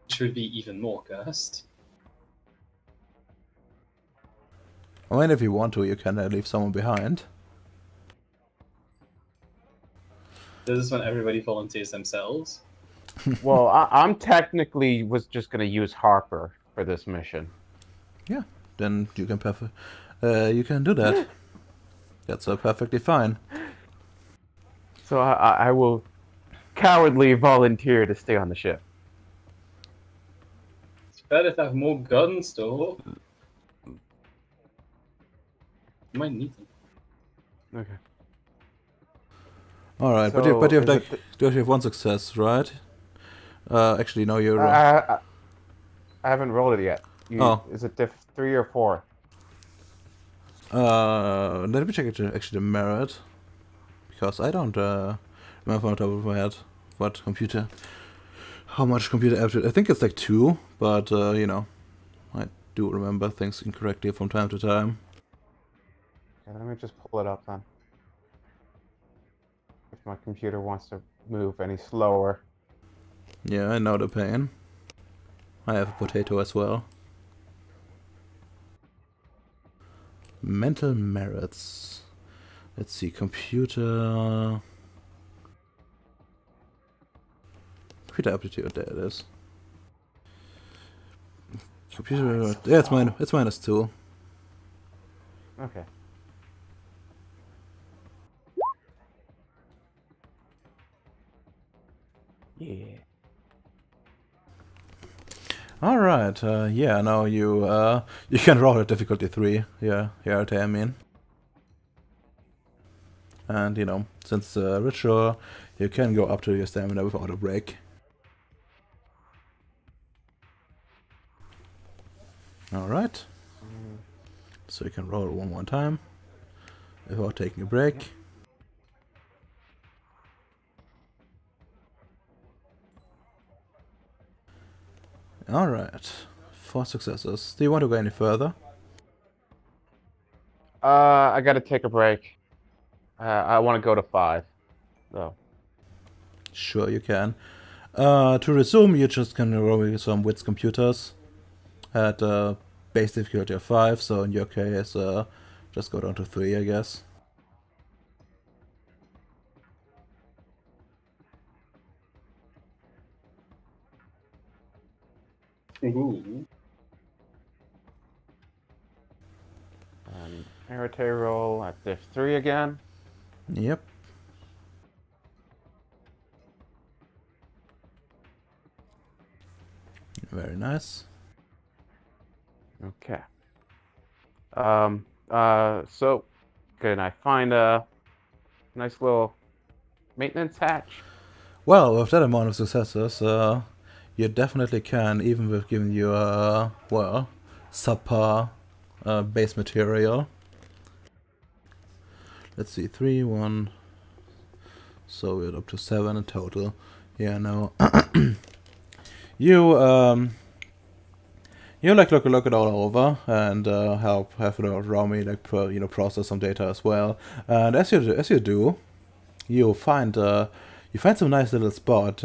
Which would be even more cursed. I mean, if you want to, you can leave someone behind. This is when everybody volunteers themselves. Well, I'm technically was just gonna use Harper for this mission. Yeah, then you can you can do that. That's perfectly fine. So I will cowardly volunteer to stay on the ship. It's better to have more guns, though. You might need them. Okay. All right, So but you have is like it you have one success, right? Actually, no, you're wrong. I haven't rolled it yet. Oh. Is it diff 3 or 4? Let me check actually the merit, because I don't remember on top of my head how much computer aptitude. I think it's like 2, but you know, I do remember things incorrectly from time to time. Okay, let me just pull it up then. If my computer wants to move any slower. Yeah, I know the pain. I have a potato as well. Mental merits. Let's see, computer aptitude. There it is. Computer. Yeah, it's minus 2. Okay. Yeah. All right. Yeah. Now you you can roll at difficulty 3. Yeah. Yeah. I mean. And you know, since ritual, you can go up to your stamina without a break. All right. So you can roll one more time without taking a break. Alright. 4 successes. Do you want to go any further? I gotta take a break. I want to go to 5. So. Sure, you can. To resume, you just can roll some wits computers at base difficulty of 5, so in your case, just go down to 3, I guess. Ooh. And Arete roll at diff 3 again. Yep. Very nice. Okay. So can I find a nice little maintenance hatch? Well, with that amount of successes, you definitely can, even with giving you a, well, subpar base material. Let's see, 3, 1, so we're up to 7 in total. Yeah, no. You like look it all over and have Romy like process some data as well. And as you do, you find some nice little spot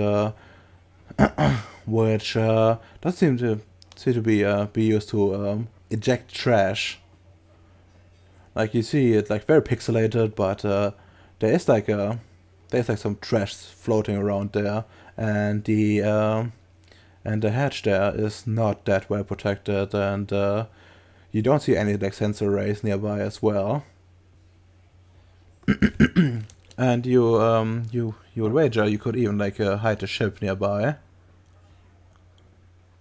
which does seem to be used to eject trash. Like you see it like very pixelated, but there's like some trash floating around there, and the hatch there is not that well protected, and you don't see any like sensor arrays nearby as well. And you would wager you could even like hide the ship nearby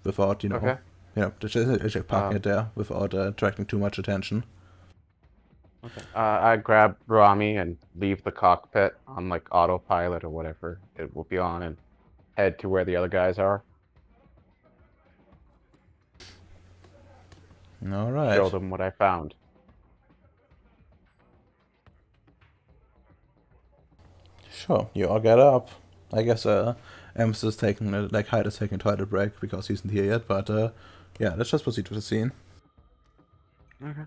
without just parking it there without attracting too much attention. Okay. I grab Rami and leave the cockpit on like autopilot or whatever it will be on, and head to where the other guys are. All right. Show them what I found. Sure, you all get up. I guess Ems is taking like Hyde is taking a toilet break because he isn't here yet. But yeah, let's just proceed with the scene. Okay.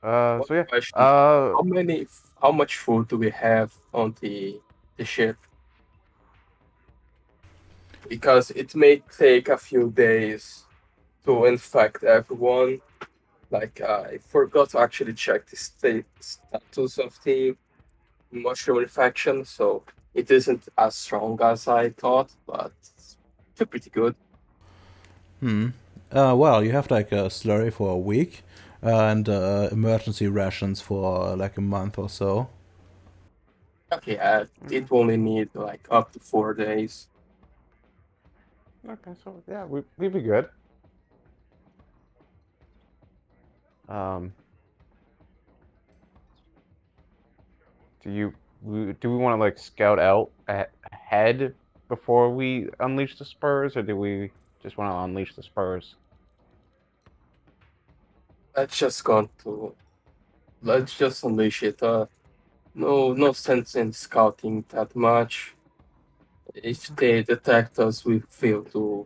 So yeah. Question. How much food do we have on the ship? Because it may take a few days to infect everyone. Like I forgot to actually check the status of the mushroom infection, so it isn't as strong as I thought, but it's still pretty good. Well, you have like a slurry for a week, and emergency rations for like a month or so. Okay, it only need like up to 4 days. Okay, so yeah, we'd be good. Do we want to like scout out ahead before we unleash the spurs, or do we just want to unleash the spurs? Let's just unleash it. No sense in scouting that much. If they detect us, we fail to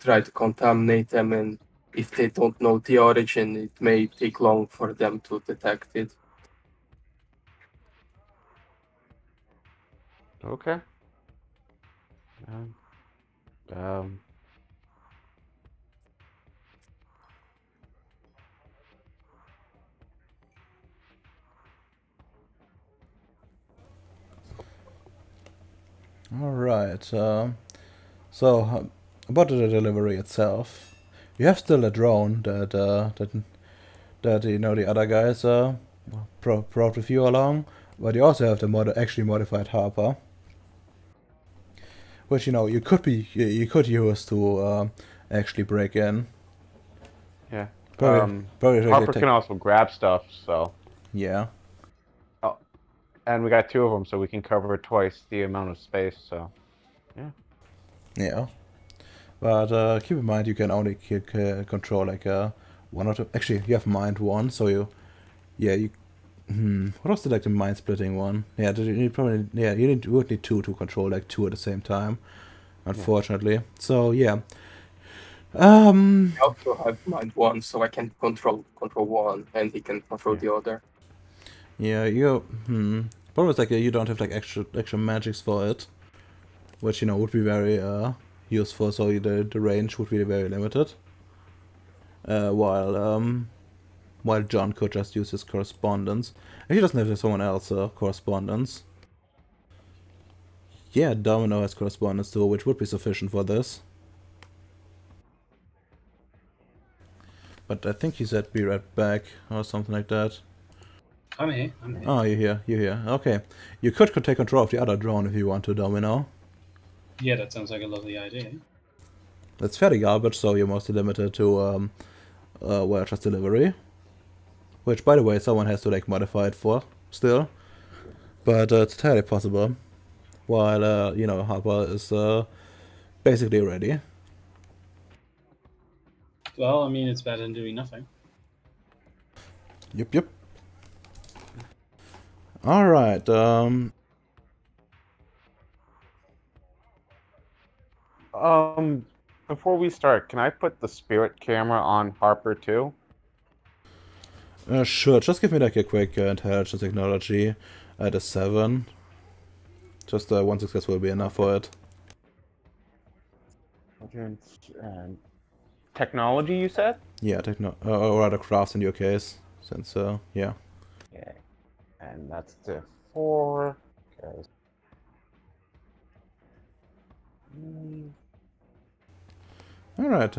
try to contaminate them, and if they don't know the origin, it may take long for them to detect it. Okay. All right. So about the delivery itself, you have still a drone that the other guys brought with you along, but you also have the actually modified Harper, which you could use to actually break in. Yeah. Probably Harper can also grab stuff, so. Yeah. Oh, and we got 2 of them, so we can cover twice the amount of space. So, yeah. Yeah. But keep in mind you can only control like 1 or 2. Actually, you have mind 1, so you. What was the mind splitting one? Yeah, you would need 2 to control like 2 at the same time. Unfortunately, so yeah. I also have mind 1, so I can control 1, and he can control the other. Yeah, problem is like you don't have like extra magics for it, which would be very useful. So the range would be very limited. while John could just use his correspondence. And he doesn't have someone else correspondence. Yeah, Domino has correspondence too, which would be sufficient for this. But I think he said be right back or something like that. I'm here. I'm here. Oh, you're here. You're here. Okay. You could take control of the other drone if you want to, Domino. Yeah, that sounds like a lovely idea. That's fairly garbage, so you're mostly limited to well, just delivery. Which, by the way, someone has to like modify it for still. But it's entirely possible. While you know, Harper is basically ready. Well, I mean, it's better than doing nothing. Yep. All right. Before we start, can I put the spirit camera on Harper too? Sure. Just give me like a quick intelligence technology at a 7. Just one success will be enough for it. Intelligence and technology, you said? Yeah, or rather crafts in your case, since yeah. Okay. And that's the 4. Okay. All right.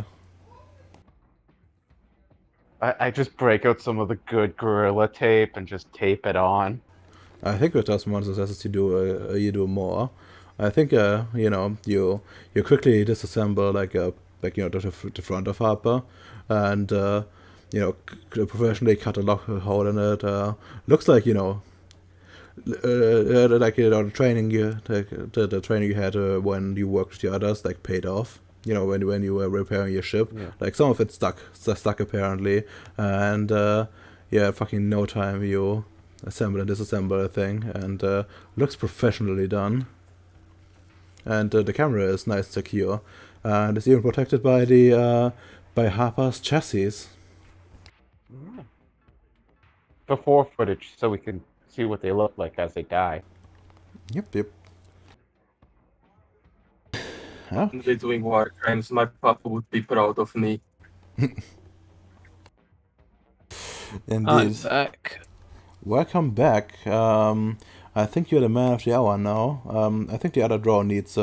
I just break out some of the good Gorilla Tape and just tape it on. I think with those more successes you do more. I think you know you quickly disassemble like you know the front of Harper, and you know professionally cut a hole in it. Looks like you know like you know the training the training you had when you worked with the others like paid off. You know when you were repairing your ship, Yeah. like some of it stuck apparently, and yeah, fucking no time you assemble and disassemble a thing, and looks professionally done. And the camera is nice and secure, and it's even protected by the by Harper's chassis. Yeah. Before footage, so we can see what they look like as they die. Yep. Oh, They're doing war crimes. My papa would be proud of me. indeed. I'm back. Welcome back. I think you're the man of the hour now. I think the other drone needs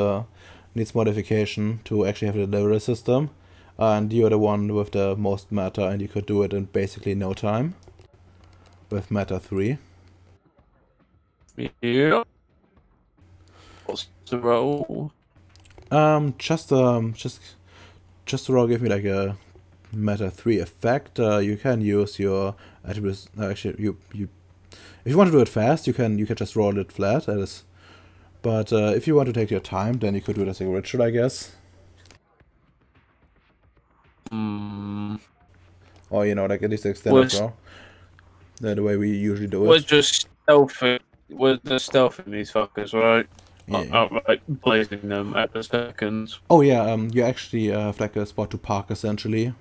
modification to actually have a delivery system, and you're the one with the most matter, and you could do it in basically no time with matter 3. Yeah. What's the roll? Just to roll give me like a matter 3 effect. You can use your attributes. Actually, you if you want to do it fast, you can just roll it flat. That is, but if you want to take your time, then you could do it as a ritual, I guess. Or you know, like at least extended roll. The way we usually do it. We're just stealthing. We're just stealthing these fuckers, right? Yeah. Outright blazing them at the seconds. Oh yeah, you actually have like a spot to park essentially,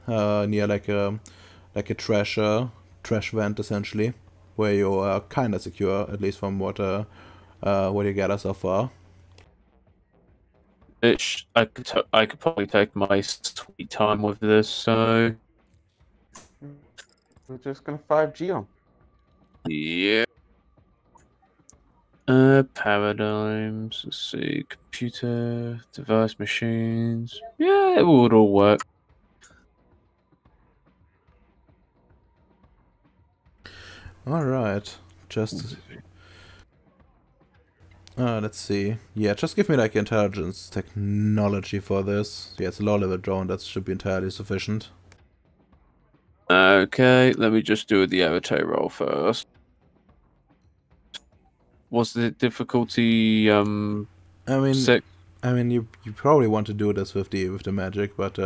near like a trash vent essentially, where you are kind of secure, at least from what you gather so far. I could probably take my sweet time with this. So We're just gonna 5G them. yeah. Paradigms. Let's see. Computer, device, machines. Yeah, it would all work. All right, just let's see. Yeah, just give me like intelligence technology for this. Yeah, it's a low-level drone. That should be entirely sufficient. Okay, let me just do the Arate roll first. What's the difficulty? I mean, 6. I mean, you probably want to do this with the magic, but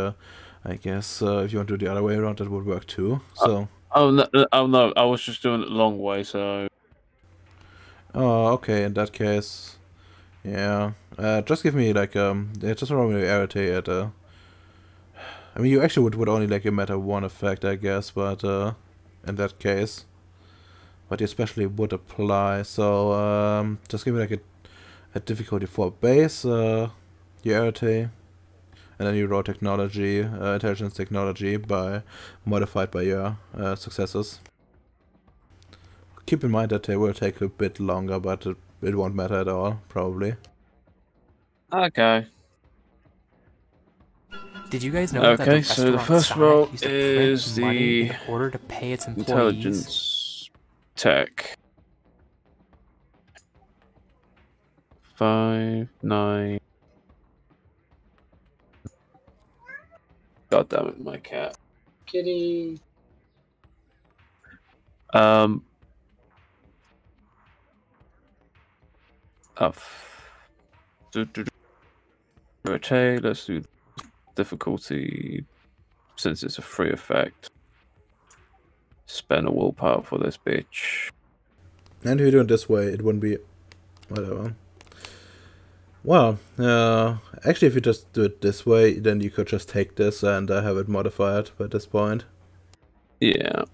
I guess if you want to do the other way around, that would work too. So. Oh no! I was just doing it the long way. So. Oh, okay. In that case, yeah. Just give me like just roll me the Arate at I mean, you actually would only like a matter 1 effect, I guess, but in that case, but you especially would apply. So just give me like a difficulty 4 base, your Arate, and then you roll technology, intelligence technology, modified by your successes. Keep in mind that they will take a bit longer, but it won't matter at all, probably. Okay. Did you guys know that the Okay, so the restaurant first Sonic roll used to print is money in the order to pay its employees? intelligence tech. 5, 9. God damn it, my cat. Kitty. Um. Okay, let's do difficulty since it's a free effect. Spend a willpower for this bitch. And if you do it this way, it wouldn't be... whatever. Well, actually if you just do it this way, then you could just take this and have it modified by this point. Yeah.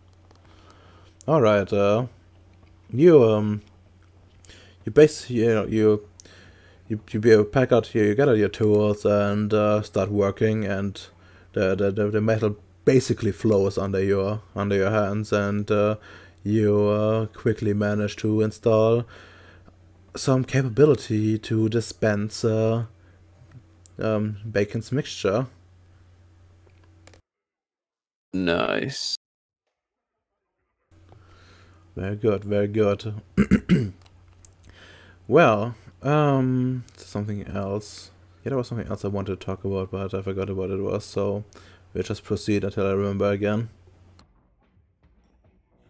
Alright, you basically, you pack out you get out your tools and start working, and the metal basically flows under your hands, and you quickly manage to install some capability to dispense Bacon's mixture. Nice. Very good, very good. Well, something else. Yeah, there was something else I wanted to talk about, but I forgot what it was, so we'll just proceed until I remember again.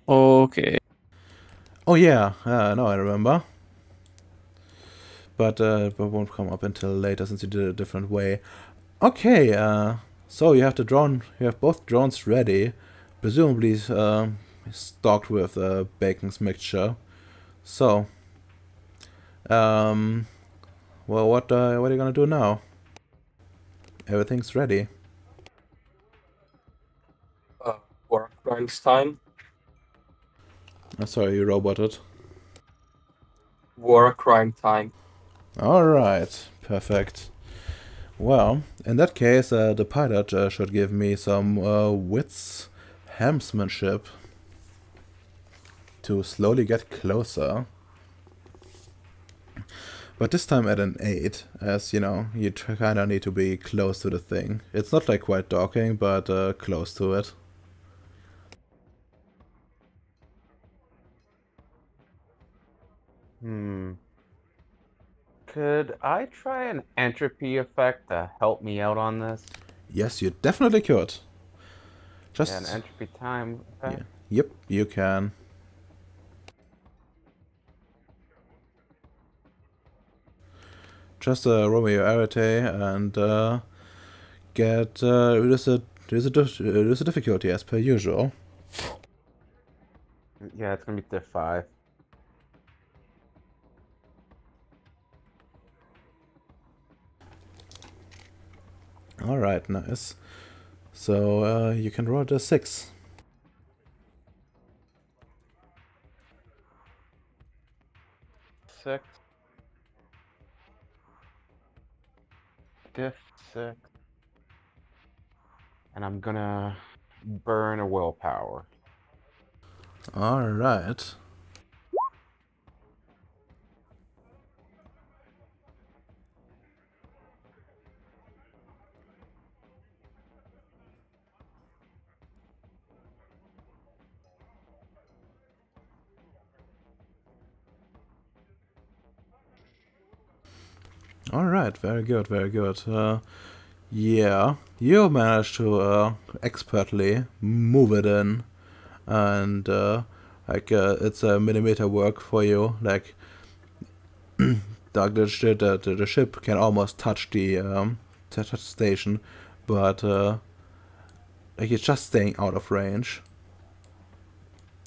Okay. Oh yeah, now I remember. But it won't come up until later since you did it a different way. Okay, so you have the drone. You have both drones ready, presumably stocked with Bacon's mixture. So, well, what are you gonna do now? Everything's ready. War crimes time. Sorry, you roboted. War crime time. Alright, perfect. Well, in that case, the pilot should give me some wits hamsmanship to slowly get closer. But this time at an 8, as you know, you kinda need to be close to the thing. It's not like quite docking, but close to it. Could I try an entropy effect to help me out on this? Yes, you definitely could. Just... Yeah, an entropy time effect? yeah. Yep, you can. Just roll me your arete and get reduce the difficulty as per usual. Yeah, it's gonna be diff 5. Alright, nice. So you can roll the 6. Six. Diff 6. And I'm gonna burn a willpower. Alright. Alright, very good, very good. Yeah, you managed to expertly move it in, and it's a millimeter work for you. Like, the ship can almost touch the station, but like it's just staying out of range.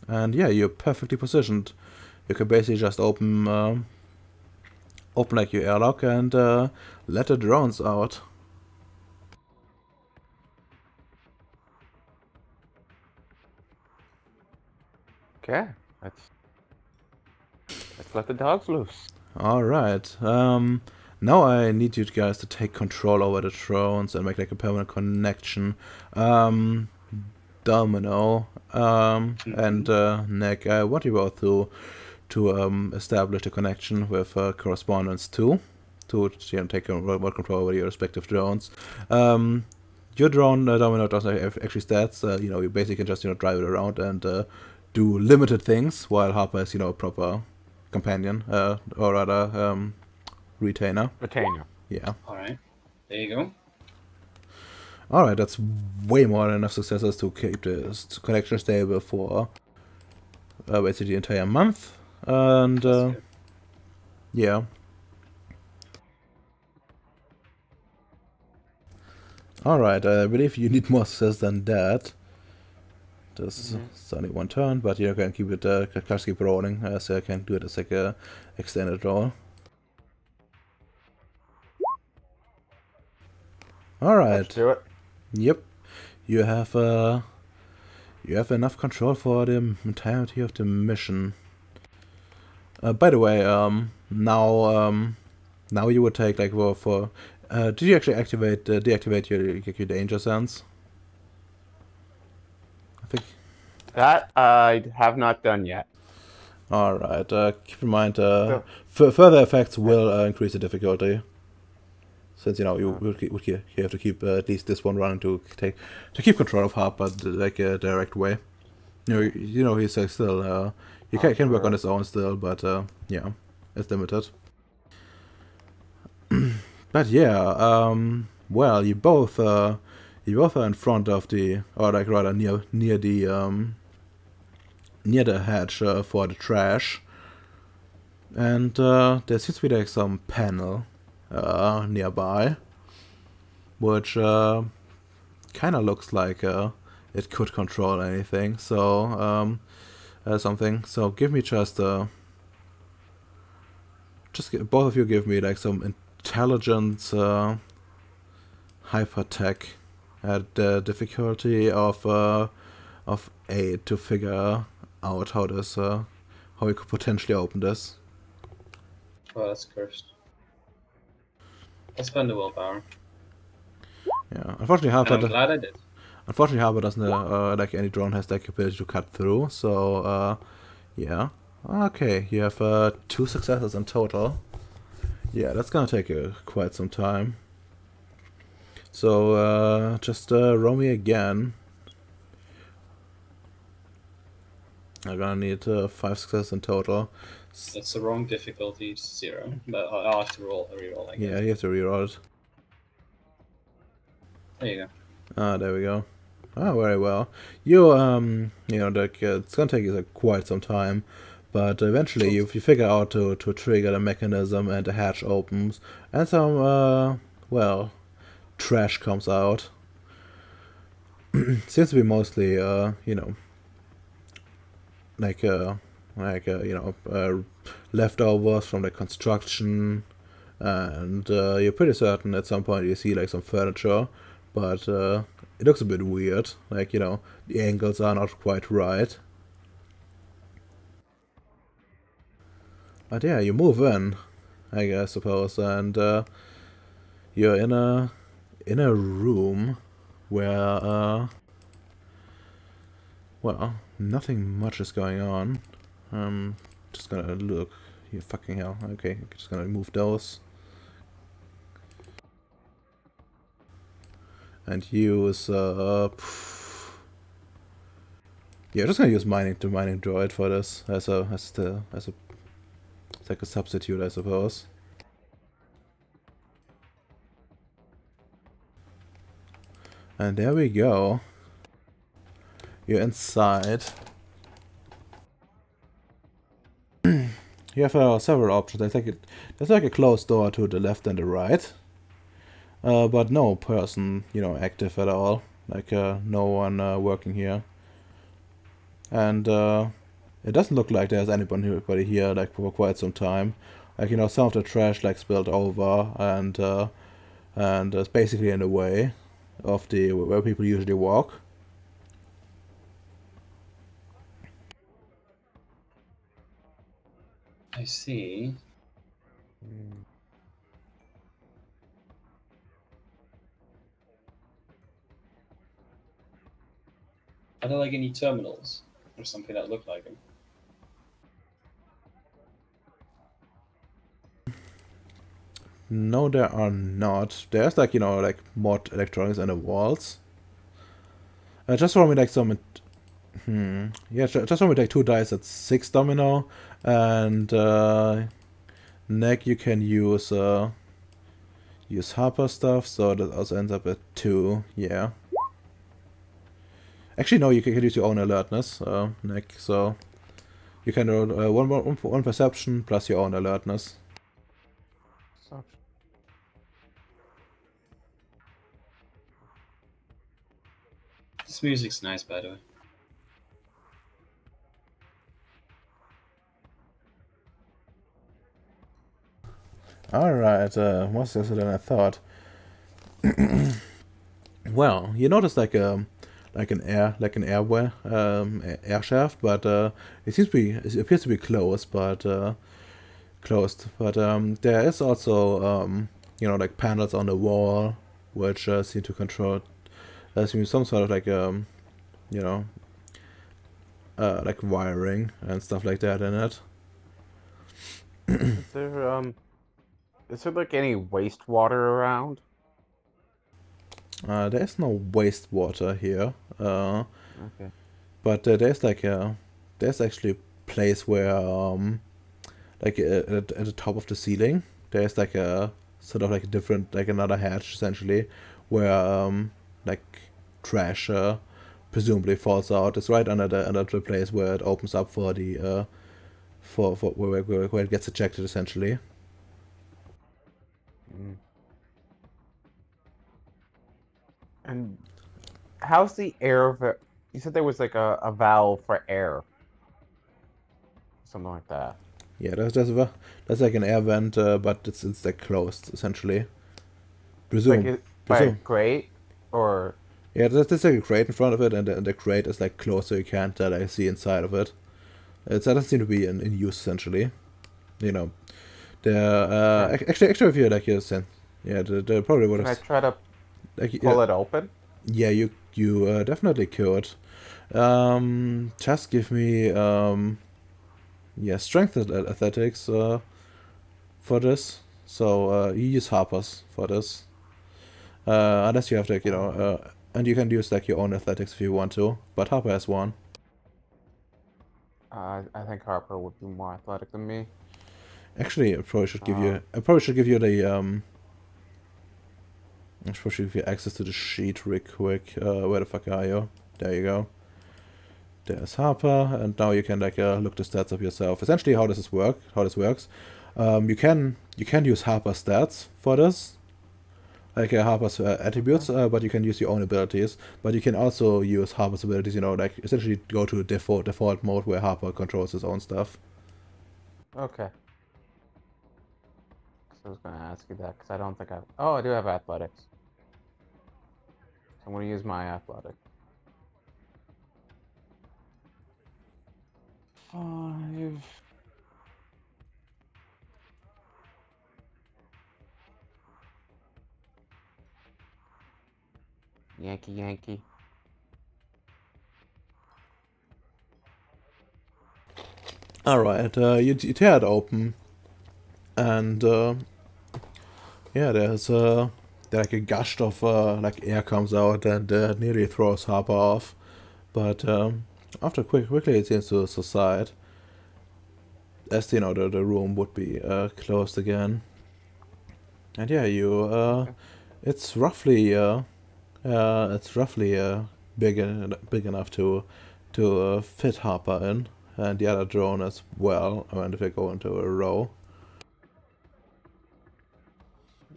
And yeah, you're perfectly positioned. You can basically just open like your airlock and let the drones out. Okay, let's let the dogs loose. All right. Now I need you guys to take control over the drones and make like a permanent connection. Domino and Nick, I want you both to establish a connection with correspondence 2 to take remote control over your respective drones. Your drone, Domino, doesn't have actually stats. You basically can just drive it around and do limited things, while Harper is a proper companion, or rather retainer. Retainer. Yeah. All right, there you go. All right, that's way more than enough successes to keep the connection stable for basically the entire month. And yeah. Alright, I believe you need more success than that. This is only one turn, but you can keep it, just keep rolling, so I can do it as like a extended roll. Alright. Let's do it. Yep. You have enough control for the entirety of the mission. By the way, now you would take like did you actually deactivate your danger sense? I think. That I have not done yet. All right. Keep in mind, further effects will increase the difficulty. Since you would have to keep at least this one running to keep control of Harp, but like a direct way. He's still he can work on his own still, but yeah, it's limited. But yeah, well, you both are in front of the, or like rather near the hatch for the trash, and there seems to be like some panel nearby, which kind of looks like it could control anything. So something. So give me just both of you give me like some intelligence hypertech at the difficulty of 8 to figure out how we could potentially open this. Oh, that's cursed. I'll spend the willpower. Yeah, unfortunately, And I'm glad I did. Unfortunately, Harper doesn't like any drone has the ability to cut through. So yeah. Okay, you have 2 successes in total. Yeah, that's gonna take quite some time. So just roll me again. I'm gonna need 5 successes in total. It's the wrong difficulty, it's 0. But I'll have to reroll, I guess. Yeah, you have to reroll it. There you go. Ah, there we go. Ah, very well. You like it's gonna take you like quite some time, but eventually you figure out to trigger the mechanism and the hatch opens, and some well, trash comes out. Seems to be mostly leftovers from the construction, and you're pretty certain at some point you see like some furniture, but it looks a bit weird. Like the angles are not quite right. But yeah, you move in, I suppose, and you're in a room where well, nothing much is going on. Just gonna look. You fucking hell. Okay, just gonna move those. And use yeah, just gonna use mining droid for this as it's like a substitute, I suppose. And there we go. You're inside. You have several options. There's like a closed door to the left and the right, but no person, active at all. Like no one working here, and it doesn't look like there's anybody here like for quite some time. Like some of the trash like spilled over, and it's basically in the way of where people usually walk. I see. Are there like any terminals or something that look like them? No, there are not. There's like, you know, like mod electronics on the walls. Just for me, like some. Yeah, just for me, like 2 dice at 6 domino, and neck you can use Harper stuff, so that also ends up at 2. Yeah. Actually, no, you can use your own alertness, neck. So you can roll one perception plus your own alertness. So, This music's nice, by the way. Alright, more successful than I thought. Well, you notice like an airway, air shaft, but it appears to be closed, but there is also you know, like panels on the wall which seem to control seem some sort of like you know, like wiring and stuff like that in it. is there like any wastewater around? There's no wastewater here, Okay. but there's like there's actually a place where like at the top of the ceiling there's like a sort of like a different, like another hatch essentially, where like trash presumably falls out. It's right under the place where it opens up for the for where it gets ejected essentially. Mm. And how's the air? You said there was like a valve for air, something like that. Yeah, that's like an air vent, but it's like closed essentially. Like by a Presume. grate or Yeah, there's like a crate in front of it, and the crate is like closed, so you can't like see inside of it. It doesn't seem to be in use essentially. You know, actually if you like your sense, yeah, they probably would can I have. try to Like, pull it open? yeah, you definitely could. Just give me yeah, strength athletics for this. So you use Harper's for this. Unless you have like, you know, and you can use like your own athletics if you want to. But Harper has one. I think Harper would be more athletic than me. Actually, I probably should give you. I probably should give you the I probably should give you access to the sheet real quick. Where the fuck are you? There you go. There's Harper, and now you can like look the stats up yourself. Essentially, how this works. You can use Harper stats for this, like Harper's attributes, but you can use your own abilities. But you can also use Harper's abilities. You know, like essentially go to default mode where Harper controls his own stuff. Okay. So I was gonna ask you that because I don't think I. Oh, I do have athletics. So I'm gonna use my athletic. 5. Yankee, Yankee. Alright, you tear it open, and yeah, there's like a gush of like air comes out and nearly throws Harper off, but after quickly it seems to subside, as you know the room would be closed again, and yeah, you it's roughly big enough to fit Harper in, and the other drone as well. And if we go into a row.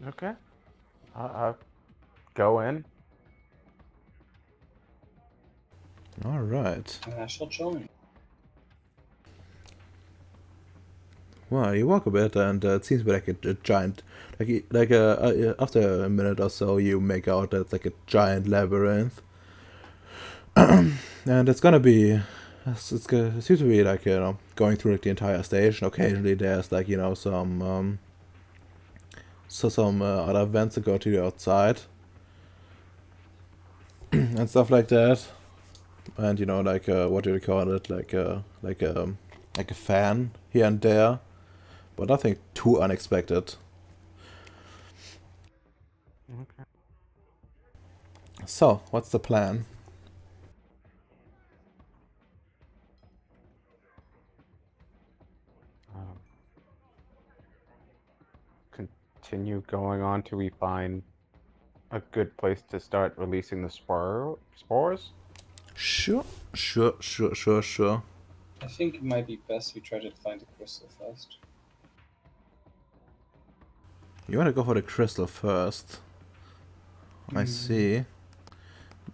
Okay. I'll go in. All right. And I shall join. Well, you walk a bit, and it seems to be like a giant, after a minute or so, you make out that it's like a giant labyrinth, and it's gonna be, it seems to be like, you know, going through like the entire station. Occasionally, there's like, you know, some other vents that go to the outside and stuff like that. and you know, like what do you call it, like a fan here and there, but nothing too unexpected. Okay. So, what's the plan? Continue going on till we find a good place to start releasing the spores. Sure, sure, sure, sure, sure. I think it might be best we try to find the crystal first. You want to go for the crystal first. I see.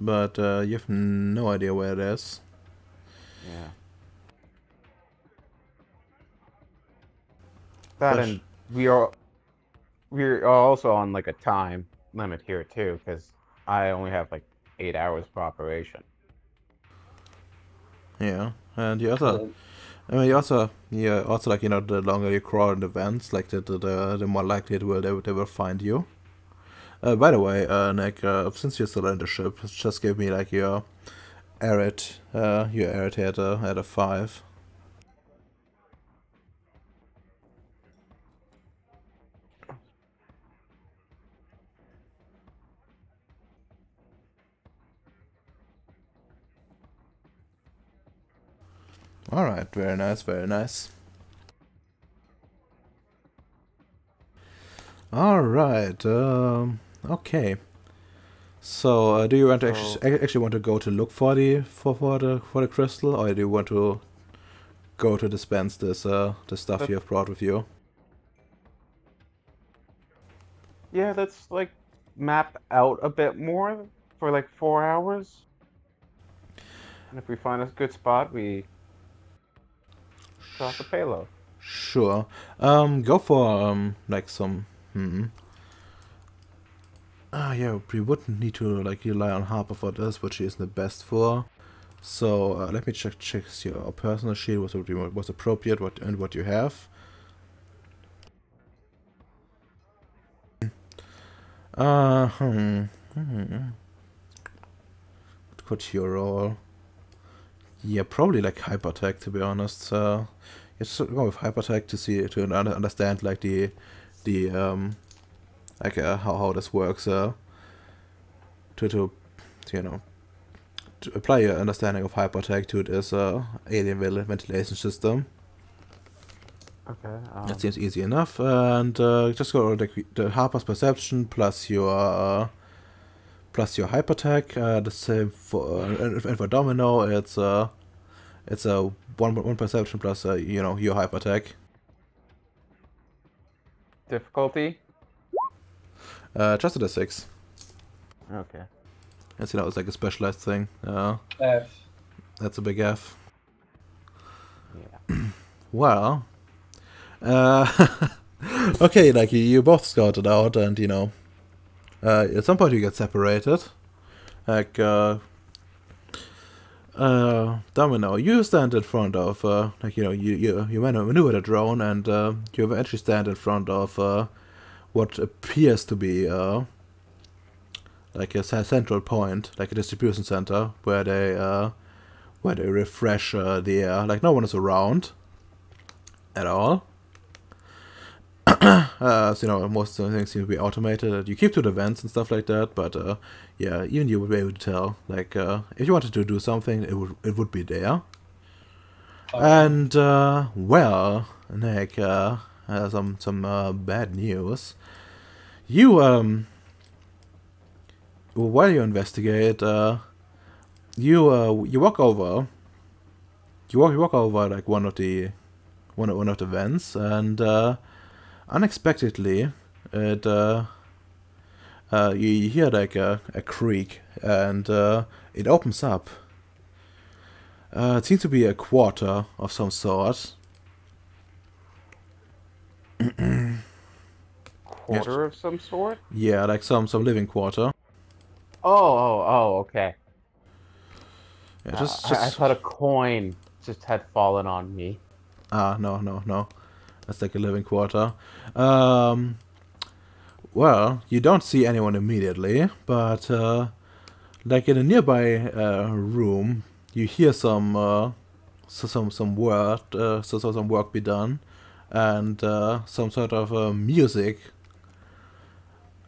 But you have no idea where it is. Yeah. That But and we're also on like a time limit here too, because I only have like 8 hours per operation. yeah, and you also, I mean, you also like, you know, the longer you crawl in the vents, like the more likely they will find you. By the way, Nick, since you're still in the ship, just give me like your arid at a 5. Alright, very nice, very nice. Alright, okay. So, do you want to actually want to go to look for the crystal, or do you want to go to dispense this the stuff you have brought with you? Yeah, let's like map out a bit more for like 4 hours. And if we find a good spot, we drop the payload. Sure. Go for like some. Yeah, we wouldn't need to like rely on Harper for this, which she isn't the best for. So let me check your personal sheet. What's appropriate? What you have. What could you roll? Yeah, probably like hypertech, to be honest. Just go with hypertech to understand like the like how this works. To you know, to apply your understanding of hypertech to this alien ventilation system. Okay. That seems easy enough, and just go the Harper's perception plus your hypertech. The same for and for Domino, it's a one perception plus you know, your hypertech. Difficulty? Just at a 6. Okay. As you know, it's like a specialized thing. F. That's a big F. Yeah. Well, okay, like you both scouted out, and you know, at some point you get separated. Like Domino, you stand in front of like, you know, you maneuver the drone, and you eventually stand in front of what appears to be like a central point, like a distribution center, where they refresh the air. Like no one is around at all. So you know, most of the things seem to be automated. You keep to the vents and stuff like that, but yeah, even you would be able to tell. Like if you wanted to do something, it would be there. And well, Nick, some bad news. You while you investigate, you walk over. You walk over like one of the vents, and unexpectedly, it you hear like a creak, and it opens up. It seems to be a quarter of some sort. Quarter of some sort? Yeah, like some living quarter. Oh, okay. Yeah, I thought a coin just had fallen on me. No. That's like a living quarter. Well, you don't see anyone immediately, but like in a nearby room, you hear some word, some work be done, and some sort of music,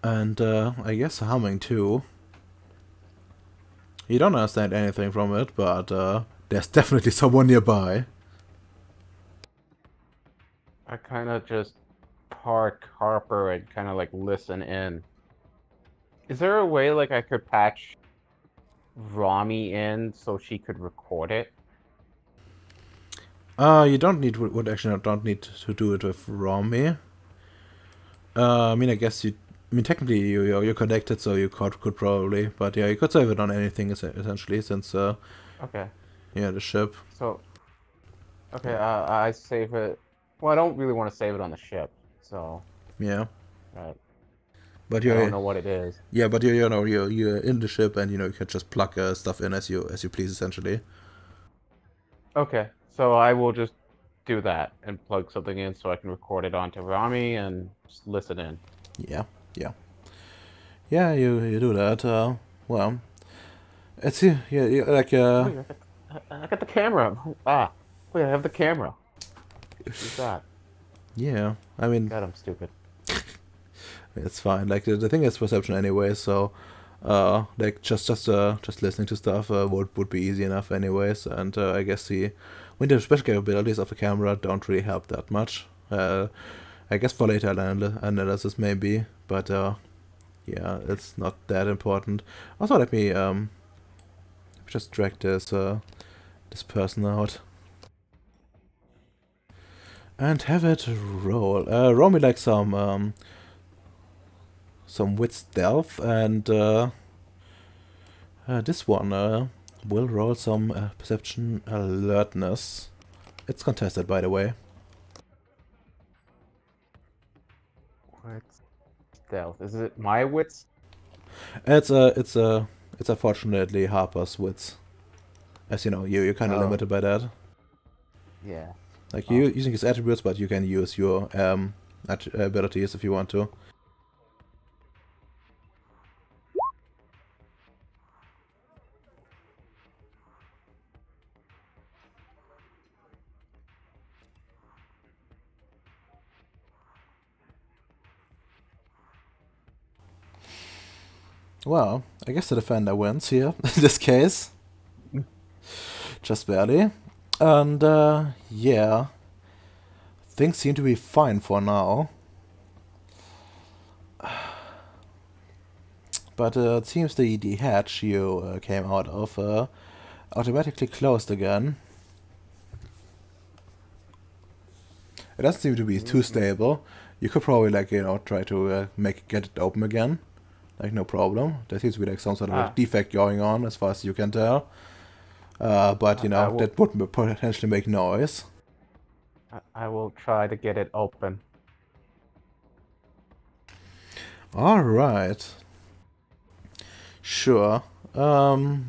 and I guess humming too. You don't understand anything from it, but there's definitely someone nearby. I kind of just park Harper and kind of like listen in. Is there a way like I could patch Rami in so she could record it? You don't need would actually don't need to do it with Romy. I mean, I guess you. I mean, technically you're connected, so you could probably, but yeah, you could save it on anything essentially, since Okay. yeah, the ship. So, okay, I save it. Well, I don't really want to save it on the ship, so Yeah, but I don't you're know what it is. yeah, but you're in the ship, and you can just plug stuff in as you please essentially. Okay, so I will just do that and plug something in so I can record it onto Rami and just listen in. Yeah, yeah, yeah. You do that. Well, it's yeah like Wait, I got the camera. Ah, wait, I have the camera. Who's that? yeah. I mean, God, I'm stupid. it's fine. Like the thing is perception anyway, so like just listening to stuff would be easy enough anyways. And I guess the special capabilities of the camera don't really help that much. I guess for later analysis maybe, but yeah, it's not that important. Also, let me just drag this person out and have it roll. Roll me like some wit stealth, and this one will roll some perception alertness. It's contested, by the way. What's stealth? Is it my wits? It's unfortunately Harper's wits. As you know, you're kind of limited by that. Yeah. Like you using his attributes, but you can use your abilities if you want to. Well, I guess the defender wins here in this case. Just barely. And yeah, things seem to be fine for now. But it seems the hatch you came out of automatically closed again. It doesn't seem to be too stable. You could probably try to get it open again. Like, no problem. There seems to be like some sort of a defect going on as far as you can tell. But that would potentially make noise. I will try to get it open. Alright. Sure. Well,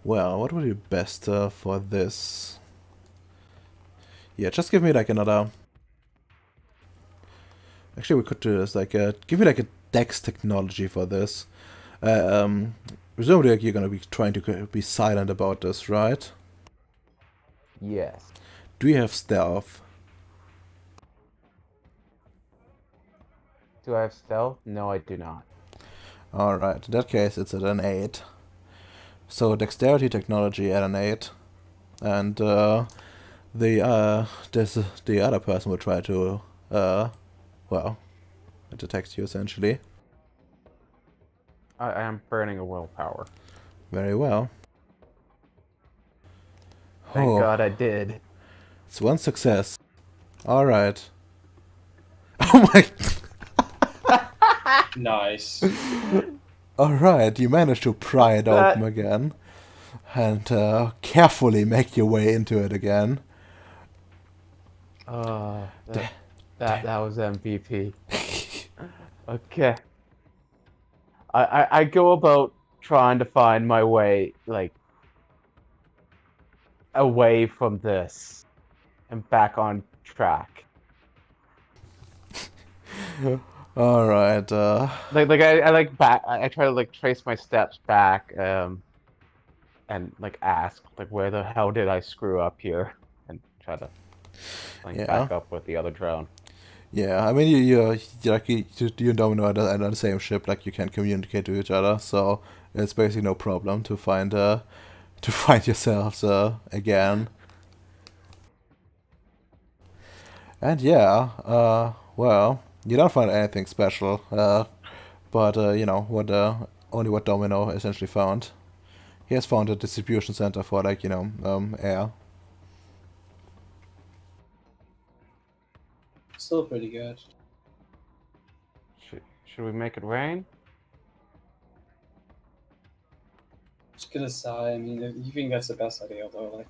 what would be best for this? Yeah, just give me like another... Actually, we could do this, like, give me like a Dex technology for this. Presumably like, you're gonna be trying to be silent about this, right? Yes. Do you have stealth? Do I have stealth? No, I do not. Alright, in that case it's at an 8. So dexterity technology at an 8. And the other person will try to well, detect you essentially. I am burning a willpower. Very well. Thank God I did. It's one success. Alright. Oh my... Nice. Alright, you managed to pry it open again. And carefully make your way into it again. That was MVP. Okay. I go about trying to find my way, like, away from this and back on track. All right. I try to like trace my steps back. and like ask like where the hell did I screw up here, and try to like Yeah. back up with the other drone. Yeah, I mean, you and Domino are on the same ship, like you can communicate to each other, so it's basically no problem to find to find yourselves again. And yeah, well, you don't find anything special, but you know what only what Domino essentially found. He has found a distribution center for like air. Still pretty good. Should we make it rain? Just gonna sigh. I mean, you think that's the best idea, although like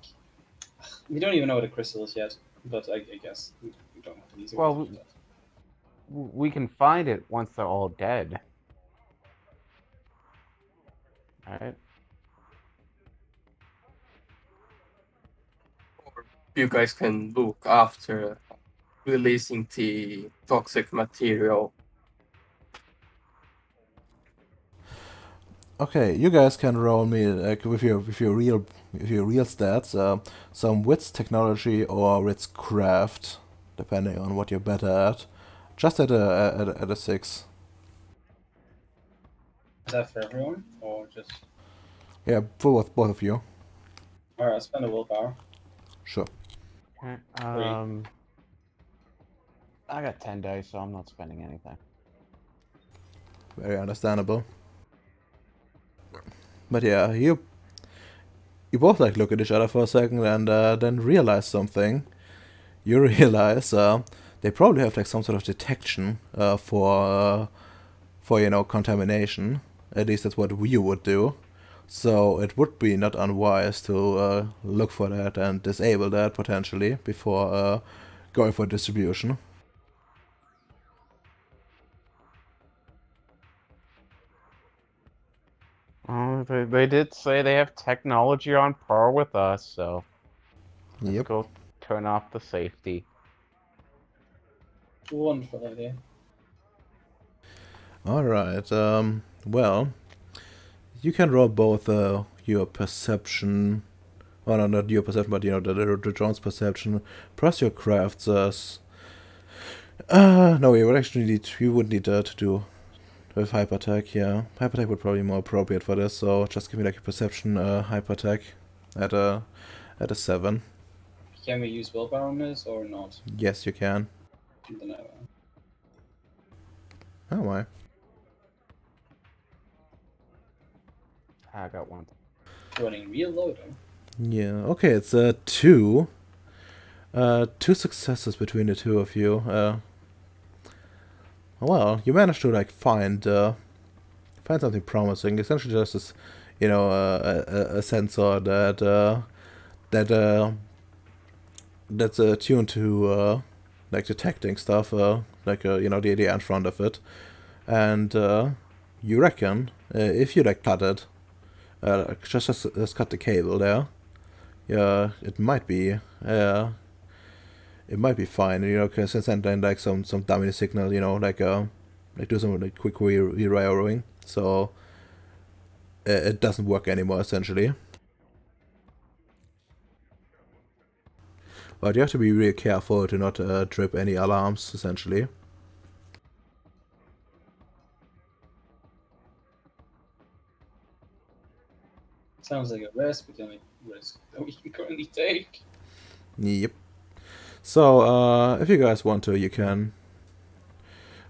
we don't even know what a crystal is yet. But I guess we don't have an easy way Well, to do that. we can find it once they're all dead. Alright. You guys can look after releasing the toxic material. Okay, you guys can roll me like with your real stats, some wits technology or wits craft, depending on what you're better at. Just at a 6. Is that for everyone or just? Yeah, for both of you. All right, I'll spend a willpower. Sure. Okay, Great. I got 10 dice, so I'm not spending anything. Very understandable. But yeah, you both like look at each other for a second and then realize something. You realize they probably have like some sort of detection for contamination. At least that's what you would do. So it would be not unwise to look for that and disable that potentially before going for distribution. Oh, they did say they have technology on par with us, so let's Yep. go turn off the safety. Wonderful idea. Alright, well, you can roll both your perception, oh no, not your perception, but the drone's perception, plus your crafts. No, you would need to do with hypertech, yeah. Hypertech would probably be more appropriate for this, so just give me like a perception hypertech at a 7. Can we use willpower on this or not? Yes, you can. Then Oh my. I got one. running real low though. Yeah, okay, it's 2. 2 successes between the two of you. Well, you managed to like find something promising. Essentially, just this, a sensor that's tuned to like detecting stuff, like the idea in front of it, and you reckon if you like cut it, just cut the cable there, yeah, it might be fine, because send then like some dummy signal, like do some like quick rewiring, so it doesn't work anymore essentially. But you have to be really careful to not trip any alarms essentially. Sounds like a risk, but the only risk that we can currently take. Yep. So if you guys want to, you can.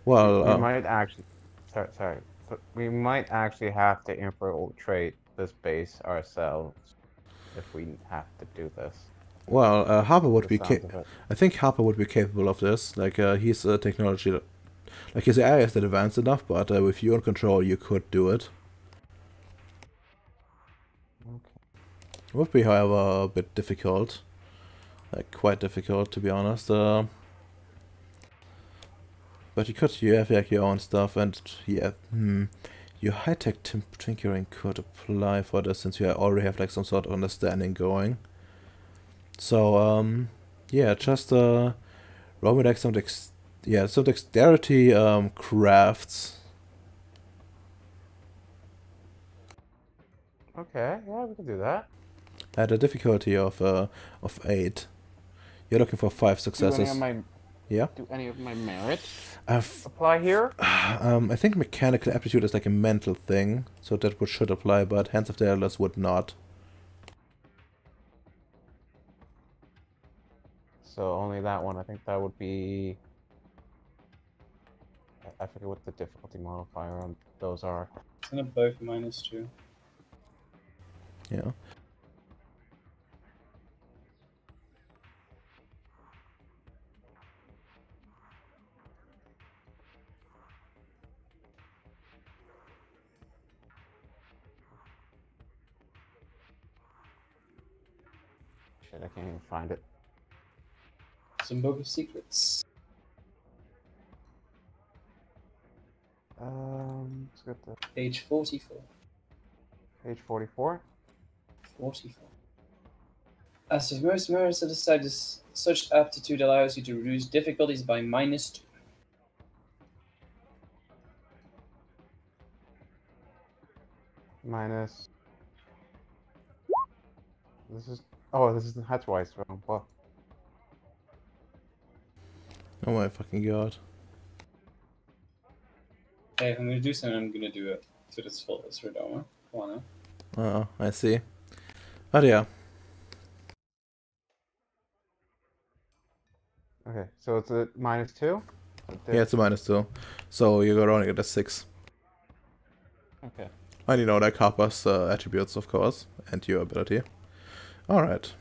Well, we might actually. Sorry, but we might actually have to infiltrate this base ourselves if we have to do this. Well, Harper would be. Sounds of it. I think Harper would be capable of this. Like he's technology, like his AI is not advanced enough, but with you in control, you could do it. Okay. Would be, however, a bit difficult. Like quite difficult, to be honest. But you have like your own stuff, and yeah, your high-tech tinkering could apply for this since you already have like some sort of understanding going. So yeah, just roll me like some dexterity crafts. Okay, yeah, we can do that. At a difficulty of 8. You're looking for 5 Do any successes. of my Yeah. do any of my merits I've, apply here? I think mechanical aptitude is like a mental thing, so that should apply, but Hands of the Elders would not. So only that one. I think that would be. I forget what the difficulty modifier on those are. Isn't it both -2? Yeah. Shit, I can't even find it. Some book of secrets. Let's get the Page 44. page 44. 44. As with most merits of the side, such aptitude allows you to reduce difficulties by -2. Minus. This is. Oh, that's why it's wrong. Well, Oh my fucking god. Hey, if I'm gonna do something, I'm gonna do it to its fullest, Redoma. Come on now. Oh, I see. But yeah. okay. So it's a -2. Yeah, it's a -2. So you're only at a 6. Okay. And you know, like Harper's attributes, of course, and your ability. Alright.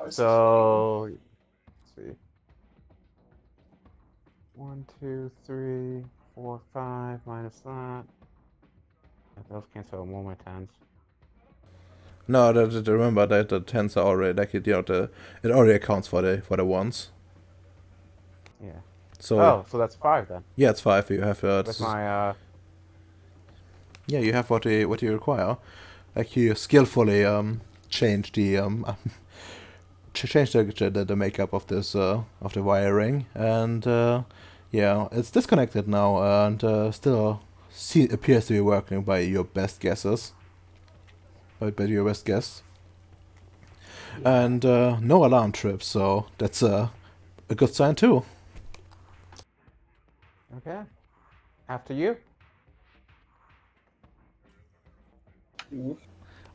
So let's see. 1, 2, 3, 4, 5 minus that. Those cancel all my 10s. No, remember that the 10s are already, like, it already accounts for the ones. Yeah. So, Oh, so that's 5 then. yeah, it's 5. You have With my yeah, you have what you require. Like, you skillfully change the change the makeup of this of the wiring, and yeah, it's disconnected now, and still appears to be working by your best guesses. By your best guess. And no alarm trips, so that's a good sign too. Okay. After you.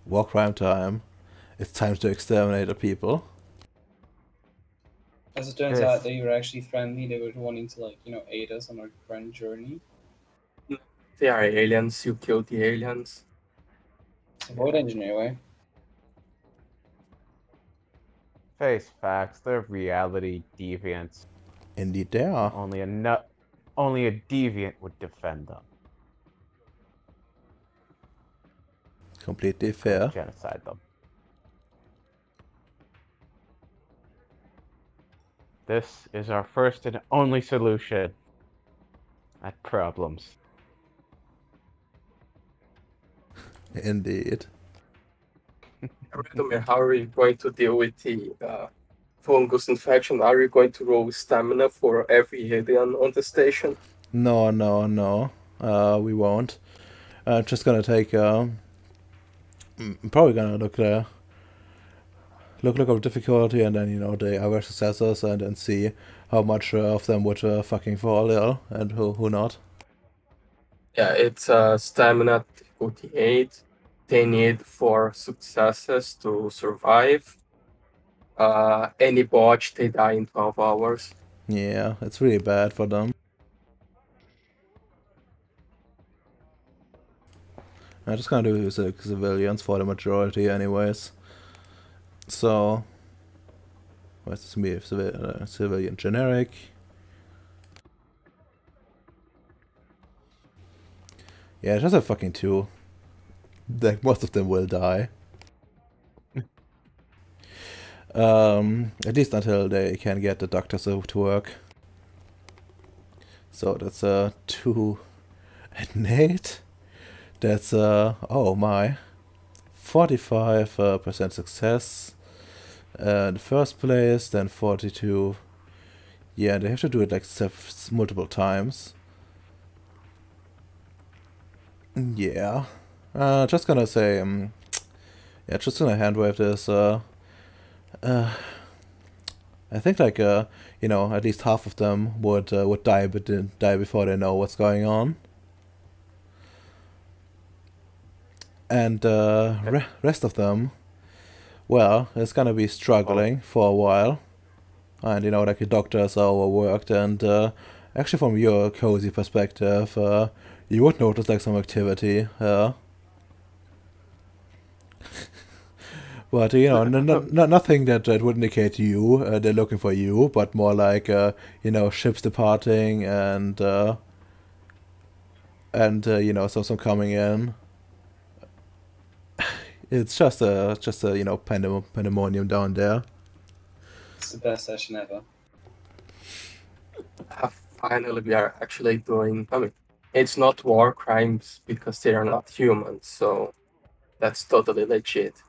War crime time. It's time to exterminate the people. As it turns Yes. out, they were actually friendly. They were wanting to, like, aid us on our grand journey. They are aliens. You kill the aliens. It's a void engine anyway. Face facts. They're reality deviants. Indeed they are. Only a deviant would defend them. Completely fair. Genocide them. This is our first and only solution at problems. Indeed. Radomir, how are you going to deal with the fungus infection? Are you going to roll stamina for every alien on the station? No. We won't. Just gonna take. I'm probably gonna look up difficulty, and then the other successors, and then see how much of them would fucking fall ill and who not. Yeah, it's stamina difficulty 8. They need 4 successes to survive. Any botch, they die in 12 hours. Yeah, it's really bad for them. I'm just gonna do civilians for the majority, anyways. So, where's this me? Civilian generic. Yeah, just a fucking 2. Like, most of them will die. At least until they can get the doctors to work. So that's 2 and 8. That's oh my, 45% success in the first place, then 42. Yeah, they have to do it like multiple times. Yeah. Just gonna say Yeah, just gonna handwave this. I think like you know, at least half of them would die, but didn't die before they know what's going on. And rest of them, well, it's gonna be struggling for a while. And you know, like the doctors are overworked, and actually, from your cozy perspective, you would notice like some activity. But you know, nothing that would indicate you. They're looking for you, but more like you know, ships departing and you know, some coming in. It's just a you know, pandemonium down there. It's the best session ever. Finally, we are actually doing. I mean, it's not war crimes because they are not humans, so that's totally legit.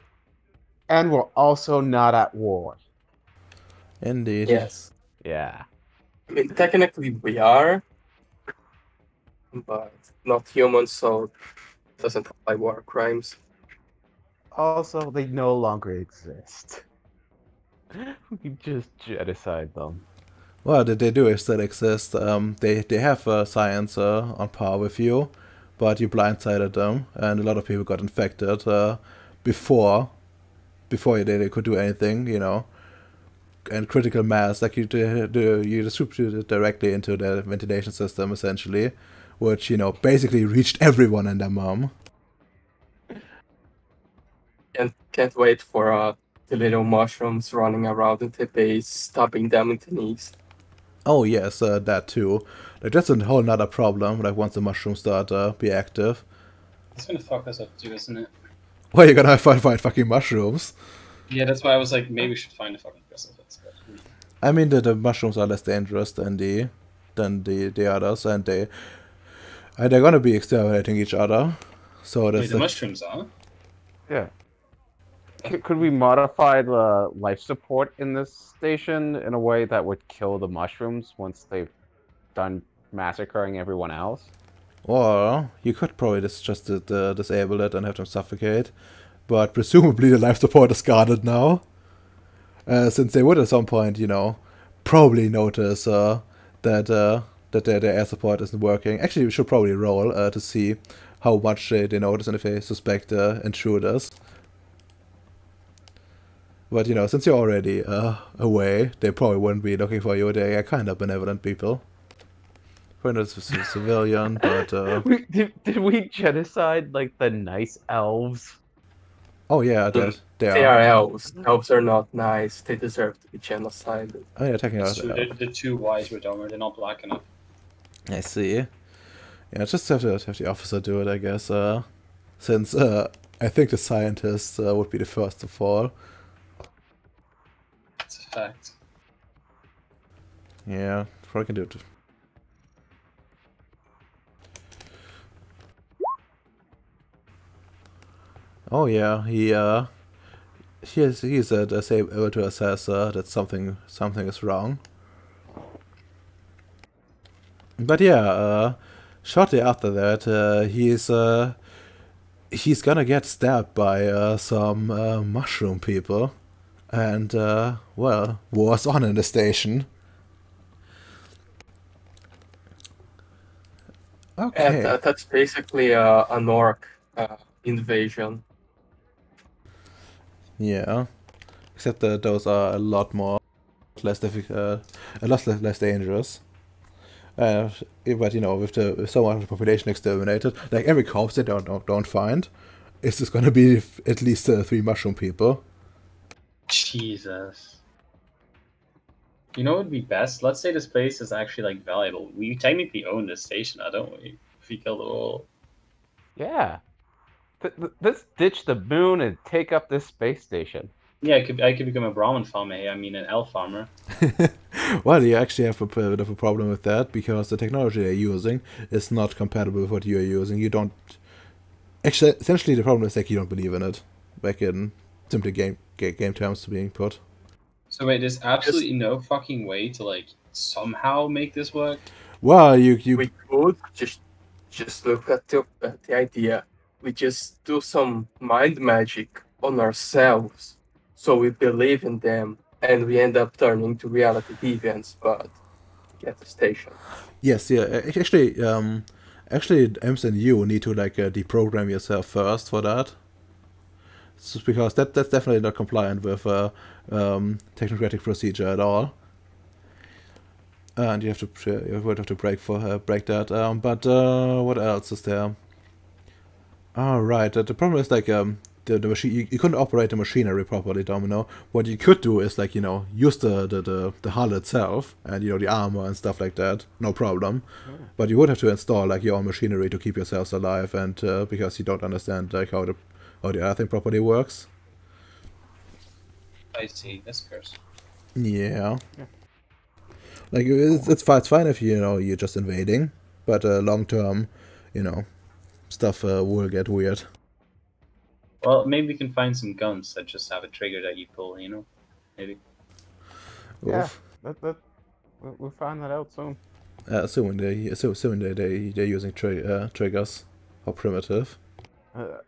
And we're also not at war. Indeed. Yes. Yeah. I mean, technically we are, but not humans, so it doesn't apply war crimes. Also, they no longer exist. We just genocide them. Well, they do still exist. They have science on par with you, but you blindsided them, and a lot of people got infected before they could do anything, you know. And critical mass, like you distributed it directly into the ventilation system, essentially, which, you know, basically reached everyone and their mom. And can't wait for the little mushrooms running around in the base, stabbing them in the knees. Oh yes, that too. Like that's a whole nother problem. Like once the mushrooms start be active, It's gonna fuck us up too, isn't it? well, you're gonna find fucking mushrooms. Yeah, that's why I was like, maybe we should find a fucking crucifix. But I mean, the mushrooms are less dangerous than the others, and they're gonna be exterminating each other. So that's wait, the mushrooms are? Yeah. Could we modify the life support in this station in a way that would kill the mushrooms once they've done massacring everyone else? Or you could probably just disable it and have them suffocate. But presumably the life support is guarded now. Since they would at some point, you know, probably notice that their air support isn't working. Actually, we should probably roll to see how much they notice and if they suspect intruders. But, you know, since you're already away, they probably wouldn't be looking for you. They are kind of benevolent people. Probably not a civilian, but... Did we genocide, like, the nice elves? Oh, yeah, they They are. are elves. Elves are not nice. They deserve to be genocided. Oh, yeah, attacking It's us. true, they're too wise with armor. They're not black enough. I see. Yeah, just have the officer do it, I guess. Since I think the scientist would be the first to fall. It's a fact. Yeah, probably can do it. Oh yeah, he is able to assess that something is wrong. But yeah, shortly after that, he's gonna get stabbed by some mushroom people, and well, war's on in the station. Okay. And that's basically an orc invasion. Yeah, except that those are a lot less dangerous. But you know, with so much of the population exterminated, like every corpse they don't find, is just gonna be at least 3 mushroom people. Jesus. You know what would be best? Let's say this place is actually like valuable. We technically own this station, don't we? If we kill the whole. Yeah. Let's ditch the moon and take up this space station. Yeah, I could become a Brahmin farmer here. I mean, an elf farmer. Well, you actually have a bit of a problem with that because the technology they're using is not compatible with what you're using. You don't. Actually, essentially, the problem is like you don't believe in it. Back in simply game terms being put. So wait, there's absolutely no fucking way to like somehow make this work. Well, we could just look at the idea. We just do some mind magic on ourselves, so we believe in them, and we end up turning to reality deviants, but get the station. Yes, yeah. Actually, Ems and you need to like deprogram yourself first for that. Because that's definitely not compliant with technocratic procedure at all. And you have to break that. But what else is there? Oh, right. The problem is like the machine. You couldn't operate the machinery properly, Domino. What you could do is like use the hull itself and the armor and stuff like that. No problem. But you would have to install like your own machinery to keep yourselves alive, and because you don't understand like how the other thing properly works. I see. That's curse. Yeah. Like it's fine if you're just invading, but long term, stuff will get weird. Well, maybe we can find some guns that just have a trigger that you pull. Maybe. Yeah, Oof. we'll find that out soon. Assuming they're using triggers. How primitive. I'm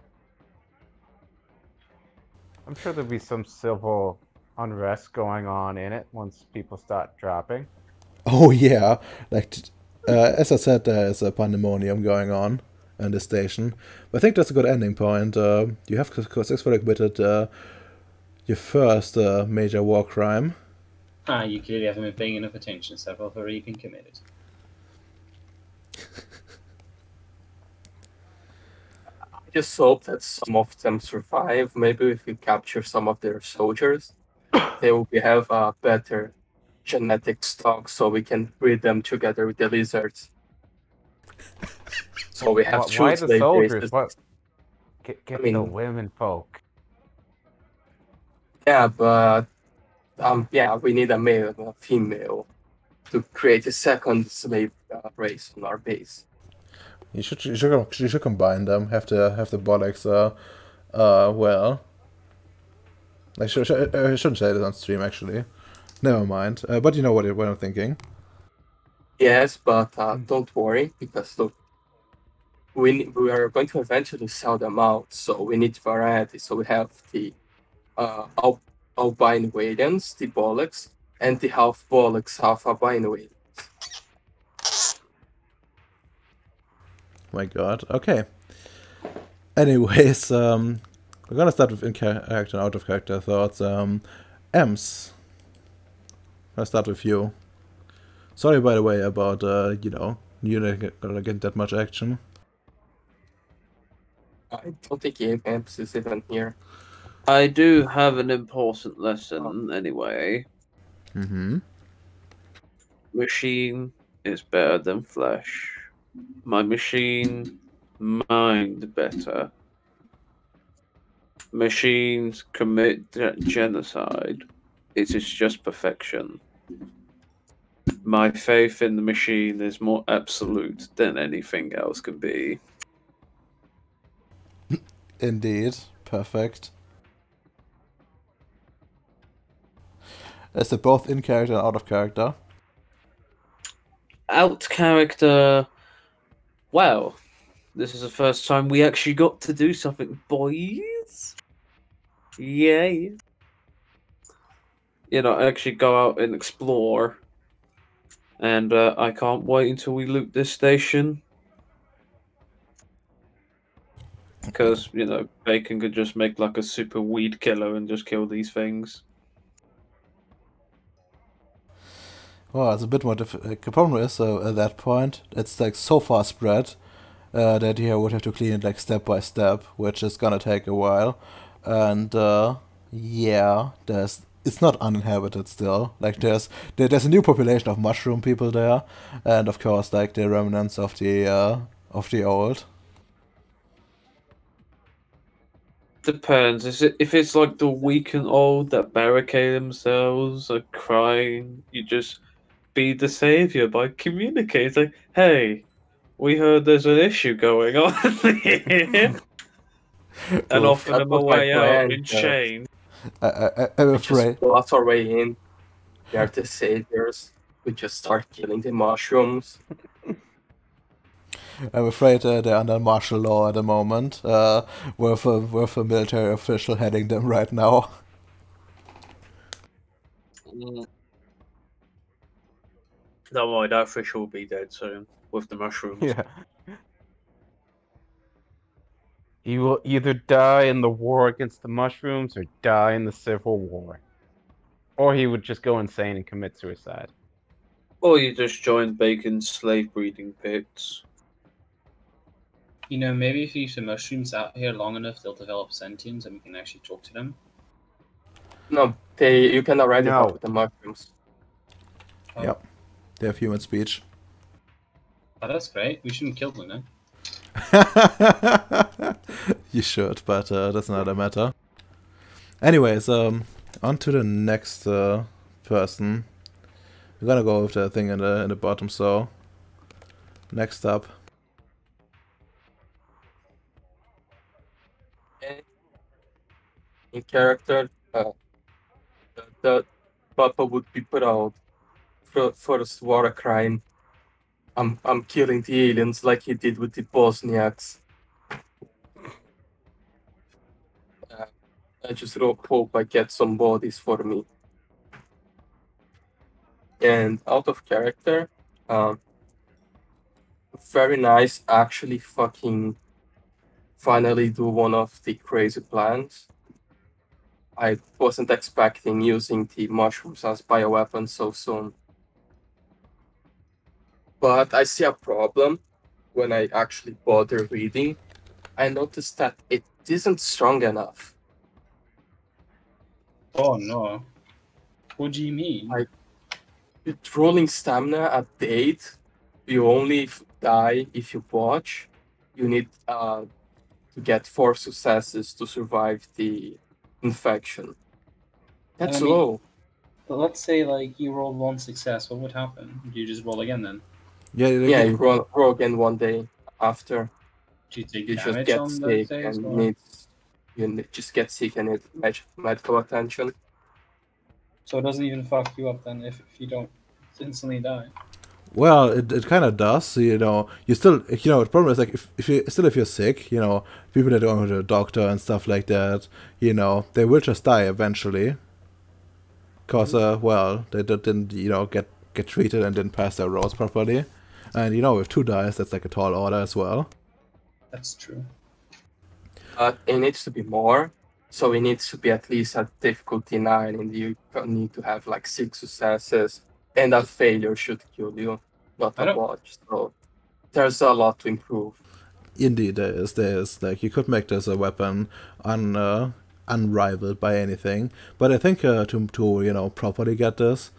sure there'll be some civil unrest going on in it once people start dropping. Oh yeah, like as I said, there's a pandemonium going on in the station. But I think that's a good ending point. You have successfully committed your first major war crime. You clearly haven't been paying enough attention, so I've already been committed. I just hope that some of them survive. Maybe if we capture some of their soldiers, they will have a better genetic stock, so we can breed them together with the lizards. So we have Why the soldiers? races. What? Get the women folk. Yeah, but we need a male and a female to create a second slave race on our base. You should combine them. Have the bollocks. Well, I shouldn't say this on stream actually. Never mind. But you know what I'm thinking. Yes, but don't worry, because look, we are going to eventually sell them out, so we need variety. So we have the albino aliens, the bollocks, and the half bollocks, half albino aliens. My God. Okay. Anyways, we're gonna start with in-character and out-of-character thoughts. Ems, I'll start with you. Sorry, by the way, about you not gonna get that much action. I don't think Amps is even here. I do have an important lesson anyway. Mm-hmm. Machine is better than flesh. My machine mind better. Machines commit genocide. It is just perfection. My faith in the machine is more absolute than anything else can be. Indeed. Perfect. Is it both in character and out of character? Out character. Wow. This is the first time we actually got to do something, boys. Yay. Actually go out and explore. And I can't wait until we loot this station. Because, Bacon could just make like a super weed killer and just kill these things. Well, it's a bit more difficult. The problem is, at that point, it's like so far spread that you would have to clean it like step by step, which is gonna take a while. And yeah, it's not uninhabited still. Like there's a new population of mushroom people there, and of course like the remnants of the old. Depends. If it's like the weak and old that barricade themselves, are crying, you just be the savior by communicating. Hey, we heard there's an issue going on here, and offer them a way out in chains. I'm afraid. Just blast our way in. We are the saviors. We just start killing the mushrooms. I'm afraid they're under martial law at the moment. With a military official heading them right now. Mm. Don't worry, that fish will be dead soon with the mushrooms. Yeah. He will either die in the war against the mushrooms or die in the Civil War. Or he would just go insane and commit suicide. Or you just join Bacon's slave breeding pits. You know, maybe if you leave the mushrooms out here long enough, they'll develop sentience and we can actually talk to them. No, you can already No. talk with the mushrooms. Oh. Yep. They have human speech. Oh, that's great. We shouldn't kill them then. You should, but that's another matter. Anyways, on to the next person. We're gonna go with the thing in the bottom. So next up, In character, the Papa would be proud. First war a crime. I'm killing the aliens like he did with the Bosniaks. I just hope I get some bodies for me. And out of character, very nice. Actually, fucking finally do one of the crazy plans. I wasn't expecting using the mushrooms as bioweapons so soon. But I see a problem when I actually bother reading. I noticed that it isn't strong enough. Oh no. What do you mean? With rolling stamina at 8, you only die if you watch. You need to get 4 successes to survive the infection. That's I mean- low. But let's say like you rolled one success, what would happen? Do you just roll again then? yeah, Yeah, you roll again one day after. Do you take You just damage get on those sick days? and Or... just get sick and need medical attention. So it doesn't even fuck you up then if you don't instantly die. well, it kind of does. You know, you still, you know, the problem is like if you're sick, you know, people that go to the doctor and stuff like that, you know, they will just die eventually. Cause well, they didn't, you know, get treated and didn't pass their roles properly, and you know, with 2 dice, that's like a tall order as well. That's true. But it needs to be more. So it needs to be at least at difficulty 9, and you need to have like 6 successes, and a failure should kill you, not I a don't- botch. So there's a lot to improve. Indeed, there is like you could make this a weapon unrivaled by anything. But I think to you know properly get this,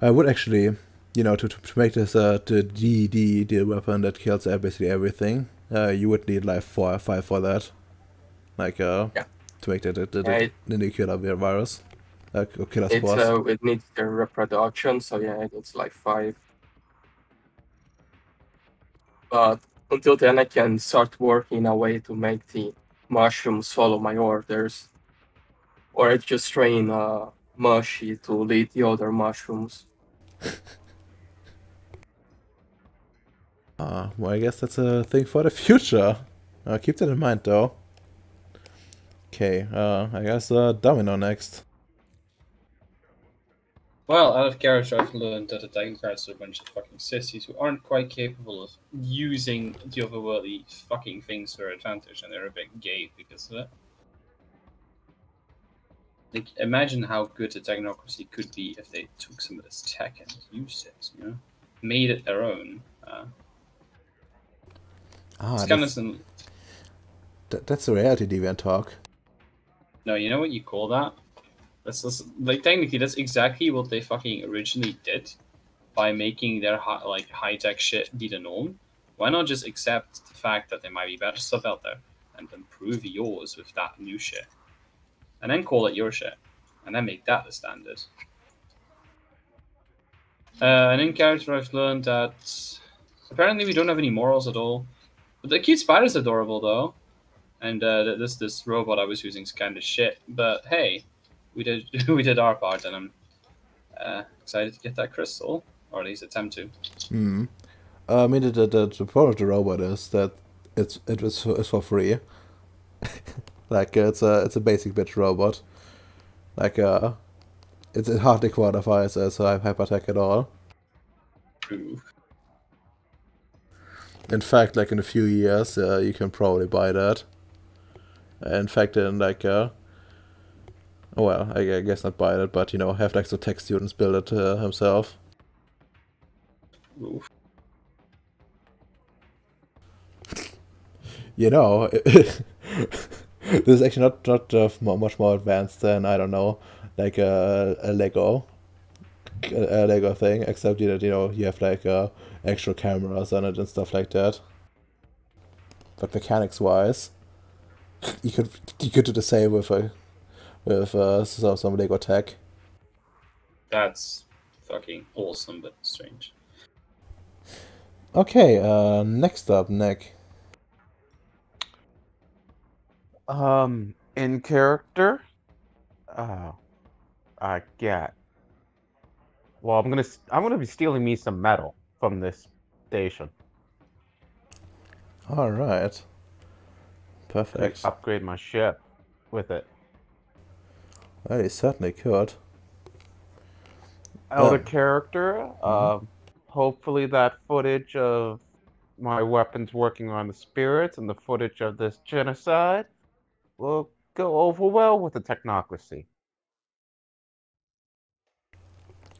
I would actually, you know, to make this the weapon that kills basically everything. You would need like 4 or 5 for that, like to make the nuclear virus, killer spores. It needs the reproduction, so yeah, it needs like 5. But until then, I can start working a way to make the mushrooms follow my orders, or I just train Mushy to lead the other mushrooms. Well, I guess that's a thing for the future. Keep that in mind, though. Okay, I guess Domino next. Well, out of character, I've learned that the Technocrats are a bunch of fucking sissies who aren't quite capable of using the otherworldly fucking things to their advantage, and they're a bit gay because of it. Like, imagine how good a technocracy could be if they took some of this tech and used it, you know? Made it their own. It's kind of some... That's the reality deviant talk. No, you know what you call that? Like, technically, that's exactly what they fucking originally did by making their high-tech shit be the norm. Why not just accept the fact that there might be better stuff out there and improve yours with that new shit? And then call it your shit. And then make that the standard. And in character, I've learned that apparently we don't have any morals at all. But the cute spider's adorable, though. And this robot I was using is kind of shit. But hey, we did we did our part, and I'm excited to get that crystal, or at least attempt to. I mean, the problem with the robot is that it's for free. Like it's a basic bitch robot. Like it hardly qualifies as a hypertech at all. Ooh. In fact, like in a few years, you can probably buy that. In fact, in like well, I guess not buy it, but you know, have like the tech students build it himself. Ooh. You know, this is actually not much more advanced than, I don't know, like a Lego thing, except that you know you have like extra cameras on it and stuff like that. But mechanics wise, you could do the same with some Lego tech. That's fucking awesome, but strange. Okay, next up, Nick. In character, I get. Well, I'm gonna be stealing me some metal from this station. All right, To perfect. upgrade my ship with it. Well, you certainly could. Out Uh, of character, hopefully that footage of my weapons working on the spirits and the footage of this genocide will go over well with the technocracy.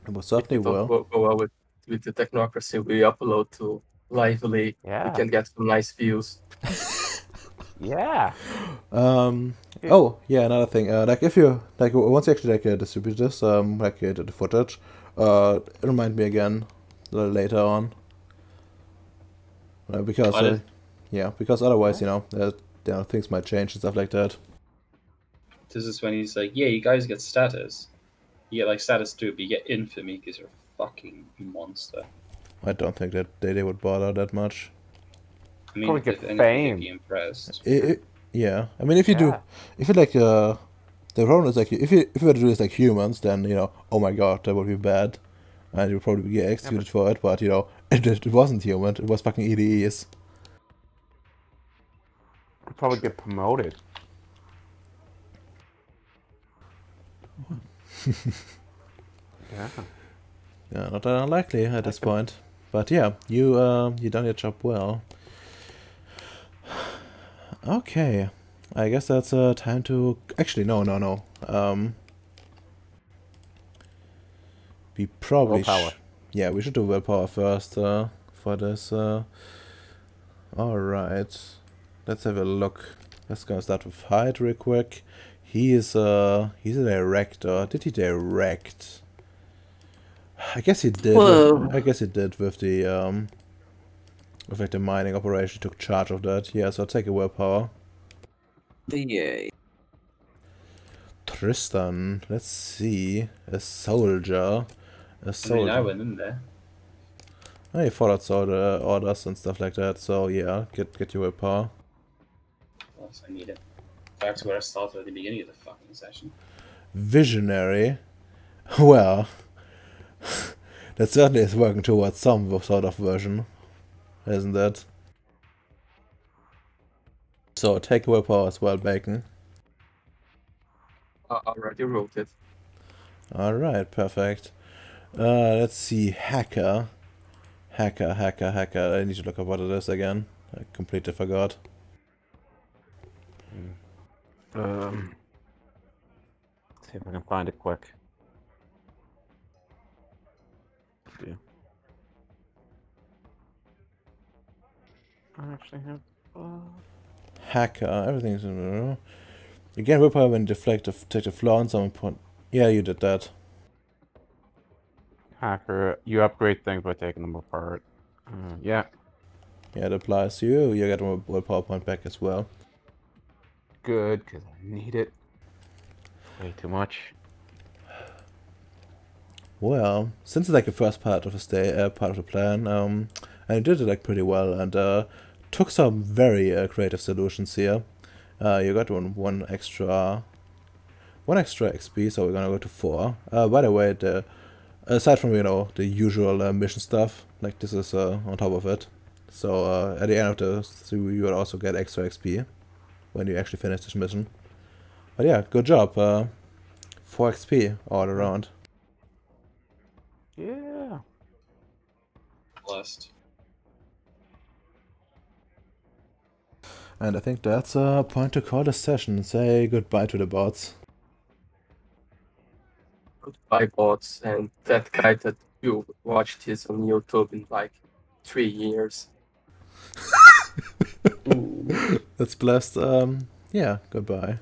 It most If certainly you don't will. go well with the technocracy, we upload to Lively. We Yeah. can get some nice views. Yeah. Oh yeah, another thing. Like if you like once you actually like distribute this, like the footage, remind me again later on. Because Got it. yeah, because otherwise you know things might change and stuff like that. This is when he's like, yeah, you guys get status. You get like status 2, but you get infamy because you're a fucking monster. I don't think that they would bother that much. I mean, Probably get if anything, fame. they'd be impressed. Yeah, I mean if you do, Yeah. if you like the problem is like if you were to do this like humans, then you know, oh my god, that would be bad, and you'd probably get executed for it. But you know, it wasn't human; it was fucking EDEs. Could probably get promoted. Yeah. Yeah, not that unlikely at this point. But yeah, you done your job well. Okay, I guess that's time to actually no. We probably Willpower. yeah, we should do willpower first for this. All right, let's have a look. Let's go start with height real quick. He's a director. Did he direct? I guess he did. Well- I guess he did with the with like the mining operation. Took charge of that. Yeah, so I'll take a willpower. Yay. Tristan, let's see. A soldier. A I soldier. mean, I went in there. I followed all the orders and stuff like that. So yeah, get your willpower. Plus, I need it. Back to where I started at the beginning of the fucking session. Visionary. Well, that certainly is working towards some sort of version, isn't it? So take willpower as well, Bacon. I already wrote it. Alright, perfect. Let's see, hacker. Hacker. I need to look up what it is again. I completely forgot. See if I can find it quick. Yeah. I actually have. Hacker, everything's in. Again, willpower when deflect take the flaw on some point. Yeah, you did that. Hacker, you upgrade things by taking them apart. Yeah, Yeah, it applies to you. You get a willpower point back as well. good, because I need it. Way too much. Well, since it's like the first part of the part of the plan, and you did it like pretty well, and took some very creative solutions here. You got one extra XP, so we're gonna go to 4. By the way, the aside from the usual mission stuff, like this is on top of it. So at the end of the through, you will also get extra XP when you actually finish this mission. But yeah, good job. 4 XP all around. Yeah. Blessed. And I think that's a point to call the session. Say goodbye to the bots. Goodbye, bots, and that guy that you watched this on YouTube in like 3 years. Ooh. That's blessed. Yeah, goodbye.